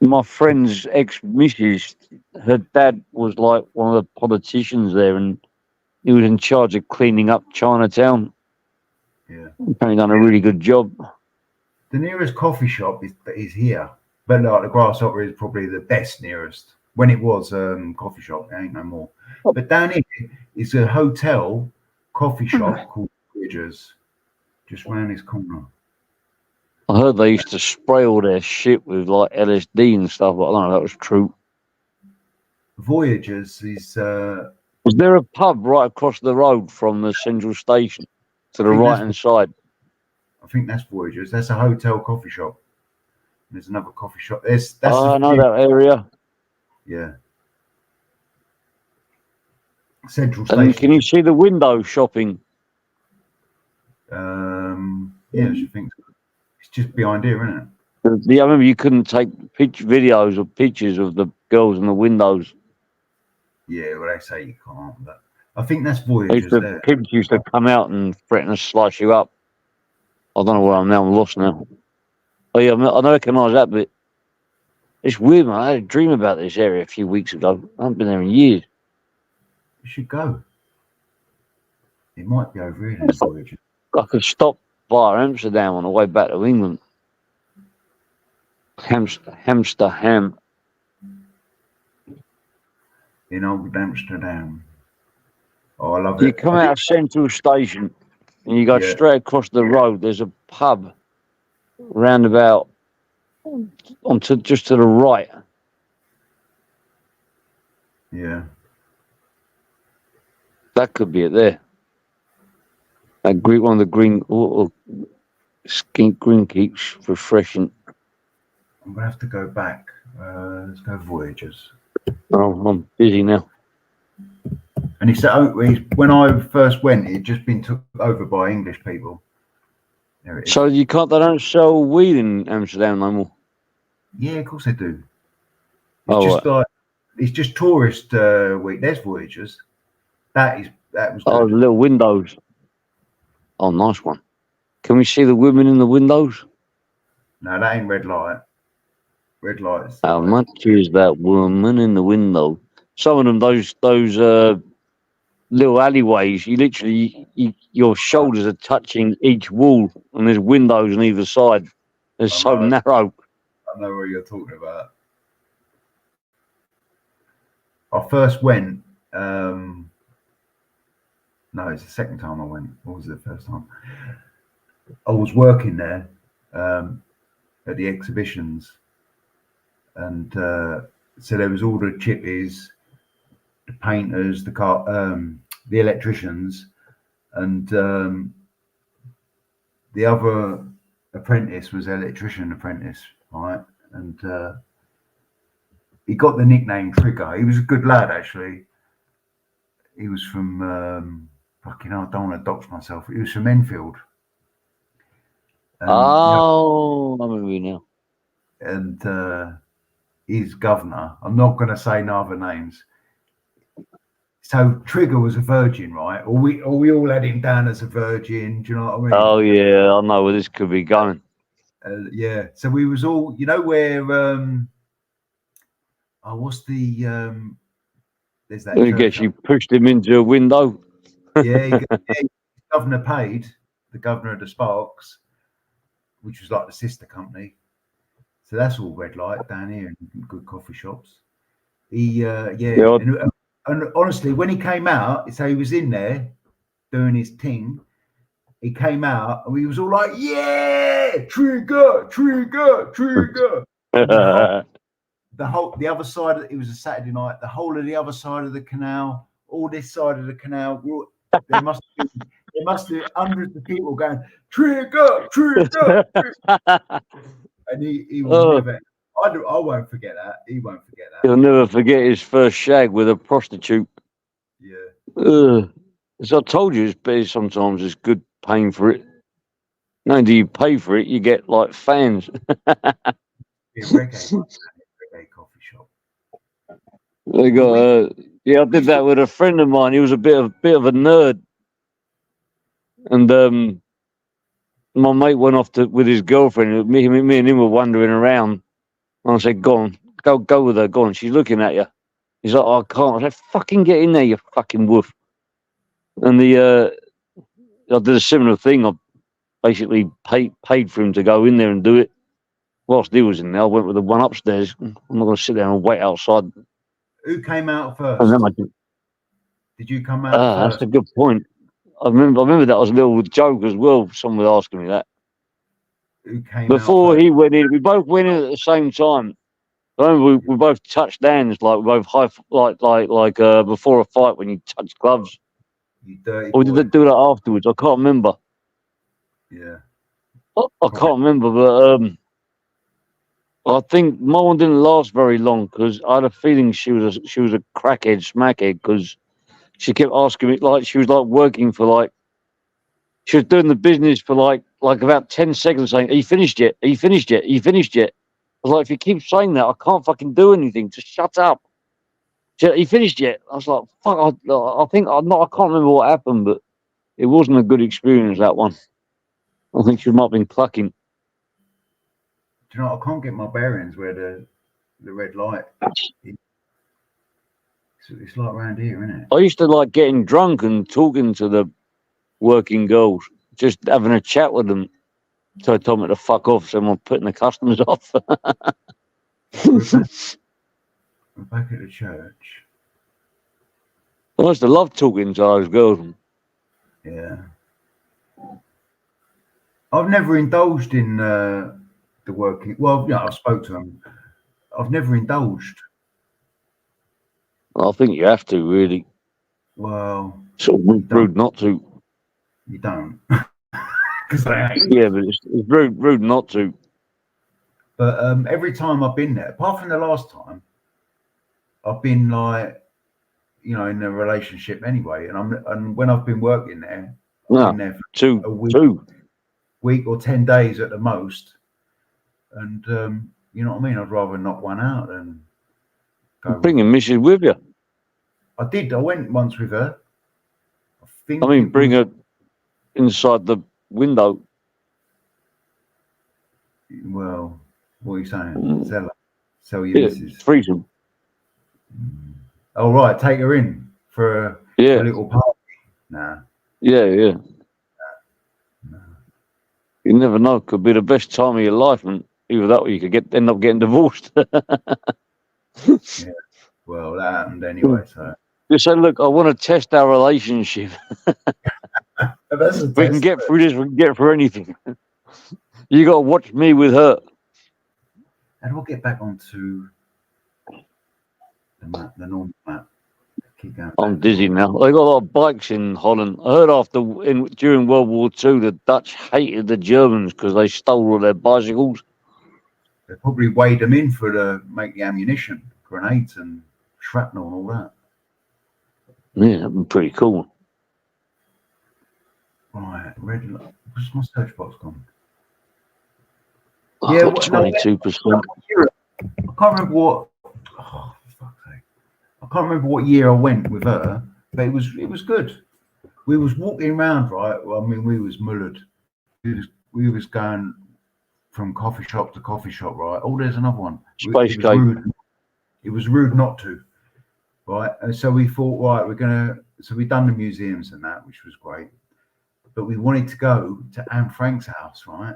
My friend's ex-missus, her dad was like one of the politicians there, and he was in charge of cleaning up Chinatown. Yeah, apparently done a really good job. The nearest coffee shop is here, but like the Grasshopper is probably the best nearest. When it was coffee shop, there ain't no more. But down here is a hotel coffee shop called Voyagers, just round this corner. I heard they used to spray all their shit with like LSD and stuff, but I don't know if that was true. Voyagers is. Was there a pub right across the road from the Central Station to the right hand side? I think that's Voyagers. That's a hotel coffee shop. There's another coffee shop. I know that area. Yeah. Central Station. And can you see the window shopping? Yeah, I should think so. It's just behind here, isn't it? I remember you couldn't take videos or pictures of the girls in the windows. Yeah, well, they say you can't, but I think that's Voyagers there. People used to come out and threaten to slice you up. I don't know where I'm now. I'm lost now. Oh yeah, I recognise that, but it's weird, man. I had a dream about this area a few weeks ago. I haven't been there in years. You should go. It might be over here in Voyagers. I could stop via Amsterdam on the way back to England. Amsterdam. In old Amsterdam. Oh, I love You it. come out of Central Station and you go straight across the road. There's a pub roundabout just to the right. Yeah. That could be it there. One of the green keeps refreshing. I'm gonna have to go back. Let's go Voyagers. Oh, I'm busy now. And when I first went, it'd just been took over by English people. There it is. So they don't sell weed in Amsterdam no more? Yeah, of course they do. It's just tourist week. There's Voyagers. That was good. Oh, the little windows. Oh, nice one. Can we see the women in the windows? No, that ain't red light. Red light. How much is that woman in the window? Some of them, those little alleyways, your shoulders are touching each wall, and there's windows on either side. They're so narrow. I know what you're talking about. I first went. No, it's the second time I went. What was it the first time? I was working there at the exhibitions, and so there was all the chippies, the painters, the electricians, and the other apprentice was electrician apprentice, right? And he got the nickname Trigger. He was a good lad, actually. He was from I don't want to dox myself. He was from Enfield. And, I remember you now. And he's governor. I'm not going to say no other names. So Trigger was a virgin, right? Or we all had him down as a virgin. Do you know what I mean? Oh yeah, I know where this could be going. Yeah. So we was all, where what's the there's that. I guess you pushed him into a window. Yeah, Governor paid, the governor of the Sparks, which was like the sister company. So that's all red light down here and good coffee shops. And honestly, when he came out, so he was in there doing his thing. He came out and we was all like, "Yeah, Trigger, Trigger, Trigger." The other side, it was a Saturday night. The whole of the other side of the canal, all this side of the canal, there must be hundreds of people going, "Trigger, Trigger, Trigger." And he was never. I won't forget that. He won't forget that. He'll never forget his first shag with a prostitute. Yeah. As I told you, sometimes it's good paying for it. No, do you pay for it? You get like fans. Reggae coffee shop. They got. I did that with a friend of mine. He was a bit of a nerd, and my mate went off with his girlfriend. Me and him were wandering around. And I said, "Go on, go with her. Go on." She's looking at you. He's like, "I can't." I said, "Fucking get in there, you fucking woof." And I did a similar thing. I basically paid for him to go in there and do it. Whilst he was in there, I went with the one upstairs. I'm not going to sit there and wait outside. Who came out first? Did you come out first? That's a good point. I remember that was a little joke as well. Someone was asking me that. Who came before out he went in? We both went in at the same time. I remember we both touched hands, like we both like before a fight when you touch gloves. You dirty or did they do that afterwards? I can't remember. Yeah. I can't remember, but I think my one didn't last very long because I had a feeling she was a crackhead, smackhead, because she kept asking me, like she was like working for like, she was doing the business for like about 10 seconds saying, "Are you finished yet? Are you finished yet? Are you finished yet?" I was like, if you keep saying that, I can't fucking do anything. Just shut up. He finished yet? I was like, fuck. I think I can't remember what happened, but it wasn't a good experience, that one. I think she might have been clucking. Do you know, I can't get my bearings where the red light. It's like around here, isn't it? I used to like getting drunk and talking to the working girls, just having a chat with them. So I told me to fuck off, so I'm putting the customers off. We're back at the church. I used to love talking to those girls. Yeah. I've never indulged in the working. Well, yeah, I spoke to them. I've never indulged. I think you have to, really. Well, Sort of rude not to. You don't. Yeah, but it's rude not to. But every time I've been there, apart from the last time, I've been like, in a relationship anyway. And when I've been working there, I've been there for a week or 10 days at the most. And you know what I mean? I'd rather knock one out than go. Bring your missus with you. I did. I went once with her. Bring her inside the window. Well, what are you saying? Sell your missus. Freedom. Oh, right. Take her in for a little party. Nah. Yeah. No. You never know. Could be the best time of your life, and either that or you could end up getting divorced. Yeah. Well, that happened anyway. So you say, look, I want to test our relationship. We can get through this. We can get through anything. You got to watch me with her. How do I get back onto the map, the normal map? Keep going. I'm dizzy now. They got a lot of bikes in Holland. I heard during World War II, the Dutch hated the Germans because they stole all their bicycles. They probably weighed them in to make the ammunition, grenades and shrapnel and all that. Yeah, that'd be pretty cool. Right, red light. What's my search box gone? Yeah, 22%. I can't remember what. Oh, for fuck's sake! I can't remember what year I went with her, but it was good. We was walking around, right? Well, I mean, we was mullered. We was going from coffee shop to coffee shop, right? Oh, there's another one. It was rude not to, right? And so we thought, right, so we done the museums and that, which was great. But we wanted to go to Anne Frank's house, right?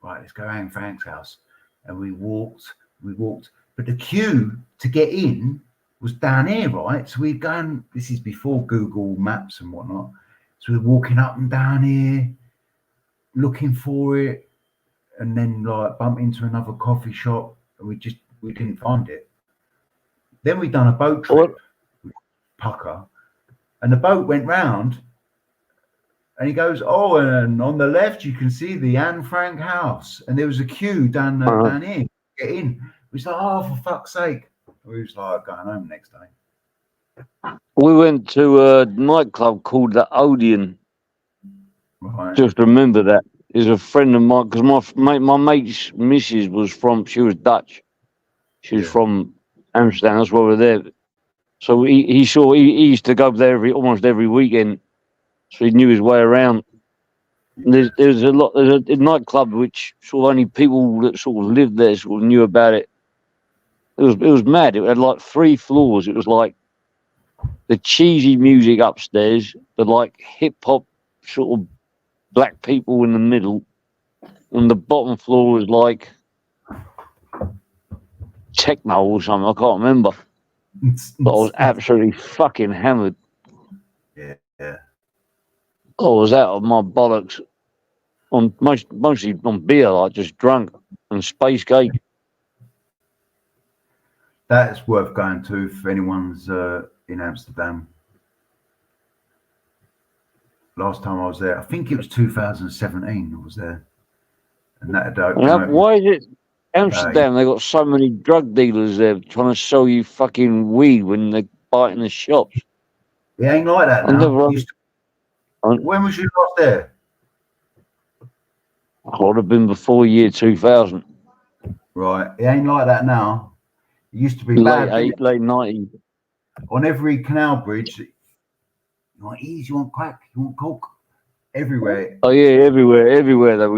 Right, let's go to Anne Frank's house. And we walked, but the queue to get in was down here, right? So we're going, this is before Google Maps and whatnot. So we're walking up and down here, looking for it, and then like bump into another coffee shop, and we didn't find it. Then we done a boat trip with Pucker, and the boat went round. And he goes, oh, and on the left, you can see the Anne Frank house. And there was a queue down here. Get in. We was like, oh, for fuck's sake. We was like going home next day. We went to a nightclub called the Odeon. Right. Just remember that. He's a friend of mine, because my mate's missus she was Dutch. She was from Amsterdam. That's why we're there. So he used to go there almost every weekend. So he knew his way around. There's a nightclub which sort of only people that sort of lived there sort of knew about it. It was mad. It had like 3 floors. It was like the cheesy music upstairs, the like hip hop sort of black people in the middle, and the bottom floor was like techno or something. I can't remember. But I was absolutely fucking hammered. Yeah. I was out of my bollocks on mostly on beer, like just drunk and space cake. That's worth going to if anyone's in Amsterdam. Last time I was there, I think it was 2017. I was there, and why is it Amsterdam? They got so many drug dealers there trying to sell you fucking weed when they're biting the shops. It ain't like that now. When was you last there? I would have been before year 2000. Right, it ain't like that now. It used to be late 90s. on every canal bridge. You want ease, you want crack, you want coke, everywhere. Oh yeah, everywhere that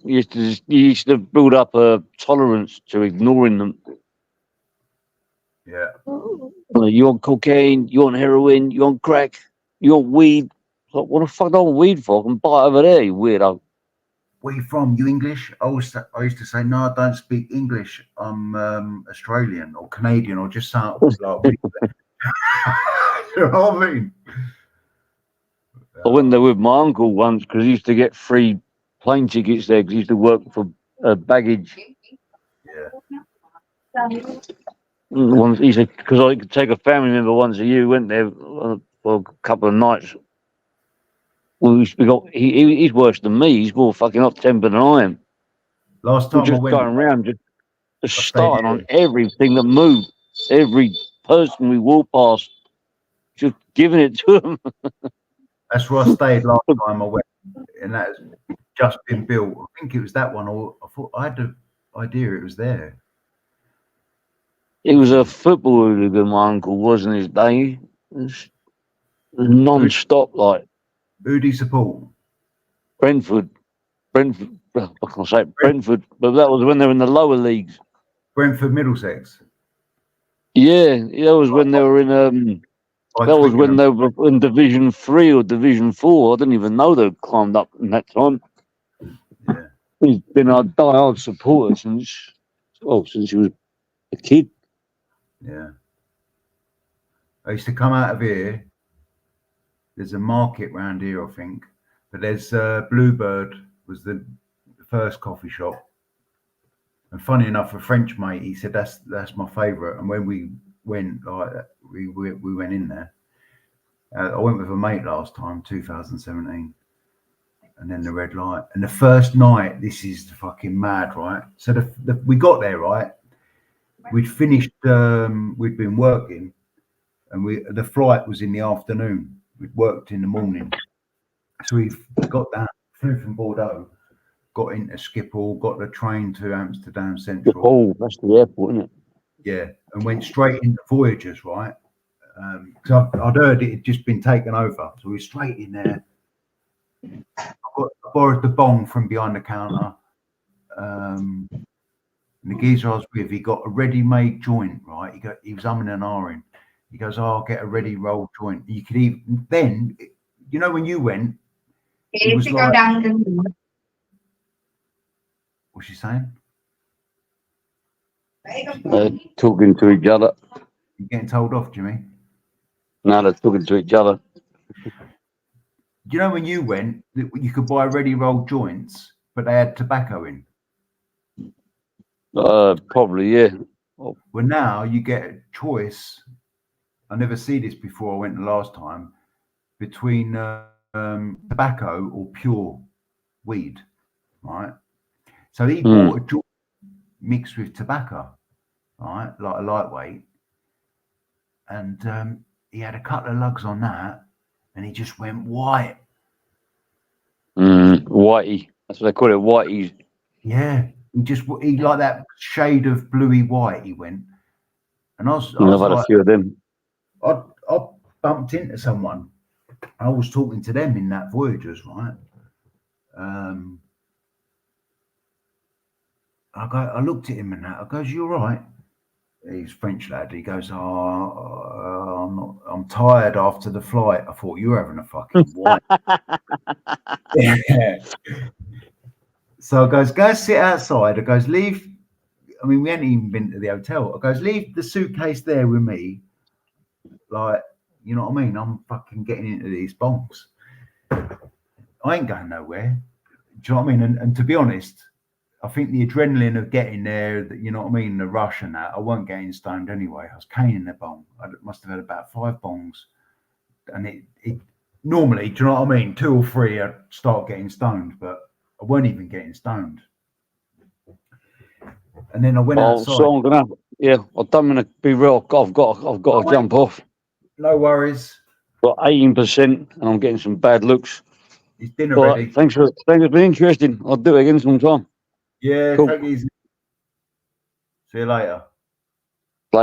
you used to build up a tolerance to ignoring them. Yeah. You want cocaine, you want heroin, you want crack, you want weed. Like, what the fuck do I want weed for? I can buy it over there, you weirdo. Where you from? You English? I used to say, no, I don't speak English. I'm Australian or Canadian or just something like. You know what I mean? I went there with my uncle once because he used to get free plane tickets there because he used to work for baggage. Yeah. Once he said, because I could take a family member once a year. We went there for a couple of nights. He's worse than me. He's more fucking hot tempered than I am. Last We're time I just went, going around, just I stayed starting on here. everything that moved, every person we walked past, just giving it to them. That's where I stayed last time I went, and that's just been built. I think it was that one, or I thought I had the idea it was there. He was a football hooligan, my uncle, wasn't his day? It was non-stop, like Who do you support? Brentford. Well, I can't say Brentford, but that was when they were in the lower leagues. Brentford, Middlesex. Yeah, that was when they were in. That was when they were in Division 3 or Division 4. I didn't even know they climbed up in that time. Yeah. He's been a die-hard supporter since he was a kid. Yeah. I used to come out of here. There's a market round here, I think, but there's Bluebird was the first coffee shop. And funny enough, a French mate, he said that's my favourite. And when we went, like we went in there. I went with a mate last time, 2017, and then the red light. And the first night, this is fucking mad, right? So we got there, right? We'd finished. We'd been working, and the flight was in the afternoon. We'd worked in the morning, so we got down, flew from Bordeaux, got into Schiphol, got the train to Amsterdam Central. Oh, that's the airport, isn't it? Yeah, and went straight into Voyagers, right? Because I'd heard it had just been taken over, so we were straight in there. I borrowed the bong from behind the counter. And the geezer I was with, he got a ready-made joint, right? He was umming and ahhing. He goes, "Oh, I'll get a ready rolled joint." You could even then, you know, when you went, it was like, what's she saying? Talking to each other. You're getting told off, Jimmy. No, they're talking to each other. You know, when you went, you could buy ready rolled joints, but they had tobacco in. Probably, yeah. Well, now you get a choice. I never see this before. I went the last time between tobacco or pure weed, right? So he bought a joint mixed with tobacco, right, like a lightweight, and he had a couple of lugs on that, and he just went white. Whitey. That's what they call it, whitey. Yeah, he like that shade of bluey white. He went, and I've had like, a few of them. I bumped into someone. I was talking to them in that Voyagers, right? I looked at him and that. I goes, "You all right?" He's French lad. He goes, I'm tired after the flight. I thought, you're having a fucking wine. Yeah. So I goes, go sit outside. I goes, leave. I mean, we hadn't even been to the hotel. I goes, leave the suitcase there with me. Like, you know what I mean? I'm fucking getting into these bonks. I ain't going nowhere. Do you know what I mean? And to be honest, I think the adrenaline of getting there, you know what I mean, the rush and that, I weren't getting stoned anyway. I was caning the bong. I must have had about 5 bongs. And it normally, do you know what I mean, 2 or 3, I'd start getting stoned, but I weren't even getting stoned. And then I went outside. So I'm gonna, I don't want to be real. I've got to jump off. No worries. Got 18%, and I'm getting some bad looks. It's dinner ready. Right, thanks for being interesting. I'll do it again sometime. Yeah, cool. Take it easy. See you later.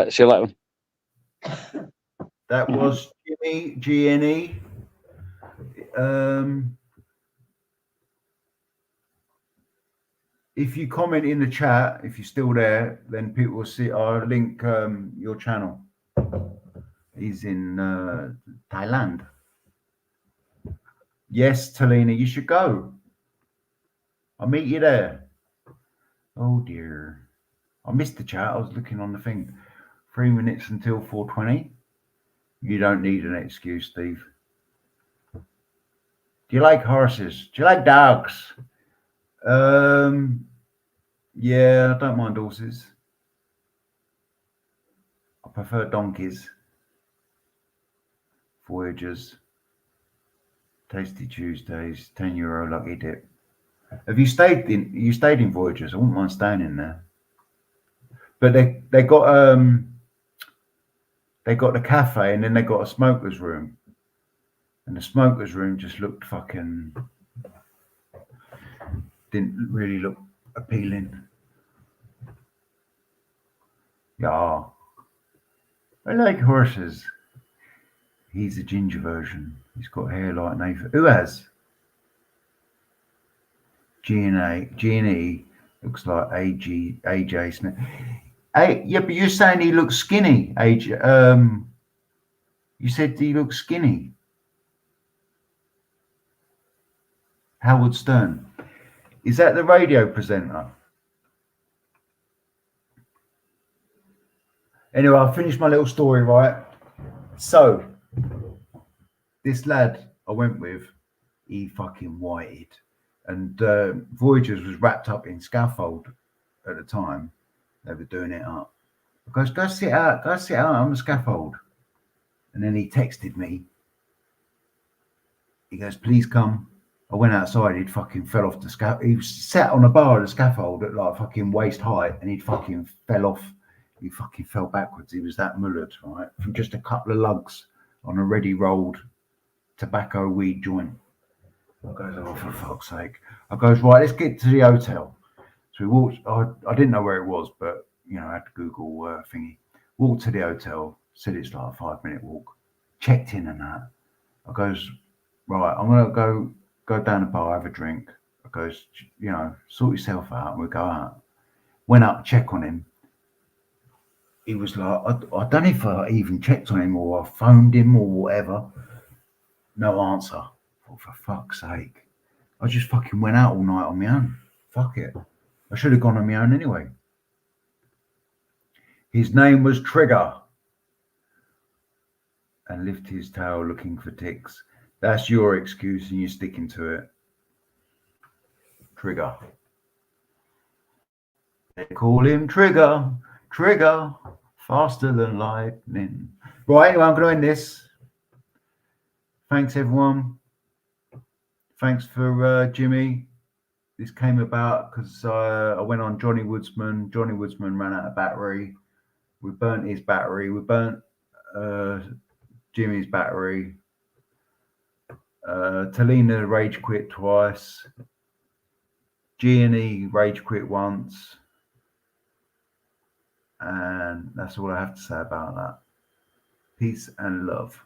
See you later. That was Jimmy GNE. If you comment in the chat, if you're still there, then people will see. I'll link your channel. He's in Thailand. Yes, Talena, you should go. I'll meet you there. Oh dear. I missed the chat. I was looking on the thing. 3 minutes until 4:20. You don't need an excuse, Steve. Do you like horses? Do you like dogs? Yeah, I don't mind horses. I prefer donkeys. Voyagers. Tasty Tuesdays. €10 lucky dip. Have you stayed in Voyagers? I wouldn't mind staying in there. But they got the cafe, and then they got a smoker's room. And the smoker's room just looked fucking, didn't really look appealing. Yeah. I like horses. He's a ginger version. He's got hair like Nathan. Who has? G&E looks like AJ Smith. Hey, yeah, but you're saying he looks skinny, AJ. You said he looks skinny. Howard Stern. Is that the radio presenter? Anyway, I'll finish my little story, right? So, this lad I went with, he fucking whited. And Voyagers was wrapped up in scaffold at the time. They were doing it up. I goes, go sit out on the scaffold. And then he texted me. He goes, please come. I went outside, he'd fucking fell off the scaffold. He was sat on a bar of the scaffold at like fucking waist height, and he'd fucking fell off. He fucking fell backwards. He was that mullered, right? From just a couple of lugs on a ready rolled tobacco weed joint. I goes, oh, for fuck's sake. I goes, right, let's get to the hotel. So we walked, I didn't know where it was, but, you know, I had to Google thingy. Walked to the hotel, said it's like a 5-minute walk. Checked in and that. I goes, right, I'm going to go down the bar, have a drink. I goes, you know, sort yourself out, and we'll go out. Went up, check on him. He was like, I don't know if I even checked on him or I phoned him or whatever. No answer. Oh, for fuck's sake. I just fucking went out all night on my own. Fuck it. I should have gone on my own anyway. His name was Trigger. And lifted his tail looking for ticks. That's your excuse and you're sticking to it. Trigger. They call him Trigger. Trigger. Faster than lightning. Right, anyway, I'm going to end this. Thanks, everyone. Thanks for Jimmy. This came about because I went on Johnny Woodsman. Johnny Woodsman ran out of battery. We burnt his battery. We burnt Jimmy's battery. Talena rage quit twice. G&E rage quit once. And that's all I have to say about that. Peace and love.